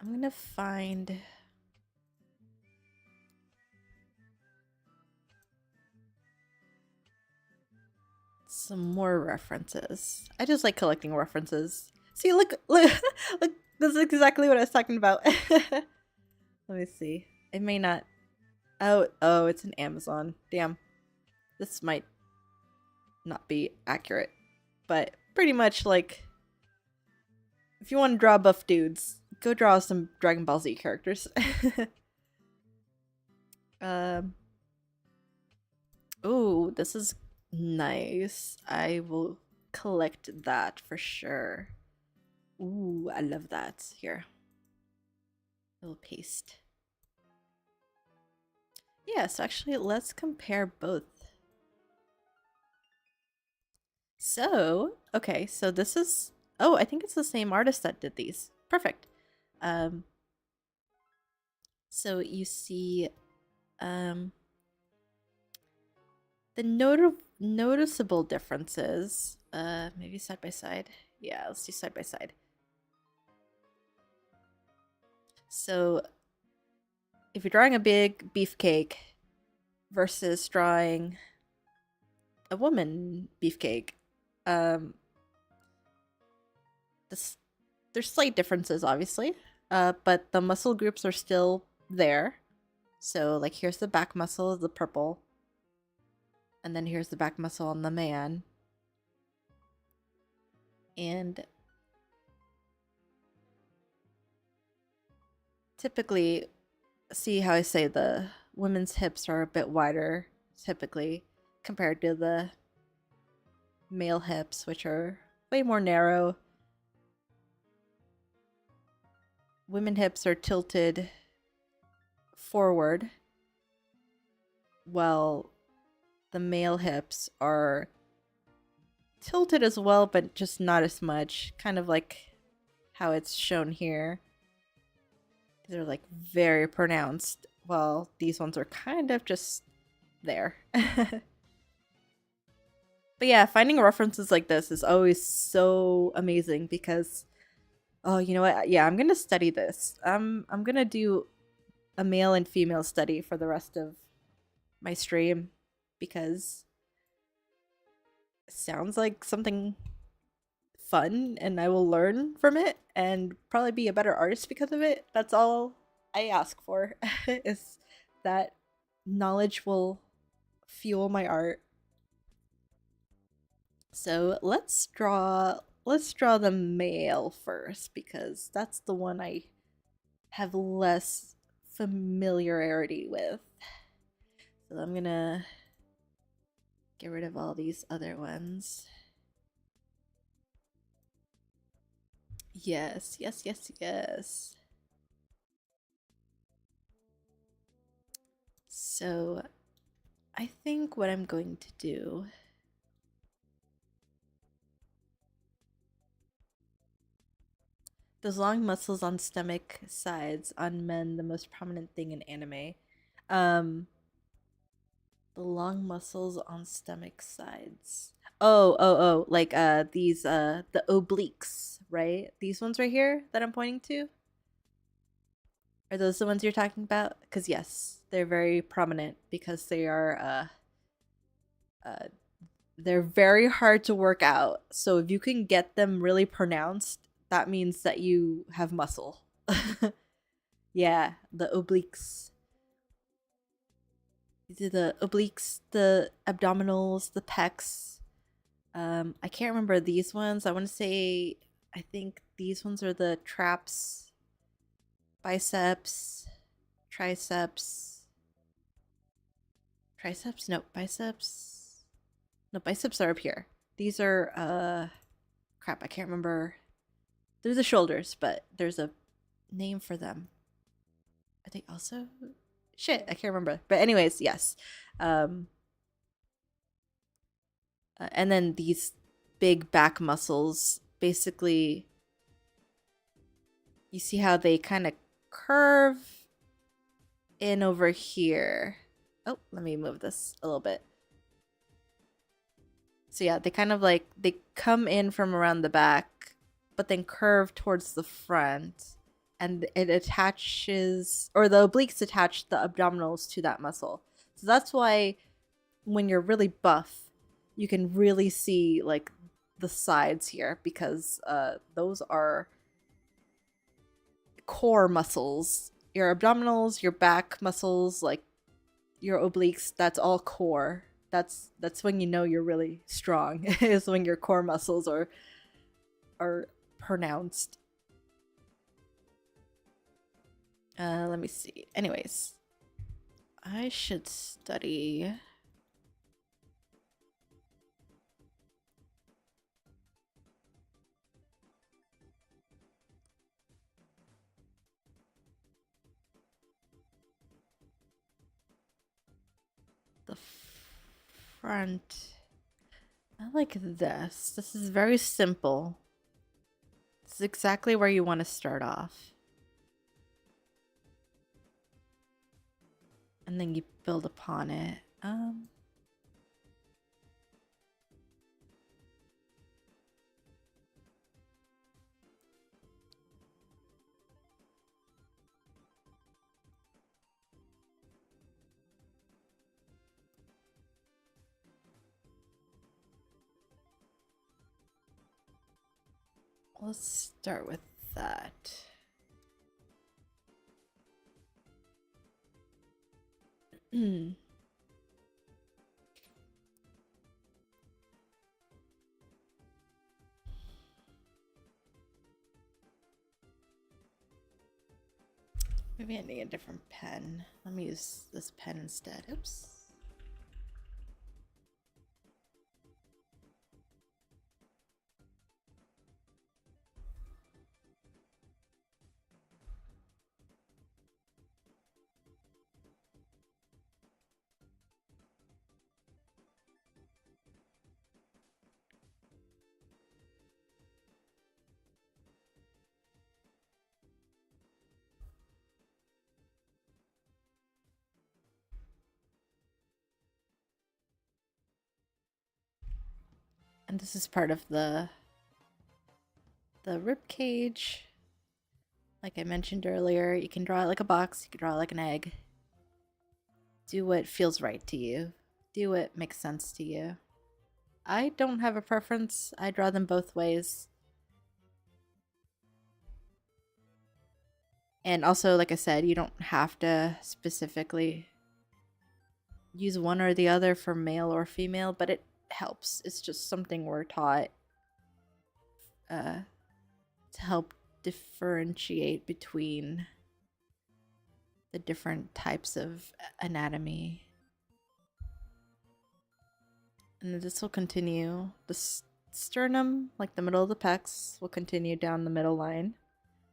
I'm gonna find. Some more references. I just like collecting references. See, look, look, look. This is exactly what I was talking about. Let me see. It may not. Oh, it's an Amazon. Damn, this might not be accurate, but pretty much like, if you want to draw buff dudes, go draw some Dragon Ball Z characters. Oh, this is nice. I will collect that for sure. Ooh, I love that. Here. A little paste. Yeah, so actually let's compare both. So, okay, so this is, oh, I think it's the same artist that did these. Perfect. So you see the noticeable differences. Maybe side by side. Yeah, let's do side by side. So if you're drawing a big beefcake versus drawing a woman beefcake, there's slight differences, obviously, but the muscle groups are still there. So, like, here's the back muscle, the purple, and then here's the back muscle on the man. And typically, see how I say the women's hips are a bit wider, typically, compared to the male hips, which are way more narrow. Women hips are tilted forward, while the male hips are tilted as well, but just not as much. Kind of like how it's shown here. They're like very pronounced, while these ones are kind of just there. But yeah, finding references like this is always so amazing because, oh, you know what? Yeah, I'm gonna study this. I'm gonna do a male and female study for the rest of my stream because it sounds like something fun and I will learn from it and probably be a better artist because of it. That's all I ask for is that knowledge will fuel my art. So let's draw the male first because that's the one I have less familiarity with. So I'm gonna get rid of all these other ones. Yes, yes, yes, yes. So I think what I'm going to do, those long muscles on stomach sides on men, the most prominent thing in anime. Um, the long muscles on stomach sides. Oh, like these the obliques, right? These ones right here that I'm pointing to. Are those the ones you're talking about? Because yes, they're very prominent because they are uh they're very hard to work out. So if you can get them really pronounced, that means that you have muscle. Yeah, the obliques. These are the obliques, the abdominals, the pecs. I can't remember these ones. I want to say I think these ones are the traps, biceps, triceps, triceps. No, biceps. No, biceps are up here. These are crap. I can't remember. They're the shoulders, but there's a name for them. Are they also? Shit, I can't remember. But anyways, yes. Um, and then these big back muscles, basically, you see how they kind of curve in over here. Oh, let me move this a little bit. So yeah, they kind of like they come in from around the back, but then curve towards the front, and it attaches, or the obliques attach the abdominals to that muscle. So that's why when you're really buff, you can really see like the sides here because those are core muscles. Your abdominals, your back muscles, like your obliques, that's all core. That's when you know you're really strong. Is when your core muscles are pronounced. Let me see. Anyways, I should study. The front. I like this. This is very simple. This is exactly where you want to start off. And then you build upon it. Let's start with that. Maybe I need a different pen. Let me use this pen instead. Oops. And this is part of the rib cage. Like I mentioned earlier, you can draw it like a box, you can draw it like an egg. Do what feels right to you. Do what makes sense to you. I don't have a preference. I draw them both ways. And also, like I said, you don't have to specifically use one or the other for male or female, but it helps. It's just something we're taught to help differentiate between the different types of anatomy. And this will continue. This sternum, like the middle of the pecs, will continue down the middle line.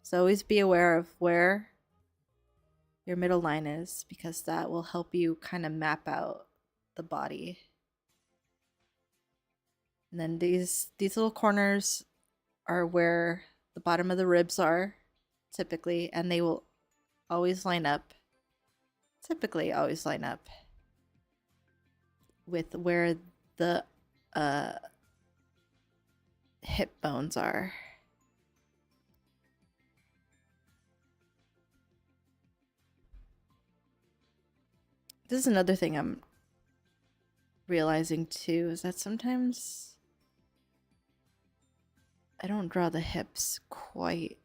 So always be aware of where your middle line is, because that will help you kind of map out the body. And then these little corners are where the bottom of the ribs are, typically, and they will always line up, typically always line up with where the hip bones are. This is another thing I'm realizing too, is that sometimes I don't draw the hips quite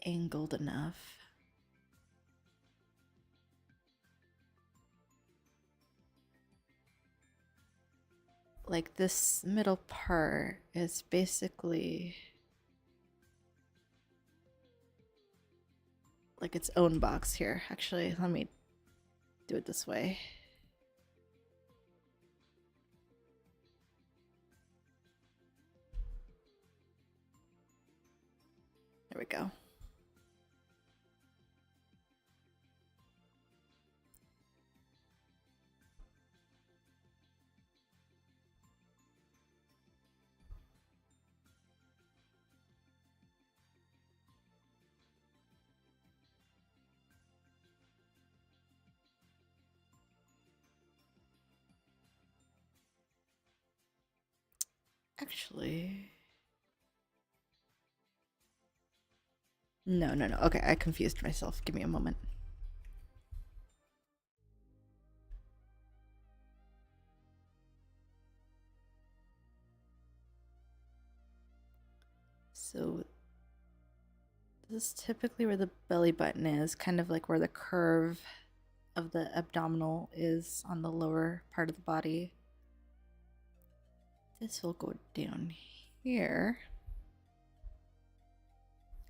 angled enough. Like this middle part is basically like its own box here. Actually, let me do it this way. There we go. Actually, no. Okay, I confused myself. Give me a moment. So this is typically where the belly button is, kind of like where the curve of the abdominal is on the lower part of the body. This will go down here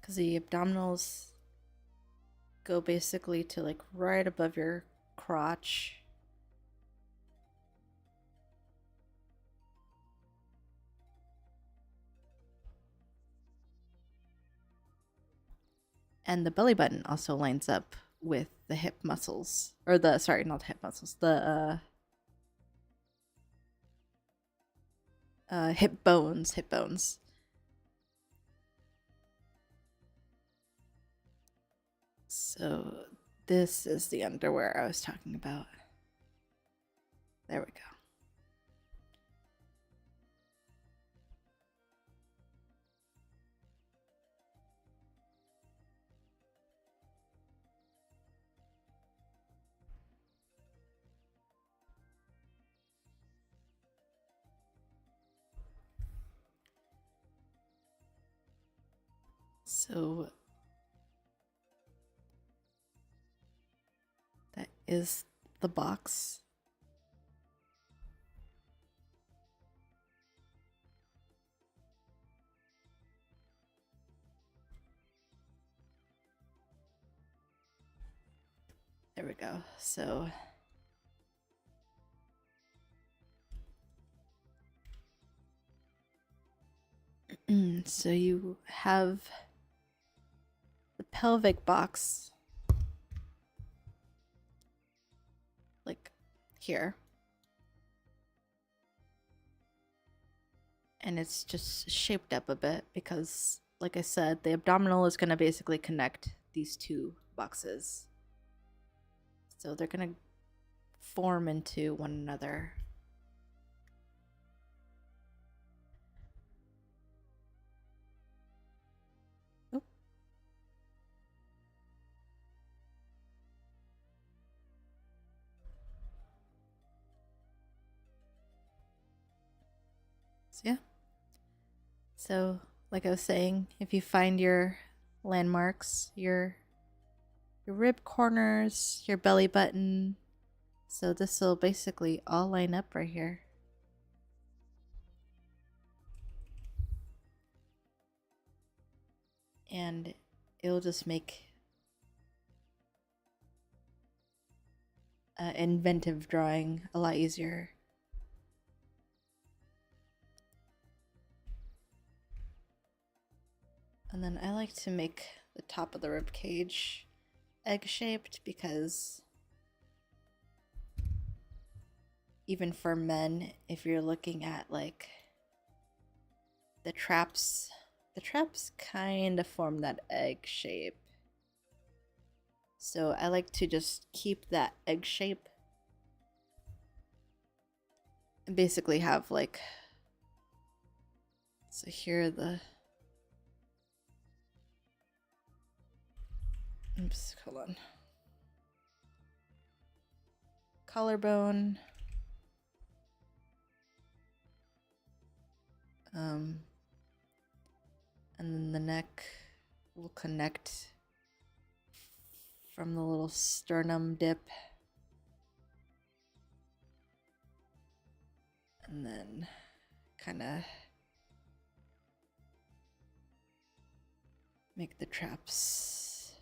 because the abdominals go basically to like right above your crotch. And the belly button also lines up with the hip muscles, or the, sorry, not the hip muscles, the hip bones. So this is the underwear I was talking about. There we go. So that is the box. There we go. So so you have the pelvic box like here, and it's just shaped up a bit because, like I said, the abdominal is going to basically connect these two boxes, so they're going to form into one another. Oh. So yeah. So like I was saying, if you find your landmarks, your rib corners, your belly button, so this will basically all line up right here. And it'll just make inventive drawing a lot easier. And then I like to make the top of the rib cage egg-shaped because even for men, if you're looking at like the traps kind of form that egg shape. So I like to just keep that egg shape and basically have like, so here are the, oops, hold on. Collarbone. And then the neck will connect from the little sternum dip. And then kind of make the traps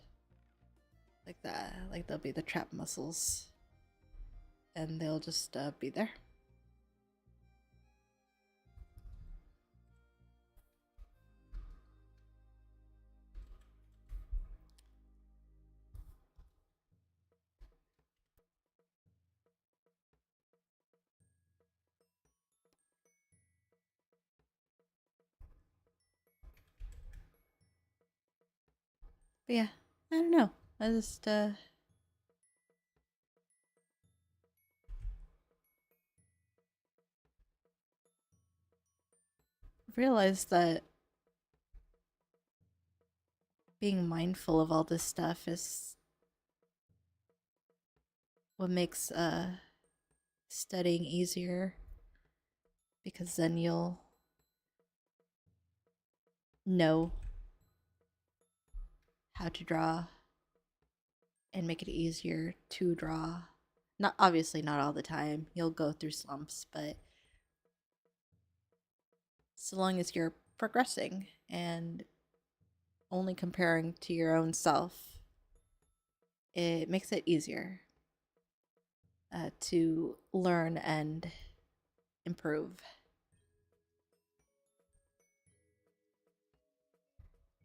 like that, like they'll be the trap muscles, and they'll just be there. But yeah, I don't know. I just realized that being mindful of all this stuff is what makes studying easier, because then you'll know how to draw and make it easier to draw. Not obviously not all the time. You'll go through slumps, but so long as you're progressing and only comparing to your own self, it makes it easier to learn and improve.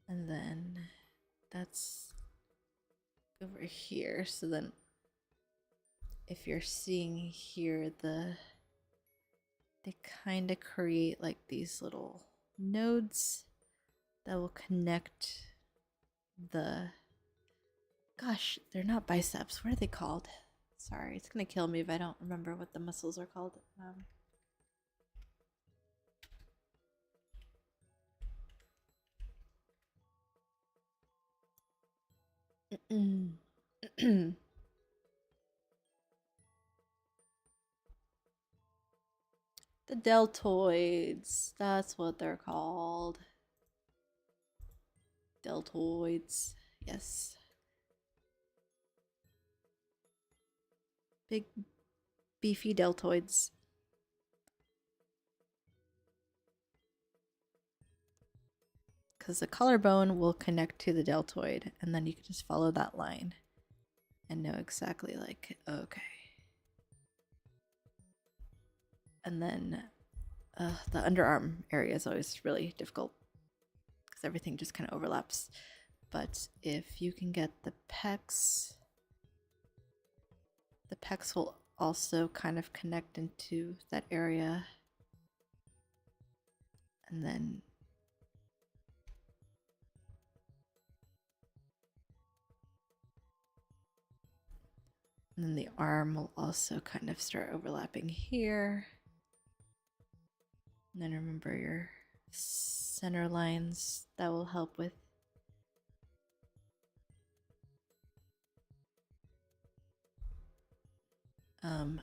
And then that's over here. So then if you're seeing here, they kind of create like these little nodes that will connect the, gosh, they're not biceps. What are they called? Sorry, it's gonna kill me if I don't remember what the muscles are called. The deltoids. That's what they're called. Deltoids. Yes. Big, beefy deltoids. Because the collarbone will connect to the deltoid, and then you can just follow that line and know exactly, like, okay. And then the underarm area is always really difficult because everything just kind of overlaps. But if you can get the pecs will also kind of connect into that area. And then the arm will also kind of start overlapping here. And then remember your center lines. That will help with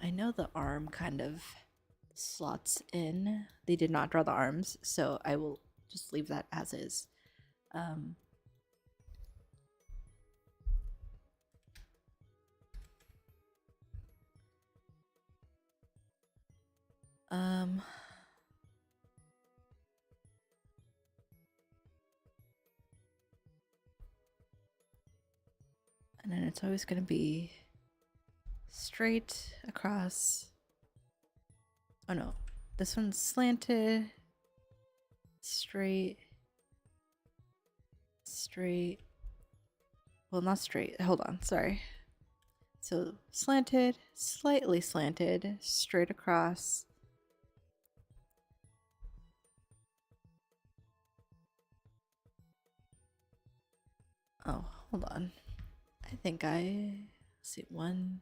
I know the arm kind of slots in. They did not draw the arms, so I will just leave that as is. And then it's always going to be straight across. Oh no, this one's slanted, straight, straight. Well, not straight. Hold on, sorry. So slanted, slightly slanted, straight across. Oh, hold on. I think see one.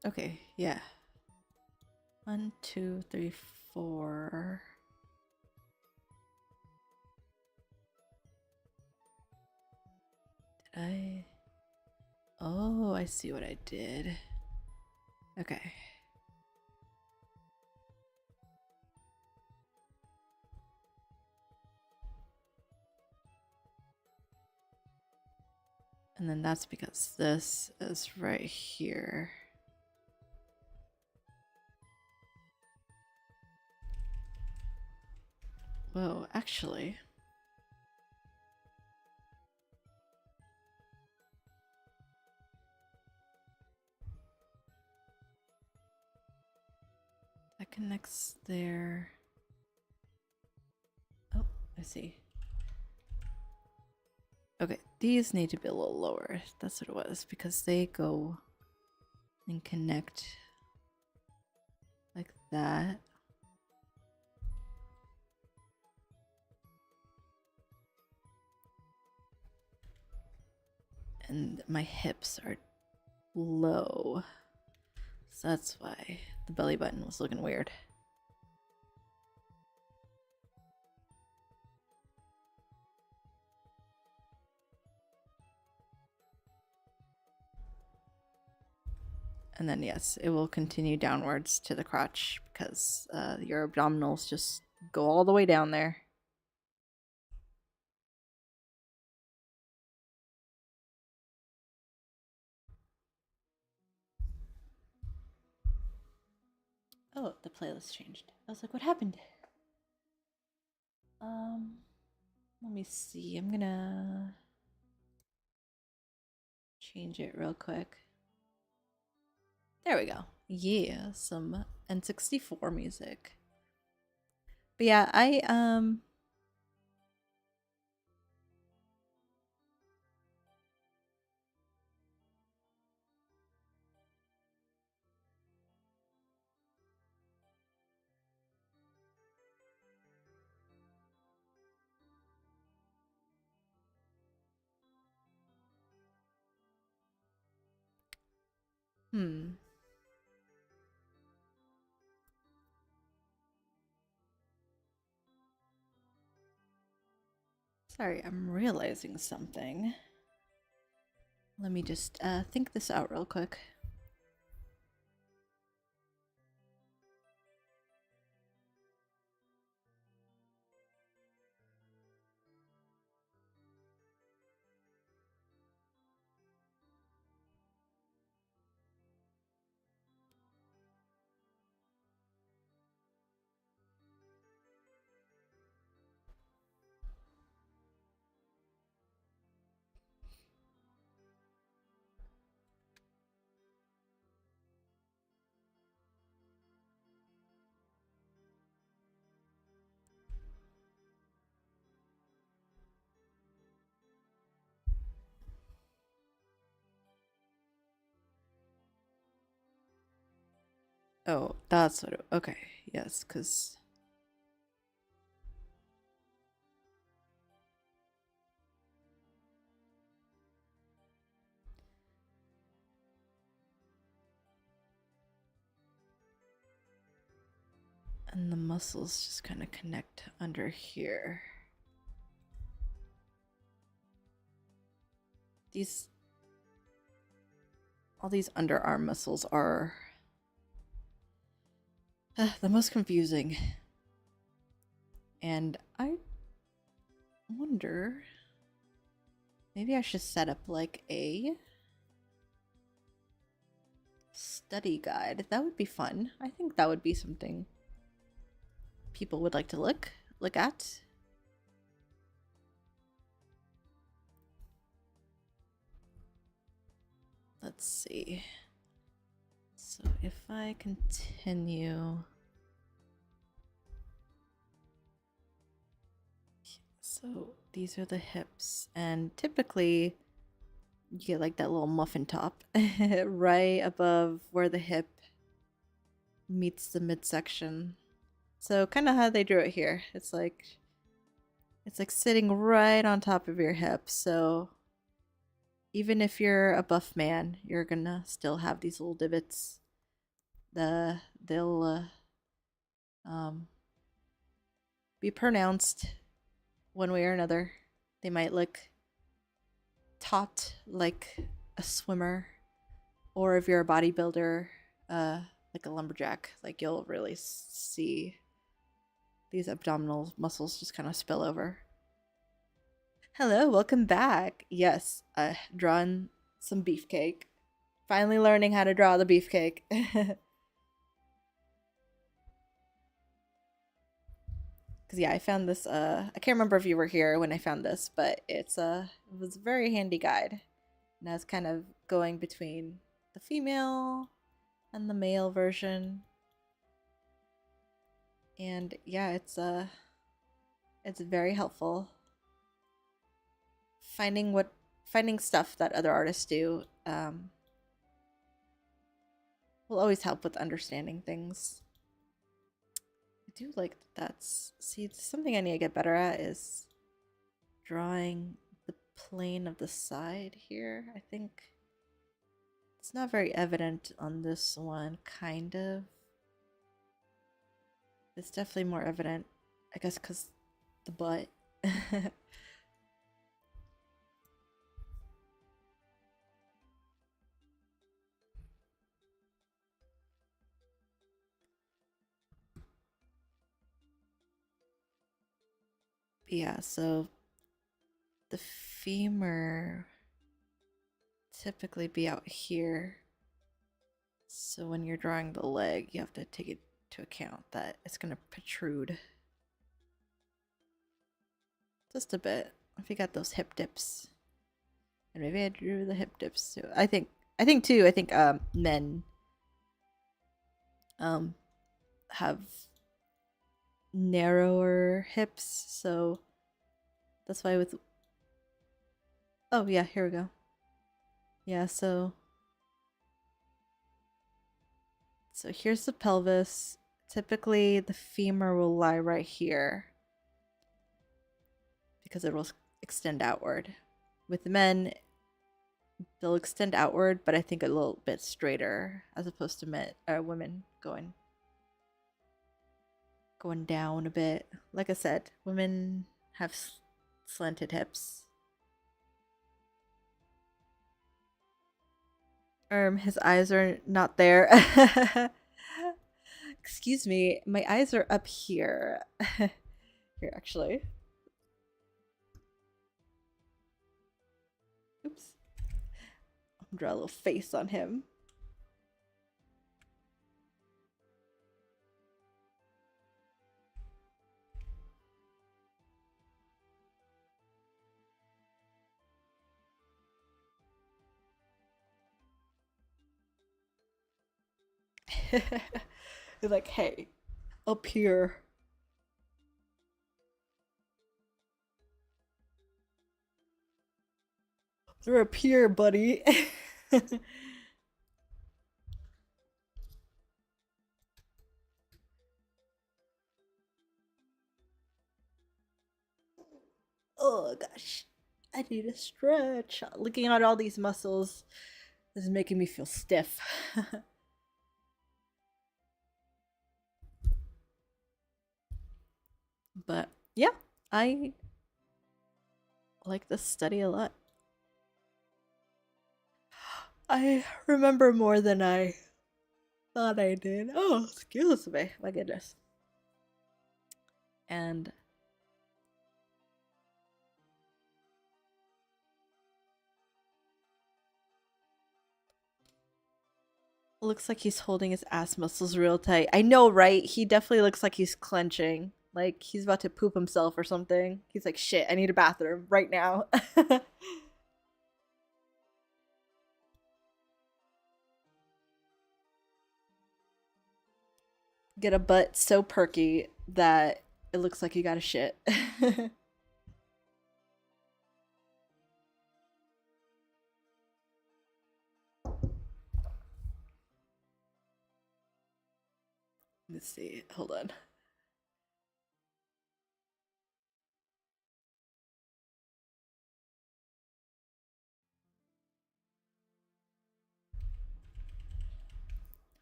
Okay, yeah. 1, 2, 3, 4. Did I? Oh, I see what I did. Okay. And then that's because this is right here. Whoa, actually. That connects there. Oh, I see. Okay, these need to be a little lower. That's what it was, because they go and connect like that. And my hips are low. So that's why the belly button was looking weird. And then yes, it will continue downwards to the crotch because your abdominals just go all the way down there. Oh, the playlist changed. I was like, what happened? Let me see. I'm gonna change it real quick. There we go. Yeah, some N64 music. But yeah, sorry, I'm realizing something. Let me just think this out real quick. Oh, that's what it, okay, yes, because and the muscles just kind of connect under here. All these underarm muscles are the most confusing. And I wonder, maybe I should set up like a study guide. That would be fun. I think that would be something people would like to look at. Let's see. So if I continue, so these are the hips, and typically you get like that little muffin top right above where the hip meets the midsection. So kind of how they drew it here. It's like sitting right on top of your hip. So even if you're a buff man, you're gonna still have these little divots. They'll be pronounced one way or another. They might look taut like a swimmer, or if you're a bodybuilder, like a lumberjack, like you'll really see these abdominal muscles just kind of spill over. Hello, welcome back. Yes, drawing some beefcake. Finally learning how to draw the beefcake. Because yeah, I found this, I can't remember if you were here when I found this, but it was a very handy guide. And I was kind of going between the female and the male version. And yeah, it's very helpful. Finding stuff that other artists do will always help with understanding things. I do like that's something I need to get better at is drawing the plane of the side here. I think it's not very evident on this one, kind of. It's definitely more evident, I guess, because the butt. Yeah, so the femur typically be out here. So when you're drawing the leg, you have to take it into account that it's going to protrude just a bit. If you got those hip dips. And maybe I drew the hip dips too. I think men have narrower hips, so that's why with oh yeah, here we go. Yeah, so here's the pelvis. Typically the femur will lie right here because it will extend outward. With the men, they'll extend outward, but I think a little bit straighter as opposed to women going down a bit. Like I said, women have slanted hips. His eyes are not there. Excuse me, my eyes are up here. Here, actually. Oops. I'll draw a little face on him. He's like, hey, up here. They're up here, buddy. Oh gosh, I need a stretch. Looking at all these muscles is making me feel stiff. But yeah, I like this study a lot. I remember more than I thought I did. Oh, excuse me. My goodness. And looks like he's holding his ass muscles real tight. I know, right? He definitely looks like he's clenching. Like he's about to poop himself or something. He's like, shit, I need a bathroom right now. Get a butt so perky that it looks like you got a shit. Let's see. Hold on.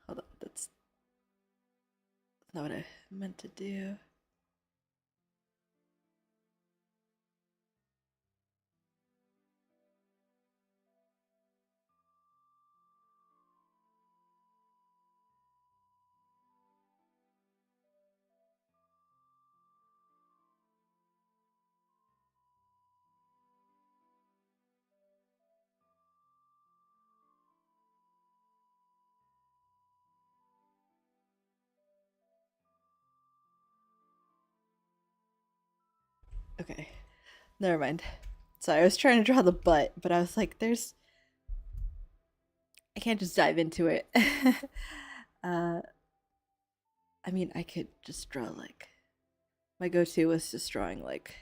Hold on. That's not what I meant to do. Okay. Never mind. Sorry, I was trying to draw the butt, but I was like, there's. I can't just dive into it. uh, I mean, I could just draw like. My go to was just drawing like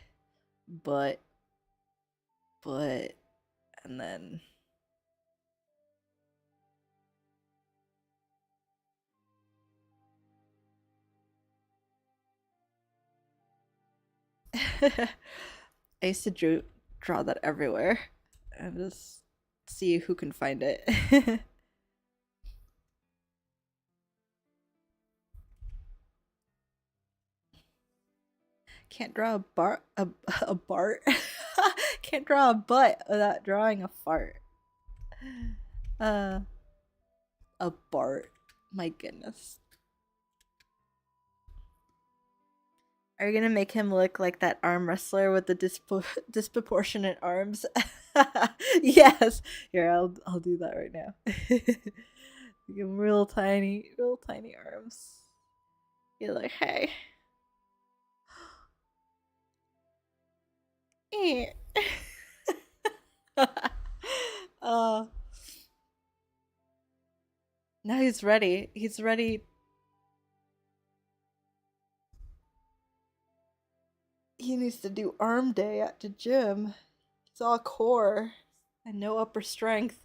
butt, butt, and then. I used to draw that everywhere and just see who can find it. Can't draw a Bart. Can't draw a butt without drawing a fart. Uh, a Bart. My goodness. Are you gonna make him look like that arm wrestler with the disproportionate arms? Yes. Here, I'll do that right now. Give him real tiny arms. You're like, hey. uh, now he's ready. He's ready. He needs to do arm day at the gym. It's all core and no upper strength.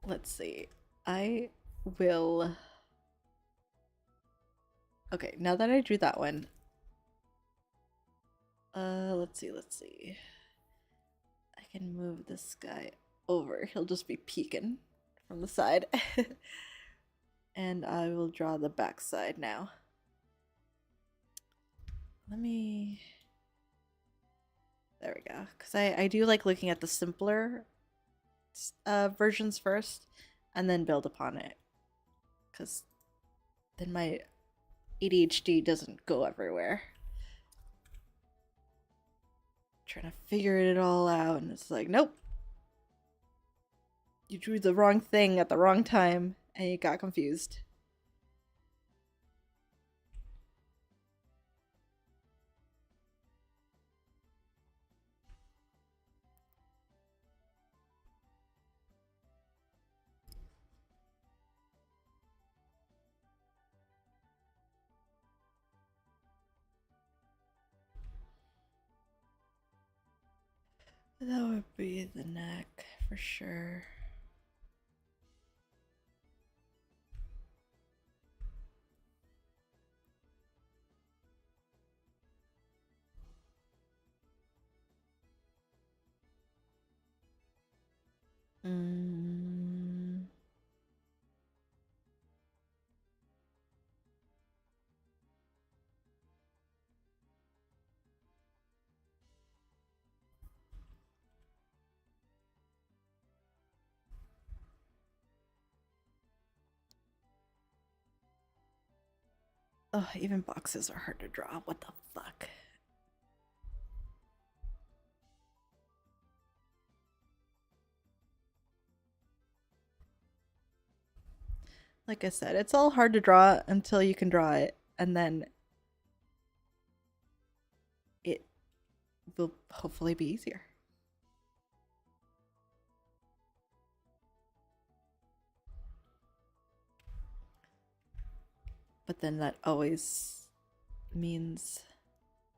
Let's see. I will. Okay, now that I drew that one, let's see. I can move this guy over. He'll just be peeking from the side. And I will draw the back side now. Let me. There we go. Because I do like looking at the simpler versions first and then build upon it. Because then my ADHD doesn't go everywhere. Trying to figure it all out, and it's like, nope. You drew the wrong thing at the wrong time, and you got confused. That would be the neck, for sure. Mm. Oh, even boxes are hard to draw. What the fuck? Like I said, it's all hard to draw until you can draw it, and then it will hopefully be easier. But then that always means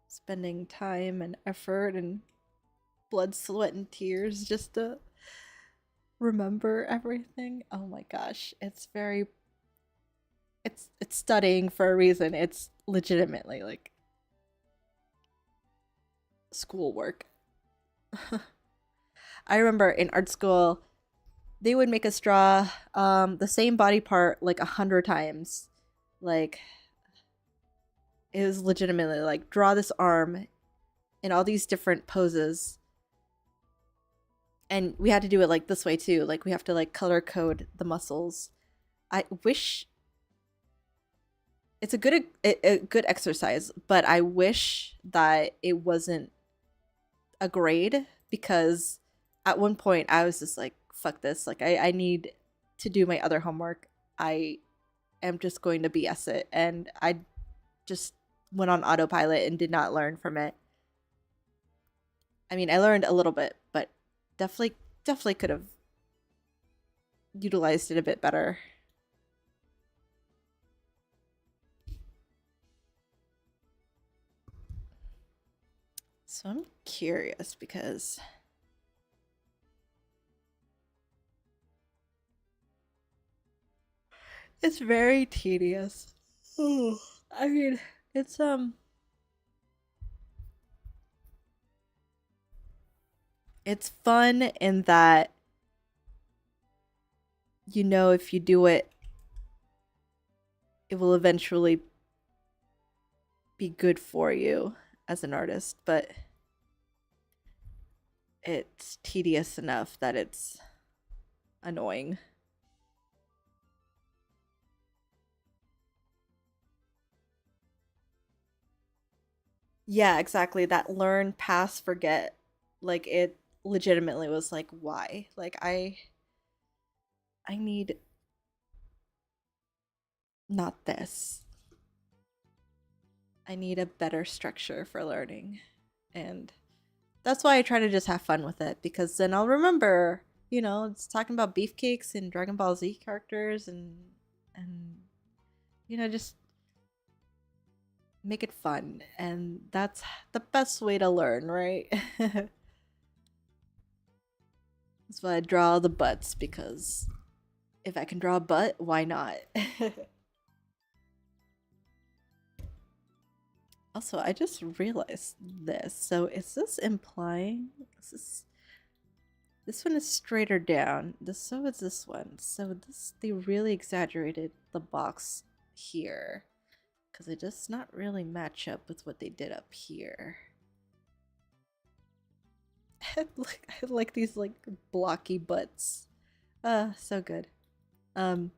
spending time and effort and blood, sweat, and tears just to remember everything. Oh my gosh, it's very it's studying for a reason. It's legitimately like schoolwork. I remember in art school, they would make us draw the same body part like 100 times. Like it was legitimately like draw this arm in all these different poses. And we had to do it like this way too. Like we have to like color code the muscles. I wish it's a good exercise, but I wish that it wasn't a grade because at one point I was just like, fuck this. Like I need to do my other homework. I am just going to BS it. And I just went on autopilot and did not learn from it. I mean, I learned a little bit, but definitely could have utilized it a bit better. So I'm curious because it's very tedious. I mean, it's fun in that you know if you do it, it will eventually be good for you as an artist, but it's tedious enough that it's annoying. Yeah, exactly. That learn, pass, forget. Like it legitimately was like, why? Like I need not this. I need a better structure for learning. And that's why I try to just have fun with it because then I'll remember, you know, it's talking about beefcakes and Dragon Ball Z characters and you know, just make it fun. And that's the best way to learn, right? That's why I draw the butts because if I can draw a butt, why not? Also, I just realized this. So is this implying this one is straighter down. So is this one. So they really exaggerated the box here because it does not really match up with what they did up here. I like these like blocky butts. So good. Um.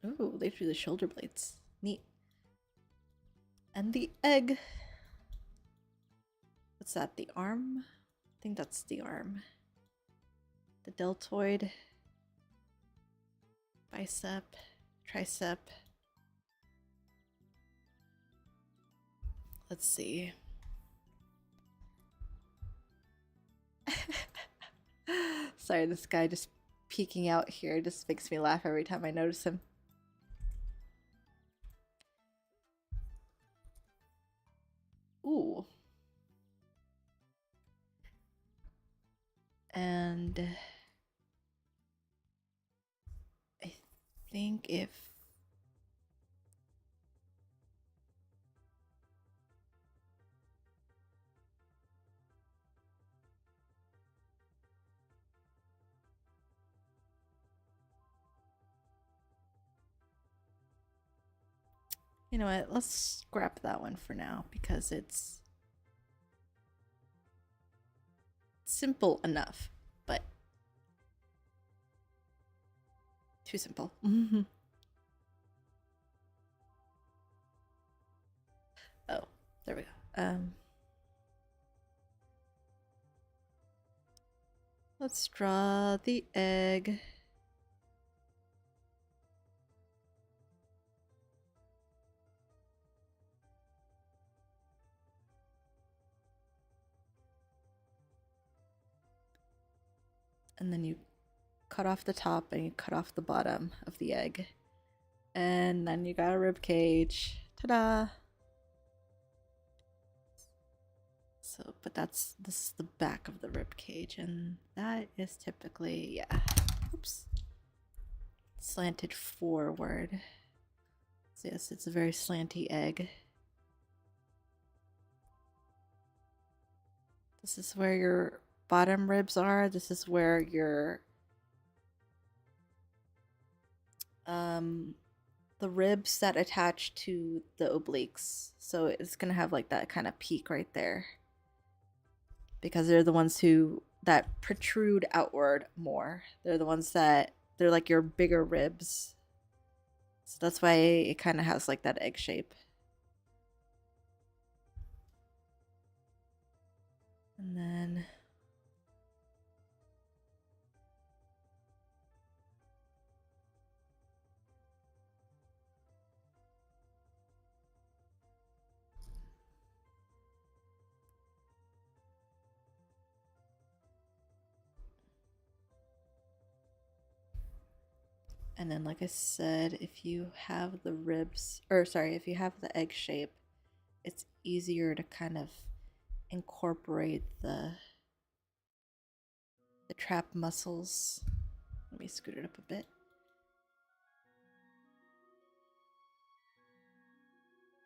Ooh, they drew the shoulder blades. Neat. And the egg. What's that? The arm? I think that's the arm. The deltoid. Bicep. Tricep. Let's see. Sorry, this guy just peeking out here just makes me laugh every time I notice him. Ooh. And I think if you know what, let's scrap that one for now because it's simple enough, but too simple. There we go. Let's draw the egg. And then you cut off the top and you cut off the bottom of the egg. And then you got a rib cage. Ta-da! So, but this is the back of the rib cage, and that is typically, yeah, oops, slanted forward. So yes, it's a very slanty egg. This is where your bottom ribs are. This is where your the ribs that attach to the obliques. So it's gonna have like that kind of peak right there, because they're the ones that protrude outward more. They're the ones that they're like your bigger ribs. So that's why it kind of has like that egg shape. And then like I said, if you have the ribs, or sorry, if you have the egg shape, it's easier to kind of incorporate the trap muscles. Let me scoot it up a bit.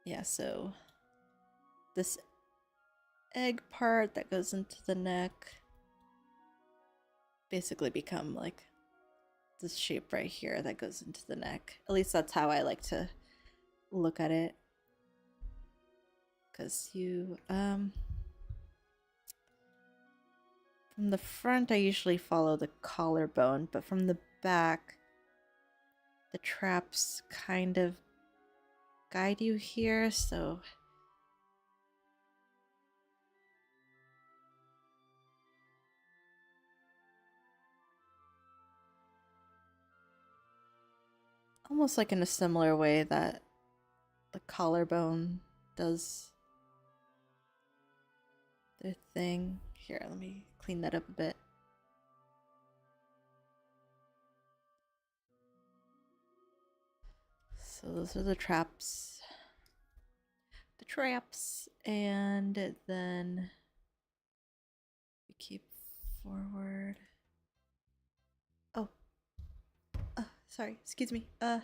Yeah, so this egg part that goes into the neck basically become like this shape right here that goes into the neck. At least that's how I like to look at it. Because you, from the front, I usually follow the collarbone, but from the back, the traps kind of guide you here, so almost like in a similar way that the collarbone does their thing. Here, let me clean that up a bit. So those are the traps. The traps, and then we keep forward. Oh, sorry, excuse me. Oh,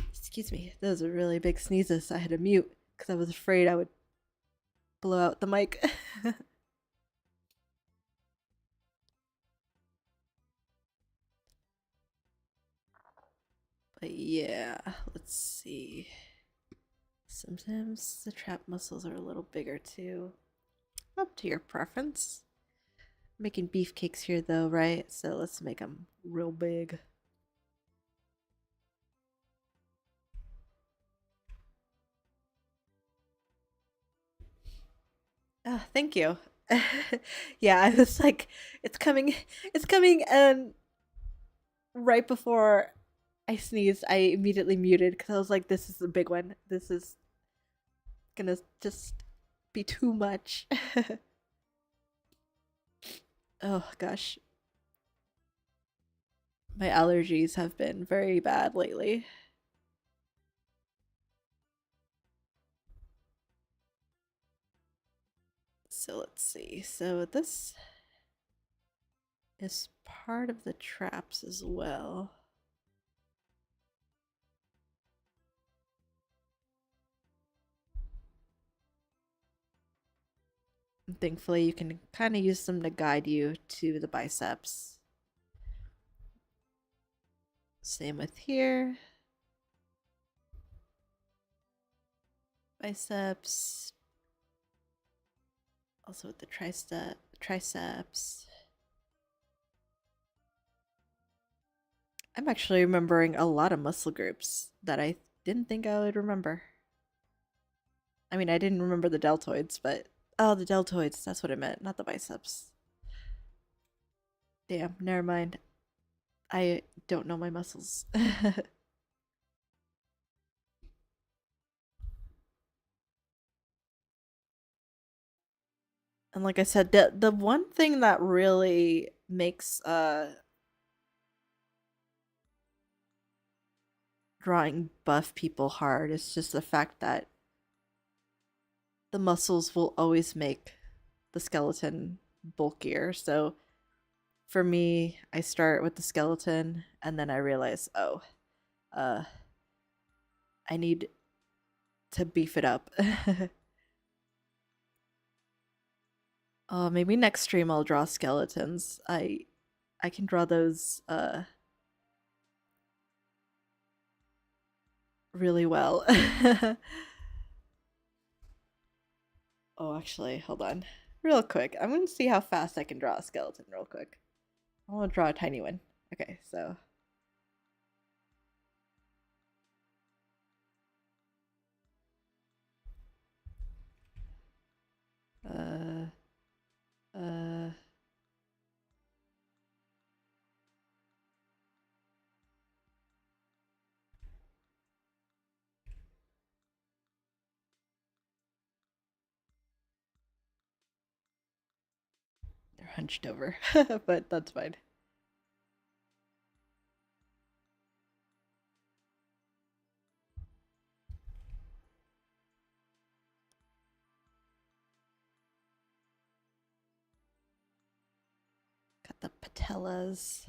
excuse me. Those are really big sneezes. I had to mute because I was afraid I would blow out the mic. But yeah, let's see. Sometimes the trap muscles are a little bigger too. Up to your preference. I'm making beefcakes here though, right? So let's make them real big. Oh, thank you. Yeah, I was like, it's coming, and right before I sneezed, I immediately muted because I was like, this is a big one. This is gonna just be too much. Oh gosh. My allergies have been very bad lately. So let's see. So this is part of the traps as well. And thankfully, you can kind of use them to guide you to the biceps. Same with here. Biceps. Also with the triceps. I'm actually remembering a lot of muscle groups that I didn't think I would remember. I mean, I didn't remember the deltoids, but oh, the deltoids, that's what I meant, not the biceps. Damn, never mind. I don't know my muscles. And like I said, the one thing that really makes drawing buff people hard is just the fact that the muscles will always make the skeleton bulkier. So for me, I start with the skeleton and then I realize, oh, uh I need to beef it up. Oh, maybe next stream I'll draw skeletons. I can draw those really well. Oh, actually, hold on. Real quick. I'm going to see how fast I can draw a skeleton real quick. I want to draw a tiny one. Okay, so uh uh they're hunched over, but that's fine. Got the patellas.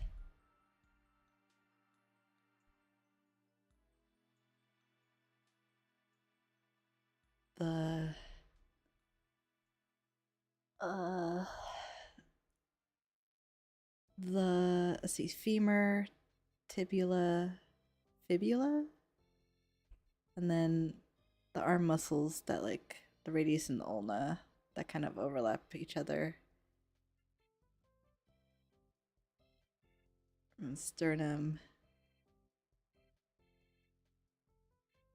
The uh let's see, femur, tibula, fibula, and then the arm muscles that like the radius and the ulna that kind of overlap each other. And sternum.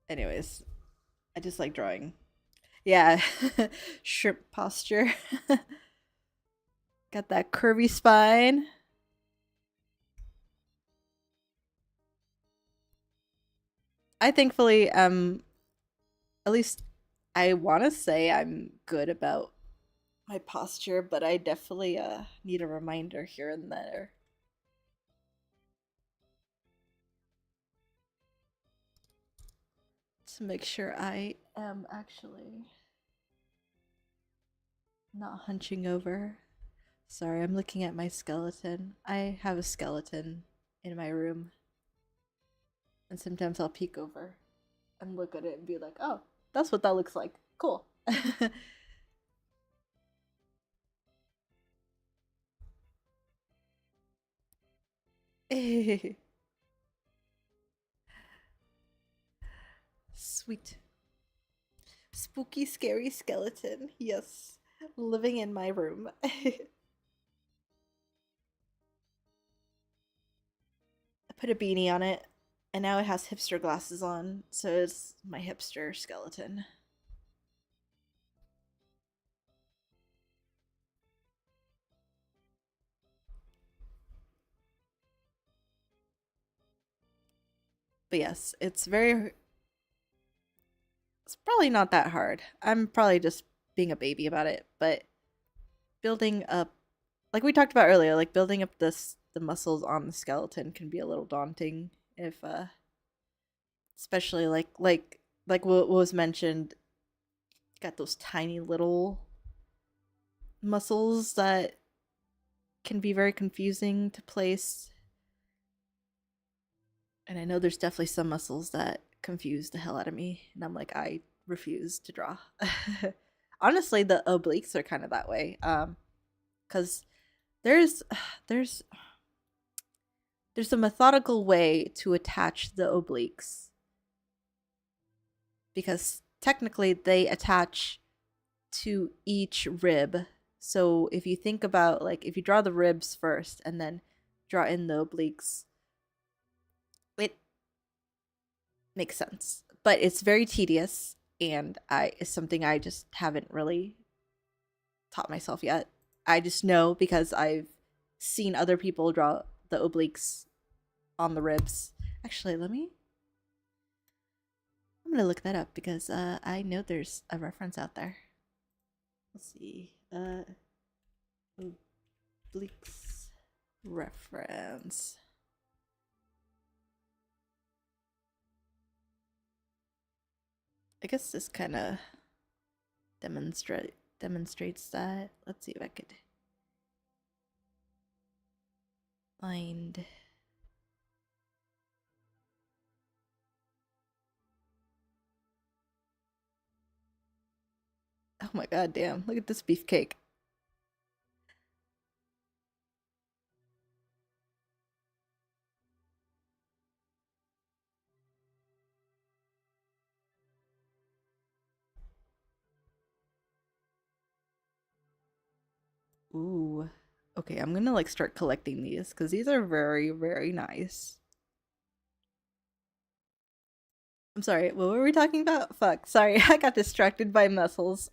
Anyways, I just like drawing. Yeah, shrimp posture. Got that curvy spine. I thankfully at least I want to say I'm good about my posture, but I definitely need a reminder here and there to make sure I am actually not hunching over. Sorry, I'm looking at my skeleton. I have a skeleton in my room, and sometimes I'll peek over and look at it and be like, "Oh, that's what that looks like. Cool." Sweet. Spooky, scary skeleton. Yes. Living in my room. I put a beanie on it, and now it has hipster glasses on, so it's my hipster skeleton. But yes, it's probably not that hard. I'm probably just being a baby about it, but building up, like we talked about earlier, like building up the muscles on the skeleton can be a little daunting if especially like what was mentioned, got those tiny little muscles that can be very confusing to place. And I know there's definitely some muscles that confuse the hell out of me, and I'm like, I refuse to draw. Honestly, the obliques are kind of that way, because there's there's there's a methodical way to attach the obliques because technically they attach to each rib. So if you think about, like, if you draw the ribs first and then draw in the obliques, It makes sense, but it's very tedious, and it's something I just haven't really taught myself yet. I just know because I've seen other people draw the obliques on the ribs. Actually, I'm gonna look that up because I know there's a reference out there. Let's see. Obliques reference. I guess this kind of demonstrates that. Let's see if I could find. Oh my god, damn. Look at this beefcake. Ooh. Okay, I'm gonna like start collecting these because these are very, very nice. I'm sorry, what were we talking about? Fuck, sorry, I got distracted by muscles.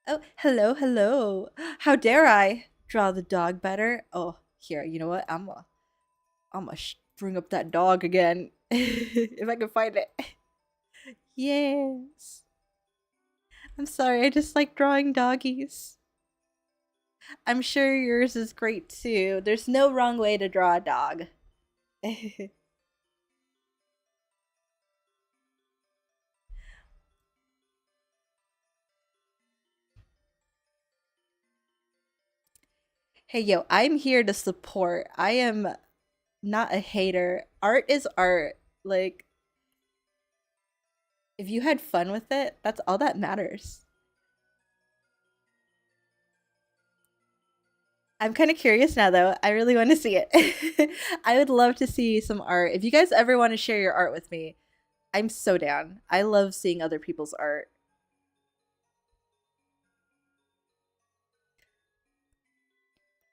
Oh, hello, hello. How dare I draw the dog better? Oh, here, you know what? I'm gonna bring up that dog again if I can find it. Yes. I'm sorry, I just like drawing doggies. I'm sure yours is great too. There's no wrong way to draw a dog. Hey, yo, I'm here to support. I am not a hater. Art is art. Like, if you had fun with it, that's all that matters. I'm kind of curious now, though. I really want to see it. I would love to see some art. If you guys ever want to share your art with me, I'm so down. I love seeing other people's art.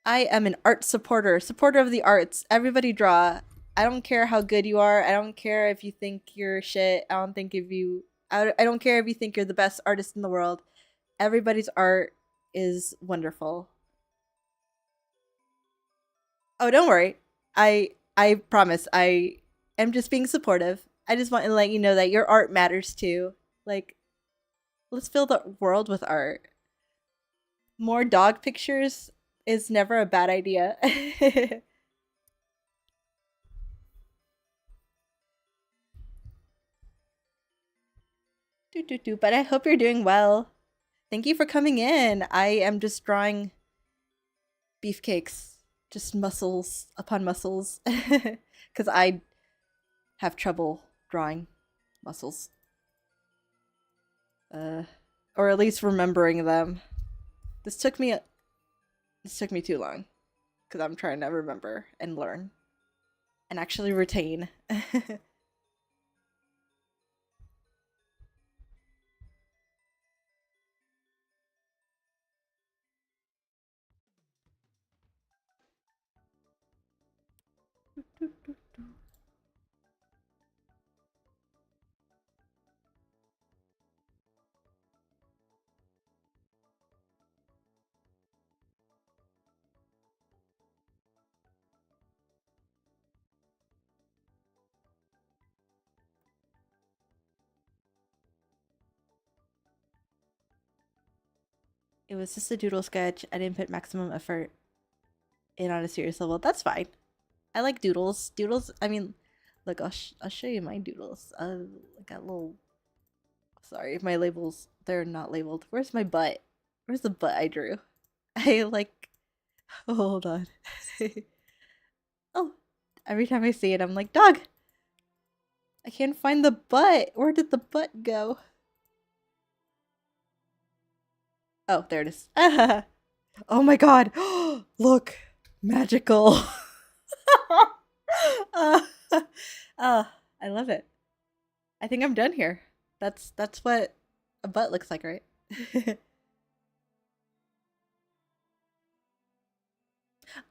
I am an art supporter of the arts. Everybody draw. I don't care how good you are. I don't care if you think you're shit. I don't think if you. I don't care if you think you're the best artist in the world. Everybody's art is wonderful. Oh, don't worry. I promise. I am just being supportive. I just want to let you know that your art matters too. Like, let's fill the world with art. More dog pictures is never a bad idea. But I hope you're doing well. Thank you for coming in. I am just drawing beefcakes, just muscles upon muscles, because I have trouble drawing muscles, uh, or at least remembering them. This took me too long because I'm trying to remember and learn and actually retain. It was just a doodle sketch. I didn't put maximum effort in on a serious level. That's fine. I like doodles. Doodles. I mean, look, I'll show you my doodles. I got little. Sorry, my labels. They're not labeled. Where's my butt? Where's the butt I drew? I like. Oh, hold on. Oh, every time I see it, I'm like, dog. I can't find the butt. Where did the butt go? Oh, there it is. Oh my god. Look. Magical. uh, I love it. I think I'm done here. That's what a butt looks like, right?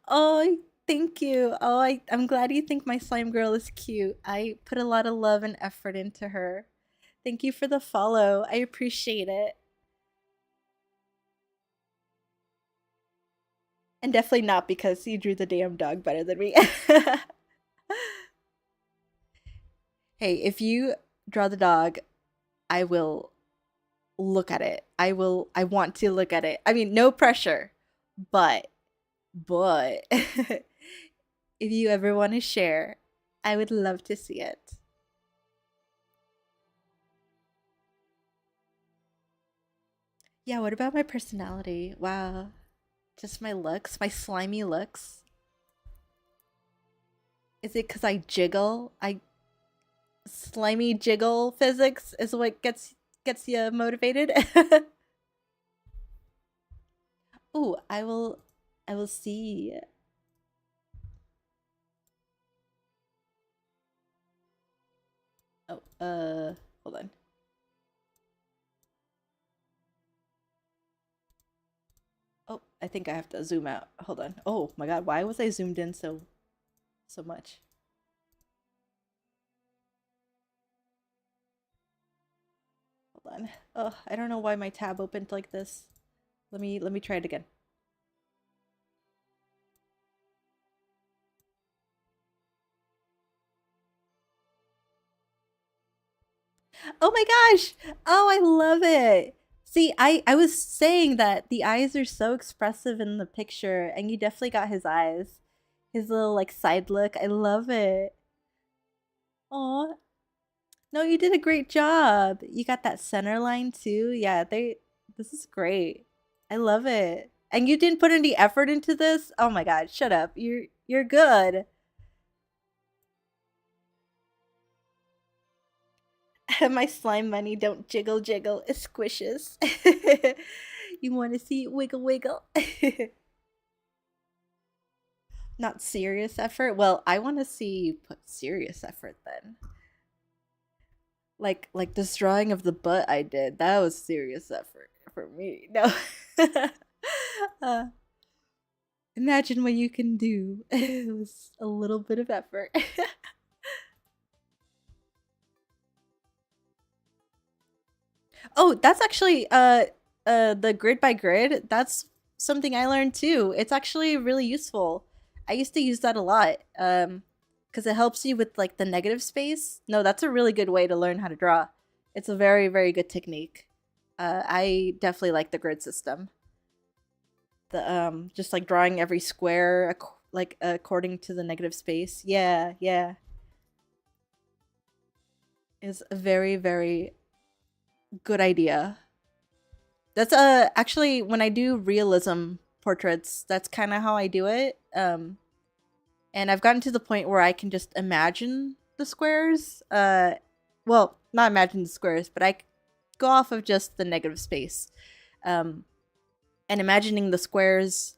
Oh, Thank you. Oh, I'm glad you think my slime girl is cute. I put a lot of love and effort into her. Thank you for the follow. I appreciate it. And definitely not because you drew the damn dog better than me. Hey, if you draw the dog, I will look at it. I want to look at it. I mean, no pressure. But if you ever want to share, I would love to see it. Yeah, what about my personality? Wow. Just my looks, my slimy looks. Is it because I jiggle? I slimy jiggle physics is what gets you motivated. Ooh, I will see. Oh, hold on. Oh, I think I have to zoom out. Hold on. Oh my god, why was I zoomed in so much? Hold on. Oh, I don't know why my tab opened like this. Let me try it again. Oh my gosh! Oh, I love it. See, I was saying that the eyes are so expressive in the picture, and you definitely got his eyes. His little like side look. I love it. Oh, no, you did a great job. You got that center line too. Yeah, they this is great. I love it. And you didn't put any effort into this? Oh my god, shut up. You're good. My slime money don't jiggle jiggle, it squishes. You want to see it wiggle wiggle? Not serious effort. Well, I want to see you put serious effort then. Like this drawing of the butt I did. That was serious effort for me. No. uh, imagine what you can do. It was a little bit of effort. Oh, that's actually the grid by grid. That's something I learned too. It's actually really useful. I used to use that a lot. Because it helps you with like the negative space. No, that's a really good way to learn how to draw. It's a very, very good technique. I definitely like the grid system. The just like drawing every square like according to the negative space. Yeah, yeah. Is a very, very good idea. That's actually when I do realism portraits, that's kind of how I do it. And I've gotten to the point where I can just imagine the squares. Well, not imagine the squares, but I go off of just the negative space. Um, and imagining the squares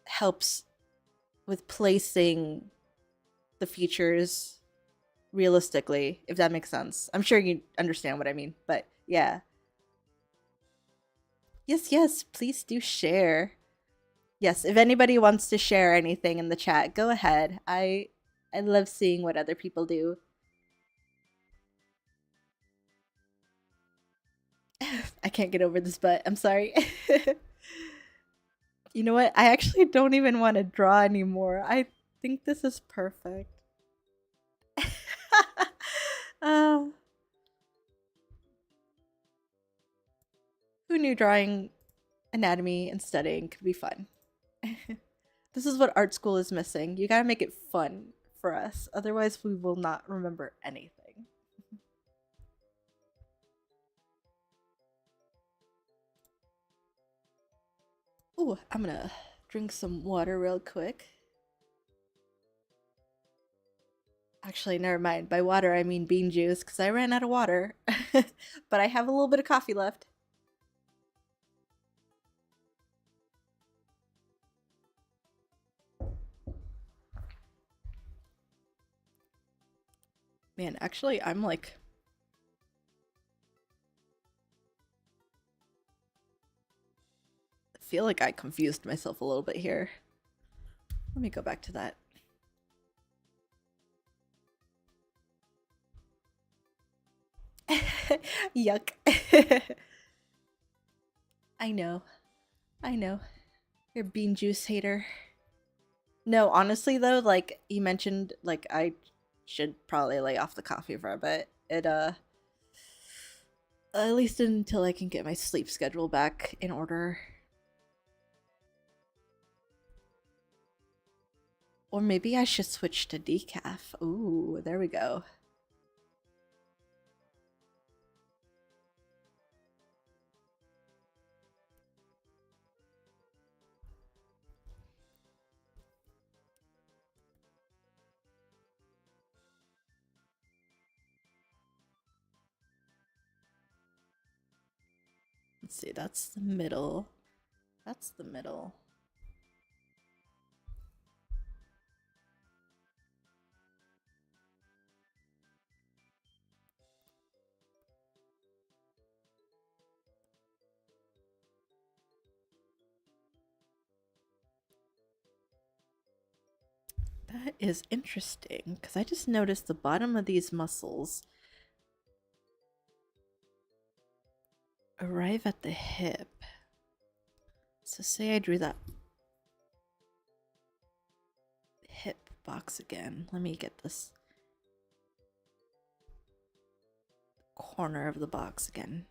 helps with placing the features realistically, if that makes sense. I'm sure you understand what I mean, but yeah. Yes, yes, please do share. Yes, if anybody wants to share anything in the chat, go ahead. I love seeing what other people do. I can't get over this butt. I'm sorry. You know what? I actually don't even want to draw anymore. I think this is perfect. uh, who knew drawing anatomy and studying could be fun? This is what art school is missing. You gotta make it fun for us. Otherwise, we will not remember anything. Ooh, I'm gonna drink some water real quick. Actually, never mind. By water, I mean bean juice because I ran out of water. But I have a little bit of coffee left. Man, actually, I'm like. I feel like I confused myself a little bit here. Let me go back to that. Yuck. I know. I know. You're a bean juice hater. No, honestly though, like you mentioned, like I should probably lay off the coffee for a bit. It at least until I can get my sleep schedule back in order. Or maybe I should switch to decaf. Ooh, there we go. Let's see, that's the middle. That's the middle. That is interesting, because I just noticed the bottom of these muscles arrive at the hip. So say I drew that hip box again. Let me get this corner of the box again.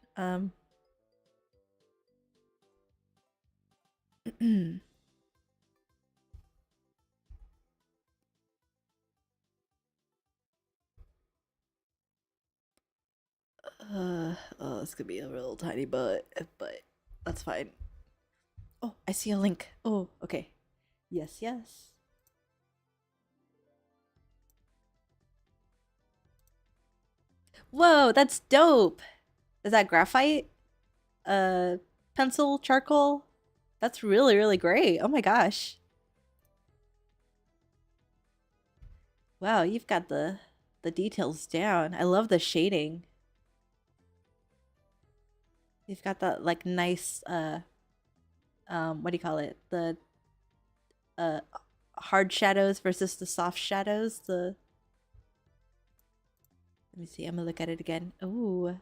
Oh, this could be a real tiny butt, but that's fine. Oh, I see a link. Oh, okay. Yes, yes. Whoa, that's dope. Is that graphite? Uh, pencil, charcoal? That's really, really great. Oh my gosh. Wow, you've got the details down. I love the shading. You've got that like nice what do you call it? The uh hard shadows versus the soft shadows. The Let me see. I'm gonna look at it again. Ooh.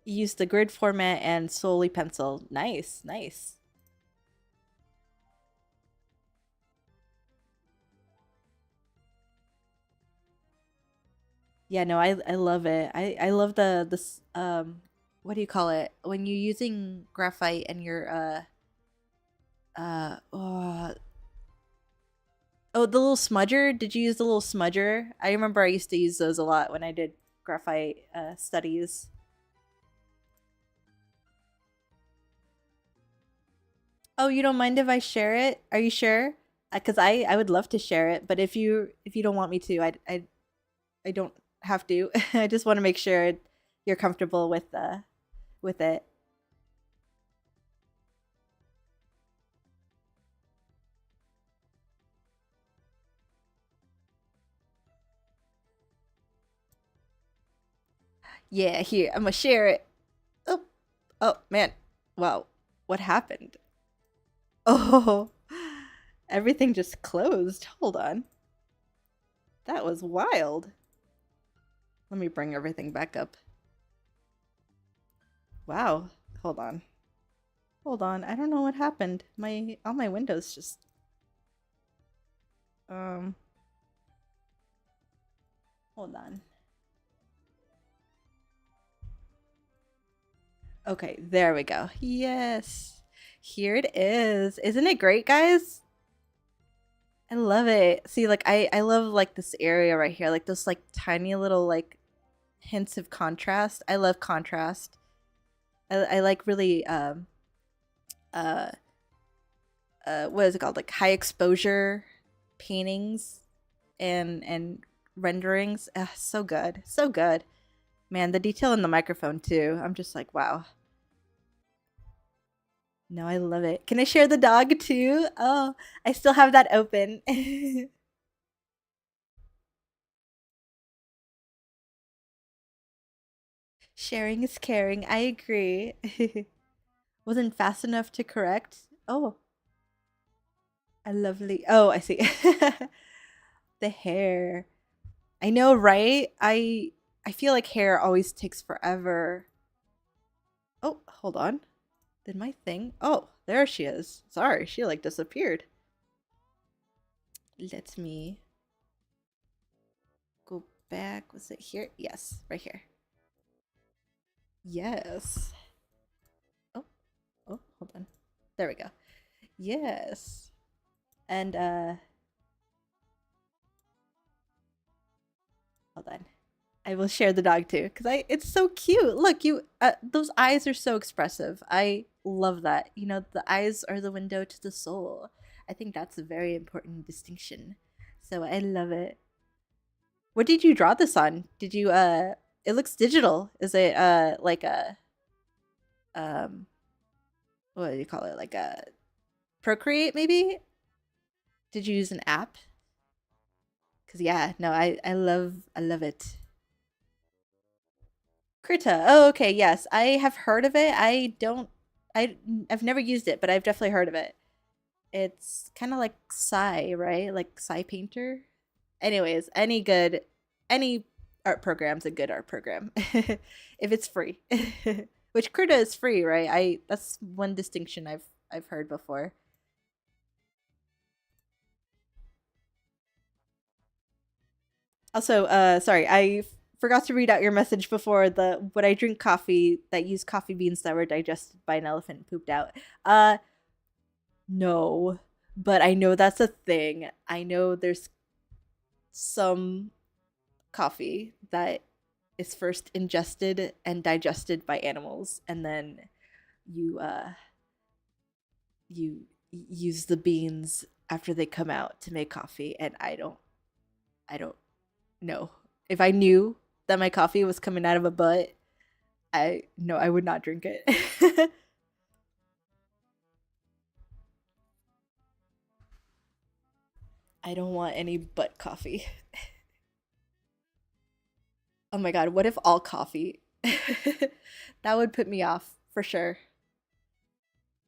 You use the grid format and solely pencil. Nice, nice. Yeah, no, I love it. I love this what do you call it? When you're using graphite and you're oh, oh, the little smudger. Did you use the little smudger? I remember I used to use those a lot when I did graphite studies. Oh, you don't mind if I share it? Are you sure? Because I would love to share it, but if you don't want me to, I don't have to. I just want to make sure you're comfortable with it. Yeah, here, I'm gonna share it. Oh, oh man. Wow. What happened? Oh, everything just closed. Hold on. That was wild. Let me bring everything back up. Wow. Hold on. Hold on. I don't know what happened. All my windows just um hold on. Okay, there we go. Yes. Here it is. Isn't it great, guys? I love it. See, like I love like this area right here, like those like tiny little like hints of contrast. I love contrast. I like really uh what is it called? Like high exposure paintings and renderings. So good. So good. Man, the detail in the microphone too. I'm just like, wow. No, I love it. Can I share the dog too? Oh, I still have that open. Sharing is caring. I agree. Wasn't fast enough to correct. Oh, a lovely. Oh, I see. The hair. I know, right? I feel like hair always takes forever. Oh, hold on. Did my thing? Oh, there she is. Sorry, she like disappeared. Let me go back. Was it here? Yes, right here. Yes. Oh, oh, hold on. There we go. Yes. And hold on. I will share the dog too cuz I it's so cute. Look, you those eyes are so expressive. I love that. You know, the eyes are the window to the soul. I think that's a very important distinction. So I love it. What did you draw this on? Did you it looks digital. Is it like a um what do you call it? Like a Procreate maybe? Did you use an app? Cuz yeah, no, I love it. Krita. Oh, okay. Yes, I have heard of it. I I've never used it, but I've definitely heard of it. It's kind of like Psy, right? Like Psy Painter. Anyways, any art program's a good art program if it's free. Which Krita is free, right? I That's one distinction I've heard before. Also, sorry, I forgot to read out your message before the would I drink coffee that used coffee beans that were digested by an elephant and pooped out. No, but I know that's a thing. I know there's some coffee that is first ingested and digested by animals, and then you use the beans after they come out to make coffee. And I don't know. If I knew that my coffee was coming out of a butt, I no, I would not drink it. I don't want any butt coffee. Oh my god, what if all coffee? That would put me off for sure.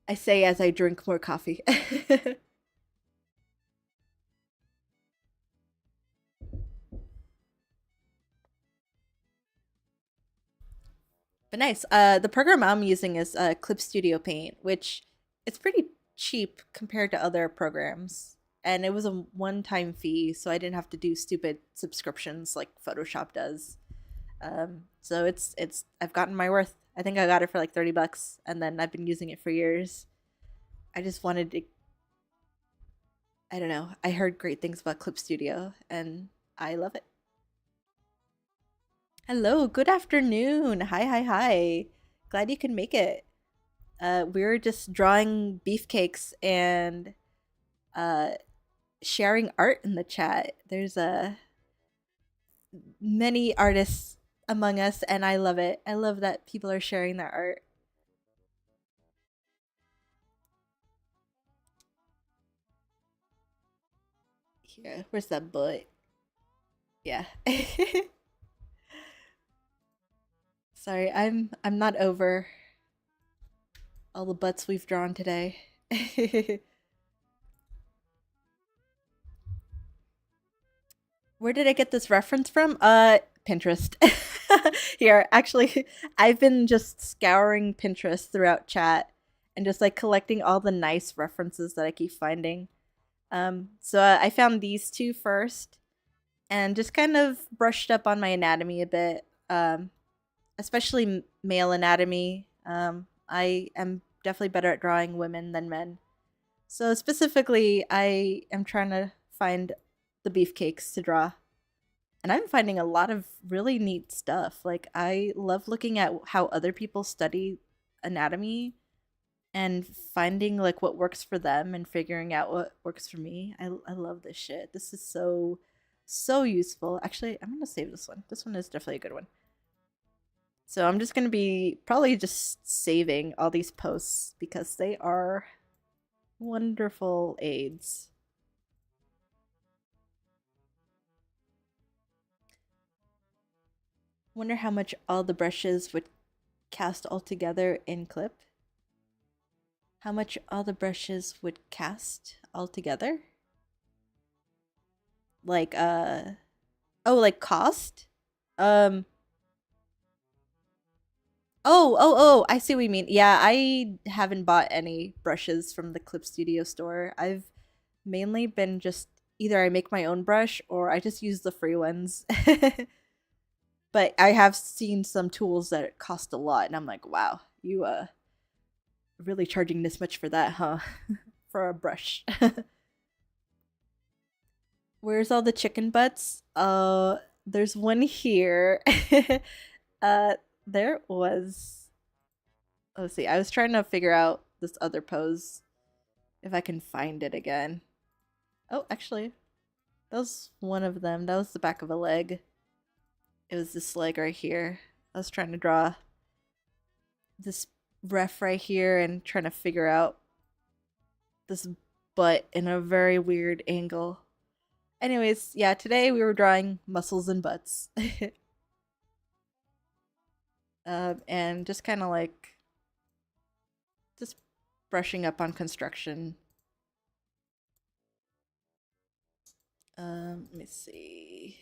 I say as I drink more coffee. But nice. The program I'm using is Clip Studio Paint, which it's pretty cheap compared to other programs. And it was a one-time fee, so I didn't have to do stupid subscriptions like Photoshop does. So it's I've gotten my worth. I think I got it for like $30, and then I've been using it for years. I just wanted to. I don't know. I heard great things about Clip Studio, and I love it. Hello, good afternoon. Hi, hi, hi. Glad you can make it. We're just drawing beefcakes and uh, sharing art in the chat. There's many artists among us, and I love it. I love that people are sharing their art. Here, where's that butt? Yeah. Sorry, I'm not over all the butts we've drawn today. Where did I get this reference from? Pinterest. Here, actually, I've been just scouring Pinterest throughout chat and just like collecting all the nice references that I keep finding. So I found these two first and just kind of brushed up on my anatomy a bit, especially male anatomy. I am definitely better at drawing women than men. So specifically, I am trying to find the beefcakes to draw. And I'm finding a lot of really neat stuff. Like, I love looking at how other people study anatomy and finding like what works for them and figuring out what works for me. I love this shit. This is so useful. Actually, I'm gonna save this one. This one is definitely a good one. So I'm just gonna be probably just saving all these posts because they are wonderful aids. Wonder how much all the brushes would cast all together in clip. how much all the brushes would cast altogether. Like, oh, like cost? Um, oh, I see what you mean. Yeah, I haven't bought any brushes from the Clip Studio store. I've mainly been just either I make my own brush or I just use the free ones. But I have seen some tools that cost a lot, and I'm like, wow, you really charging this much for that, huh? For a brush. Where's all the chicken butts? There's one here. uh, there was. Let's see. I was trying to figure out this other pose, if I can find it again. Oh, actually, that was one of them. That was the back of a leg. It was this leg right here. I was trying to draw this ref right here and trying to figure out this butt in a very weird angle. Anyways, yeah, today we were drawing muscles and butts. And just kind of like just brushing up on construction. Let me see.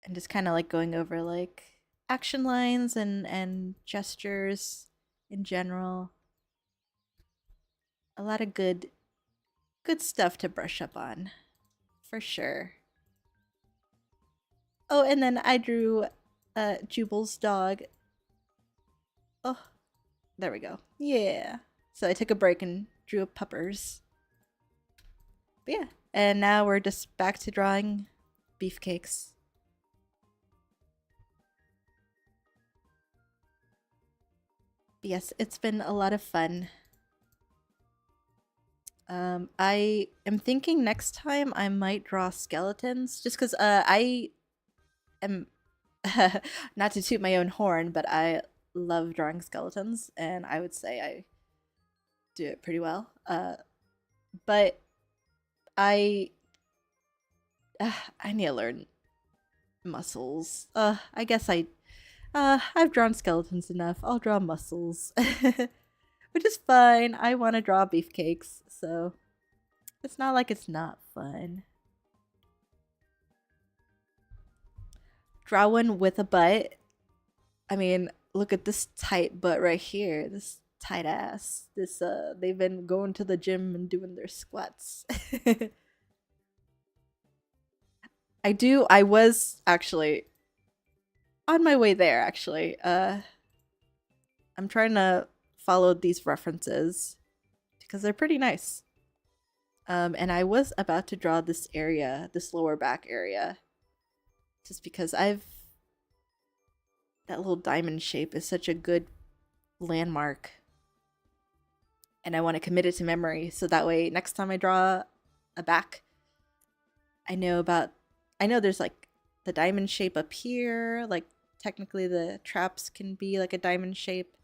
And just kind of like going over like action lines and gestures in general. A lot of good stuff to brush up on, for sure. Oh, and then I drew Jubal's dog. Oh, there we go. Yeah. So I took a break and drew puppers. But yeah, and now we're just back to drawing beefcakes. But yes, it's been a lot of fun. I am thinking next time I might draw skeletons, just because I am not to toot my own horn, but I love drawing skeletons, and I would say I do it pretty well. But I I need to learn muscles. I guess I've drawn skeletons enough. I'll draw muscles. Which is fine. I want to draw beefcakes, so it's not like it's not fun. Draw one with a butt. I mean, look at this tight butt right here. This tight ass. This they've been going to the gym and doing their squats. I was actually on my way there actually. I'm trying to follow these references because they're pretty nice. And I was about to draw this area, this lower back area, just because that little diamond shape is such a good landmark. And I want to commit it to memory so that way next time I draw a back, I know there's like the diamond shape up here, like technically the traps can be like a diamond shape.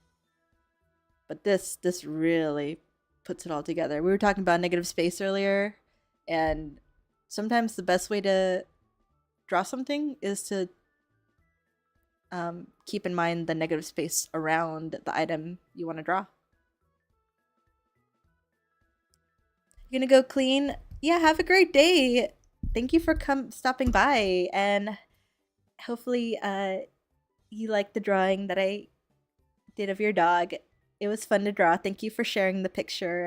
But this really puts it all together. We were talking about negative space earlier, and sometimes the best way to draw something is to keep in mind the negative space around the item you want to draw. You're gonna go clean? Yeah, have a great day. Thank you for stopping by, and hopefully you like the drawing that I did of your dog. It was fun to draw. Thank you for sharing the picture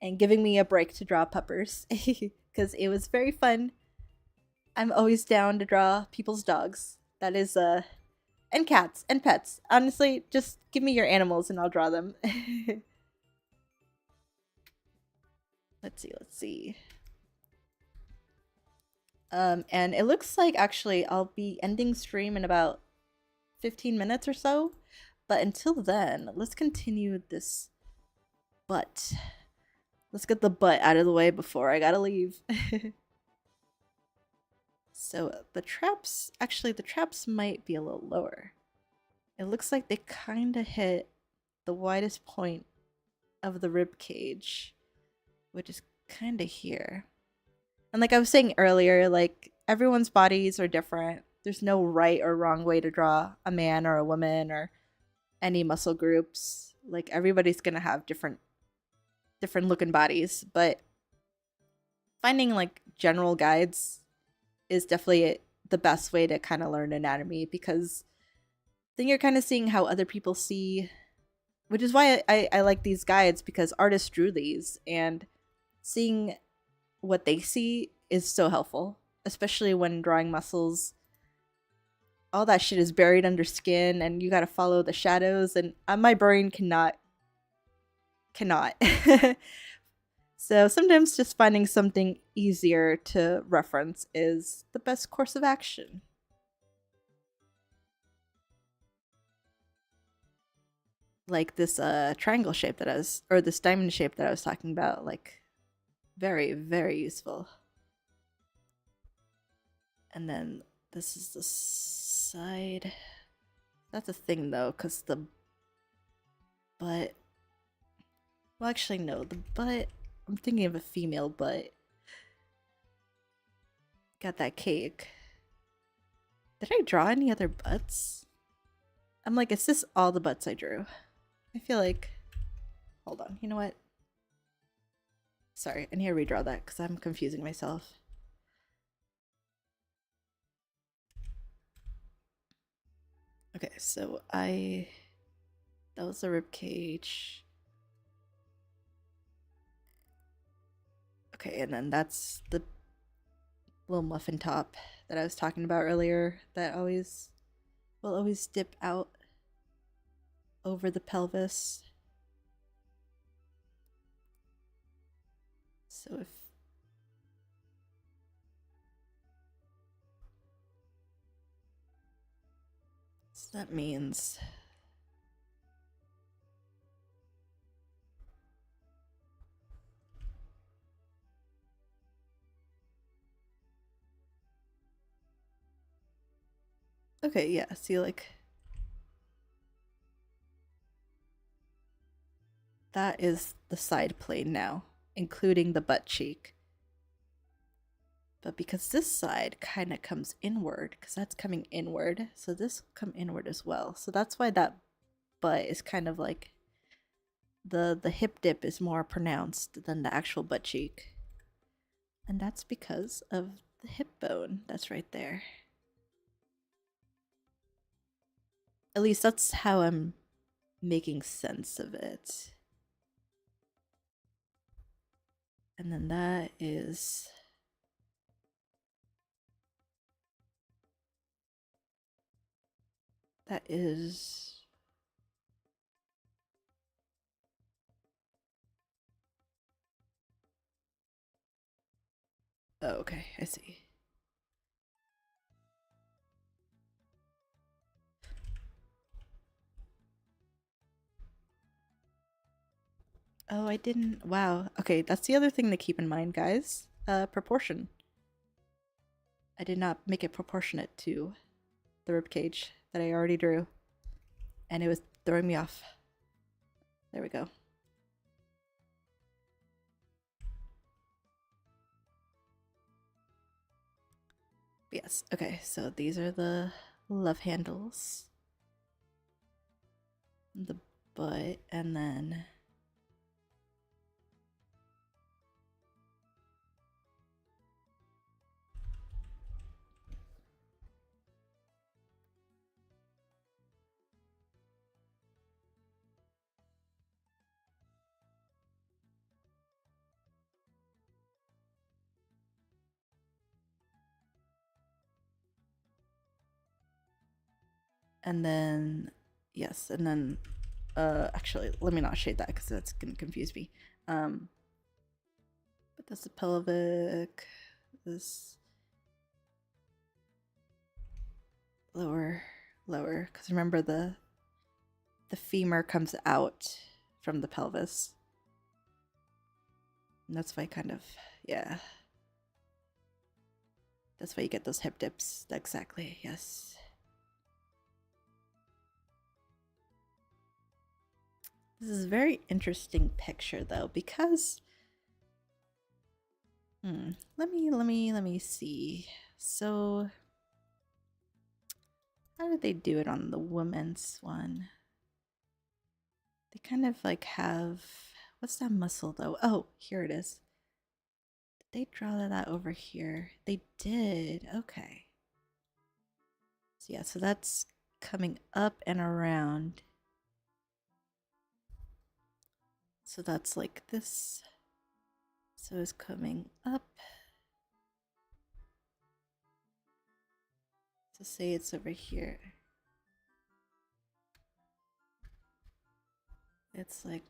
and giving me a break to draw puppers because it was very fun. I'm always down to draw people's dogs. That is and cats and pets. Honestly, just give me your animals and I'll draw them. Let's see. And it looks like actually I'll be ending stream in about 15 minutes or so. But until then, let's continue this butt. Let's get the butt out of the way before I gotta leave. So the traps might be a little lower. It looks like they kind of hit the widest point of the rib cage, which is kind of here. And like I was saying earlier, like everyone's bodies are different. There's no right or wrong way to draw a man or a woman or any muscle groups. Like everybody's gonna have different looking bodies, but finding like general guides is definitely the best way to kind of learn anatomy, because then you're kind of seeing how other people see, which is why I like these guides, because artists drew these, and seeing what they see is so helpful, especially when drawing muscles. All that shit is buried under skin, and you got to follow the shadows, and my brain cannot. So sometimes just finding something easier to reference is the best course of action. Like this triangle shape that I was, or this diamond shape that I was talking about, like very, very useful. And then this is the side. That's a thing though, because the butt. Well, actually, no. The butt. I'm thinking of a female butt. Got that cake. Did I draw any other butts? I'm like, is this all the butts I drew? I feel like. Hold on. You know what? Sorry, I need to redraw that because I'm confusing myself. Okay, so that was the rib cage. Okay, and then that's the little muffin top that I was talking about earlier that will always dip out over the pelvis. So that means okay, yeah, see, like that is the side plane now, including the butt cheek. But because this side kind of comes inward, because that's coming inward, so this will come inward as well. So that's why that butt is kind of like the hip dip is more pronounced than the actual butt cheek. And that's because of the hip bone that's right there. At least that's how I'm making sense of it. And then that is oh, okay, I see. Oh, I didn't. Wow. Okay, that's the other thing to keep in mind, guys. Proportion. I did not make it proportionate to the rib cage that I already drew, and it was throwing me off. There we go. Yes. Okay. So these are the love handles, the butt, and then yes, and then actually, let me not shade that because that's gonna confuse me. But that's the pelvic. This lower, because remember the femur comes out from the pelvis, and that's why yeah. That's why you get those hip dips. Exactly. Yes. This is a very interesting picture though, because let me see. So how did they do it on the woman's one? They kind of like have, what's that muscle though? Oh, here it is. Did they draw that over here? They did. Okay. So yeah, so that's coming up and around. So that's like this. So it's coming up. So say it's over here. It's like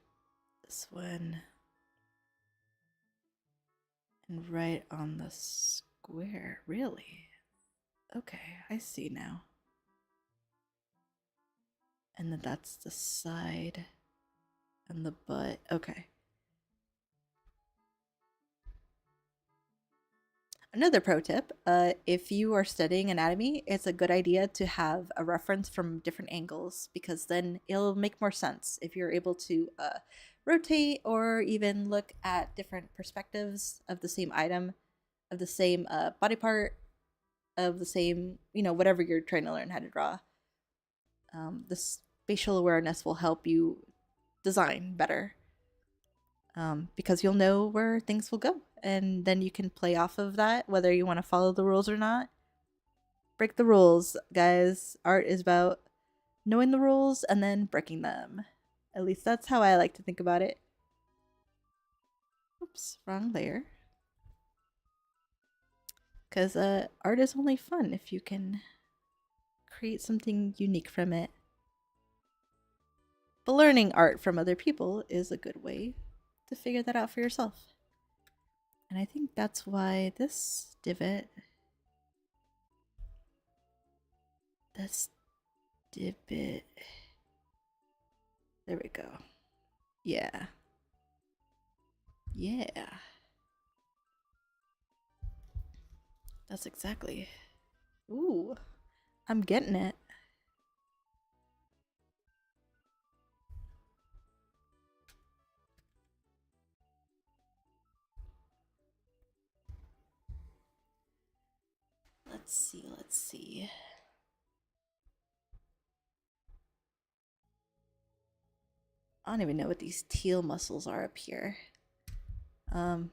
this one. And right on the square. Really? Okay, I see now. And then that's the side and the butt. Okay. Another pro tip, if you are studying anatomy, it's a good idea to have a reference from different angles because then it'll make more sense if you're able to rotate or even look at different perspectives of the same item, of the same body part, of the same, whatever you're trying to learn how to draw. The spatial awareness will help you design better because you'll know where things will go. And then you can play off of that, whether you want to follow the rules or not. Break the rules, guys. Art is about knowing the rules and then breaking them. At least that's how I like to think about it. Oops, wrong layer. Because art is only fun if you can create something unique from it. But learning art from other people is a good way to figure that out for yourself. And I think that's why this divot, there we go. Yeah. Yeah. That's exactly. Ooh, I'm getting it. Let's see. I don't even know what these teal muscles are up here. Deltoids,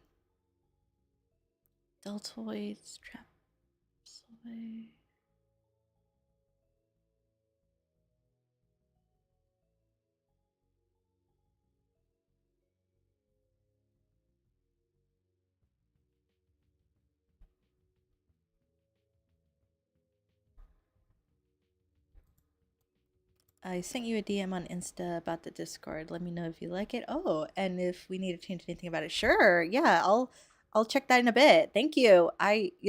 trapezoid. I sent you a DM on Insta about the Discord. Let me know if you like it. Oh, and if we need to change anything about it. Sure. Yeah, I'll check that in a bit. Thank you.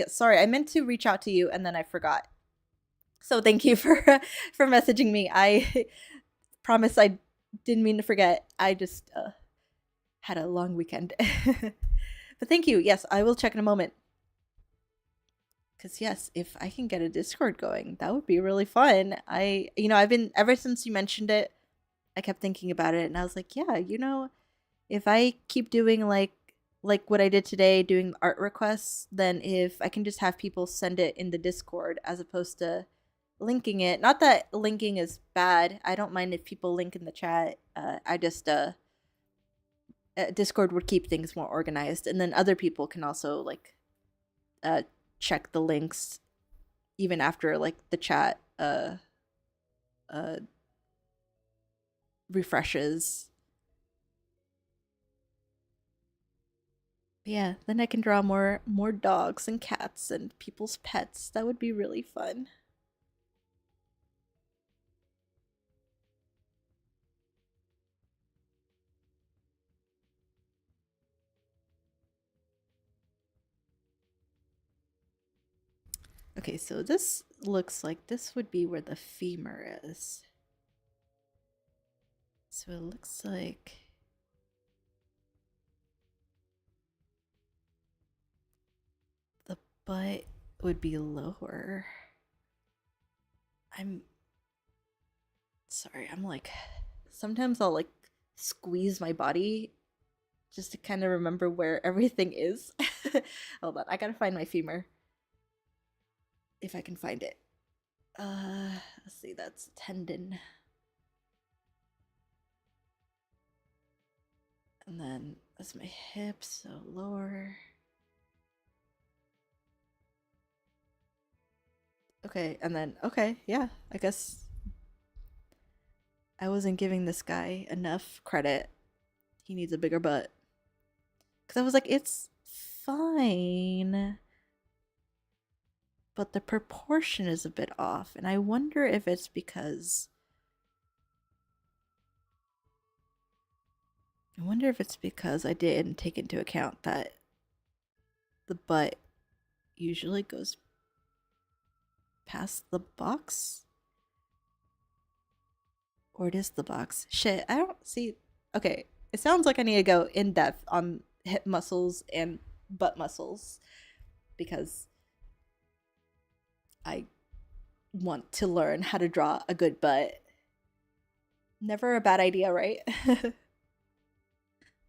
Sorry, I meant to reach out to you and then I forgot. So thank you for for messaging me. I promise I didn't mean to forget. I just had a long weekend. But thank you. Yes, I will check in a moment. Because yes, if I can get a Discord going, that would be really fun. I've been, ever since you mentioned it, I kept thinking about it and I was like, yeah, if I keep doing like what I did today, doing art requests, then if I can just have people send it in the Discord as opposed to linking it. Not that linking is bad. I don't mind if people link in the chat. I just Discord would keep things more organized, and then other people can also like check the links even after like the chat uh refreshes. But yeah, then I can draw more dogs and cats and people's pets. That would be really fun. Okay, so this looks like this would be where the femur is. So it looks like the butt would be lower. I'm sorry, I'm like, sometimes I'll like squeeze my body just to kind of remember where everything is. Hold on, I gotta find my femur. If I can find it. Let's see, that's tendon. And then that's my hips, so lower. Okay, and then, okay, yeah, I guess I wasn't giving this guy enough credit. He needs a bigger butt. Because I was like, it's fine, but the proportion is a bit off. And I wonder if it's because. I didn't take into account that the butt usually goes past the box. Or it is the box. Shit, I don't see. Okay, it sounds like I need to go in depth on hip muscles and butt muscles because I want to learn how to draw a good butt. Never a bad idea, right?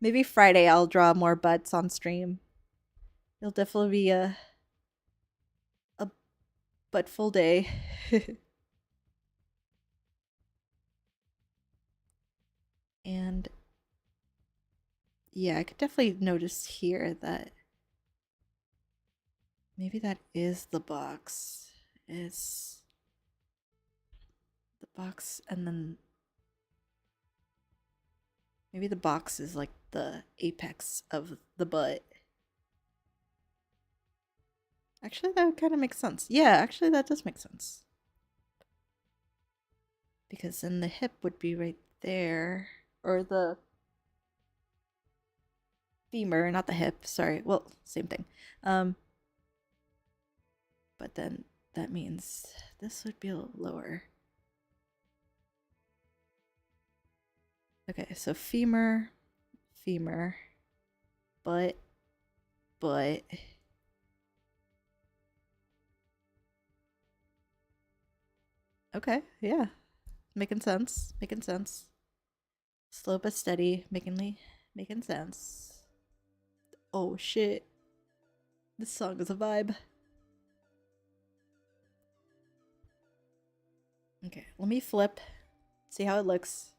Maybe Friday I'll draw more butts on stream. It'll definitely be a buttful day. And yeah, I could definitely notice here that maybe that is the box. It's the box, and then maybe the box is like the apex of the butt. Actually, that kind of makes sense. Yeah, actually, that does make sense. Because then the hip would be right there. Or the femur, not the hip. Sorry. Well, same thing. But then that means this would be a little lower. Okay, so femur, butt. Okay, yeah. Making sense. Slow but steady, making sense. Oh shit. This song is a vibe. Okay, let me flip. See how it looks.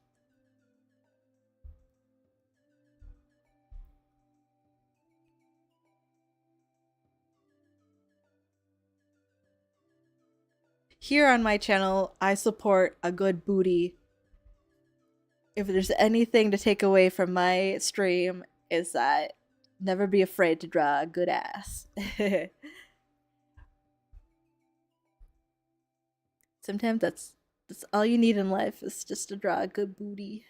Here on my channel, I support a good booty. If there's anything to take away from my stream, is that never be afraid to draw a good ass. Sometimes that's all you need in life is just to draw a good booty.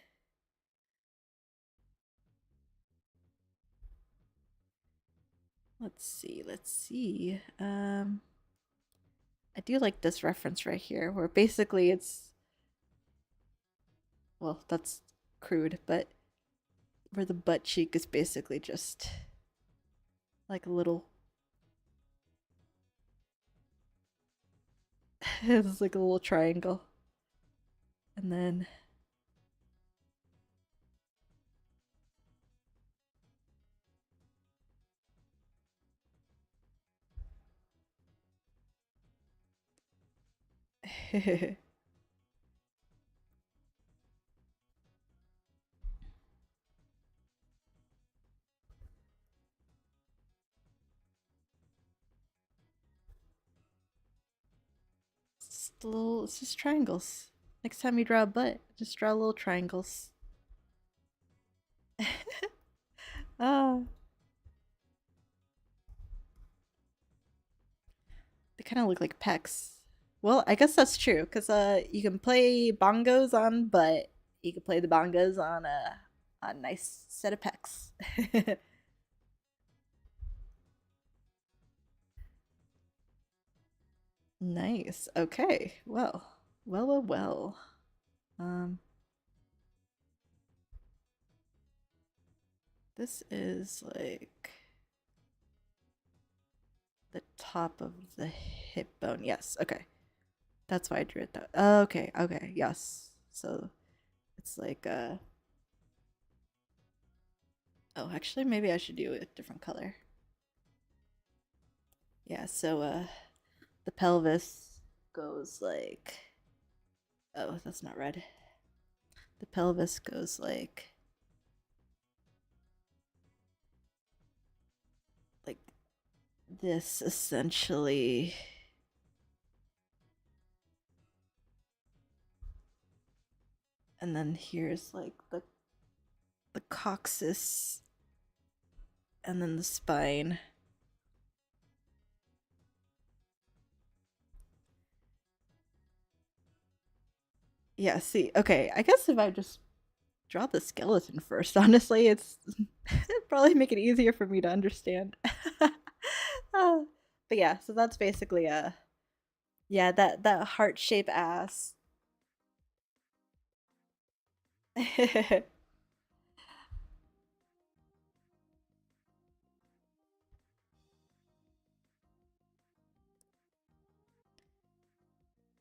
Let's see. I do like this reference right here, where basically it's, well, that's crude, but where the butt cheek is basically just like a little. It's like a little triangle. And then it's just triangles. Next time you draw a butt, just draw little triangles. Ah, they kind of look like pecs. Well, I guess that's true because you can play bongos on butt. You can play the bongos on a nice set of pecs. Nice. Okay. Well. Um, this is like the top of the hip bone. Yes. Okay. That's why I drew it that. Okay. Yes. So it's like oh, actually maybe I should do a different color. Yeah, so the pelvis goes like, oh, that's not red. The pelvis goes like this essentially. And then here's like the coccyx and then the spine. Yeah, see, okay, I guess if I just draw the skeleton first, honestly, it'd probably make it easier for me to understand. uh, but yeah, so that's basically yeah, that heart shape ass.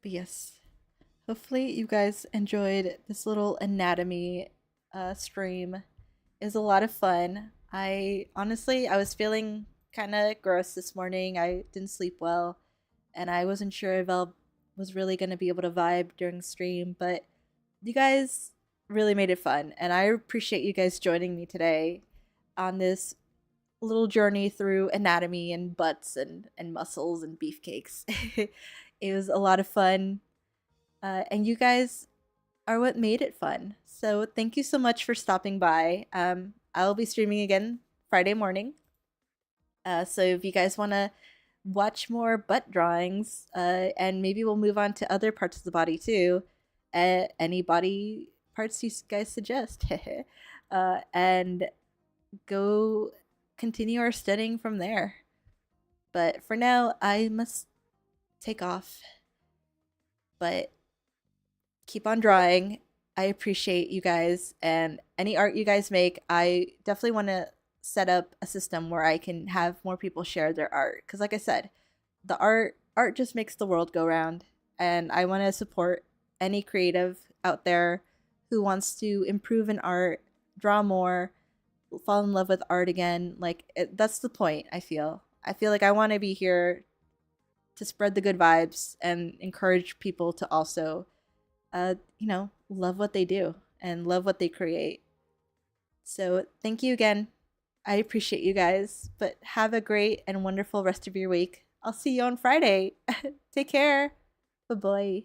But yes, hopefully you guys enjoyed this little anatomy stream. It was a lot of fun. I was feeling kind of gross this morning. I didn't sleep well, and I wasn't sure if I was really going to be able to vibe during stream, but you guys really made it fun, and I appreciate you guys joining me today on this little journey through anatomy and butts and muscles and beefcakes. It was a lot of fun, and you guys are what made it fun. So thank you so much for stopping by. I'll be streaming again Friday morning. So if you guys want to watch more butt drawings, and maybe we'll move on to other parts of the body too. Any body parts you guys suggest, and go continue our studying from there. But for now, I must take off. But keep on drawing. I appreciate you guys, and any art you guys make, I definitely want to set up a system where I can have more people share their art, cuz like I said, the art just makes the world go round, and I want to support any creative out there who wants to improve in art, draw more, fall in love with art again. That's the point. I feel like I want to be here to spread the good vibes and encourage people to also love what they do and love what they create. So thank you again. I appreciate you guys, but have a great and wonderful rest of your week. I'll see you on Friday. Take care. Bye bye.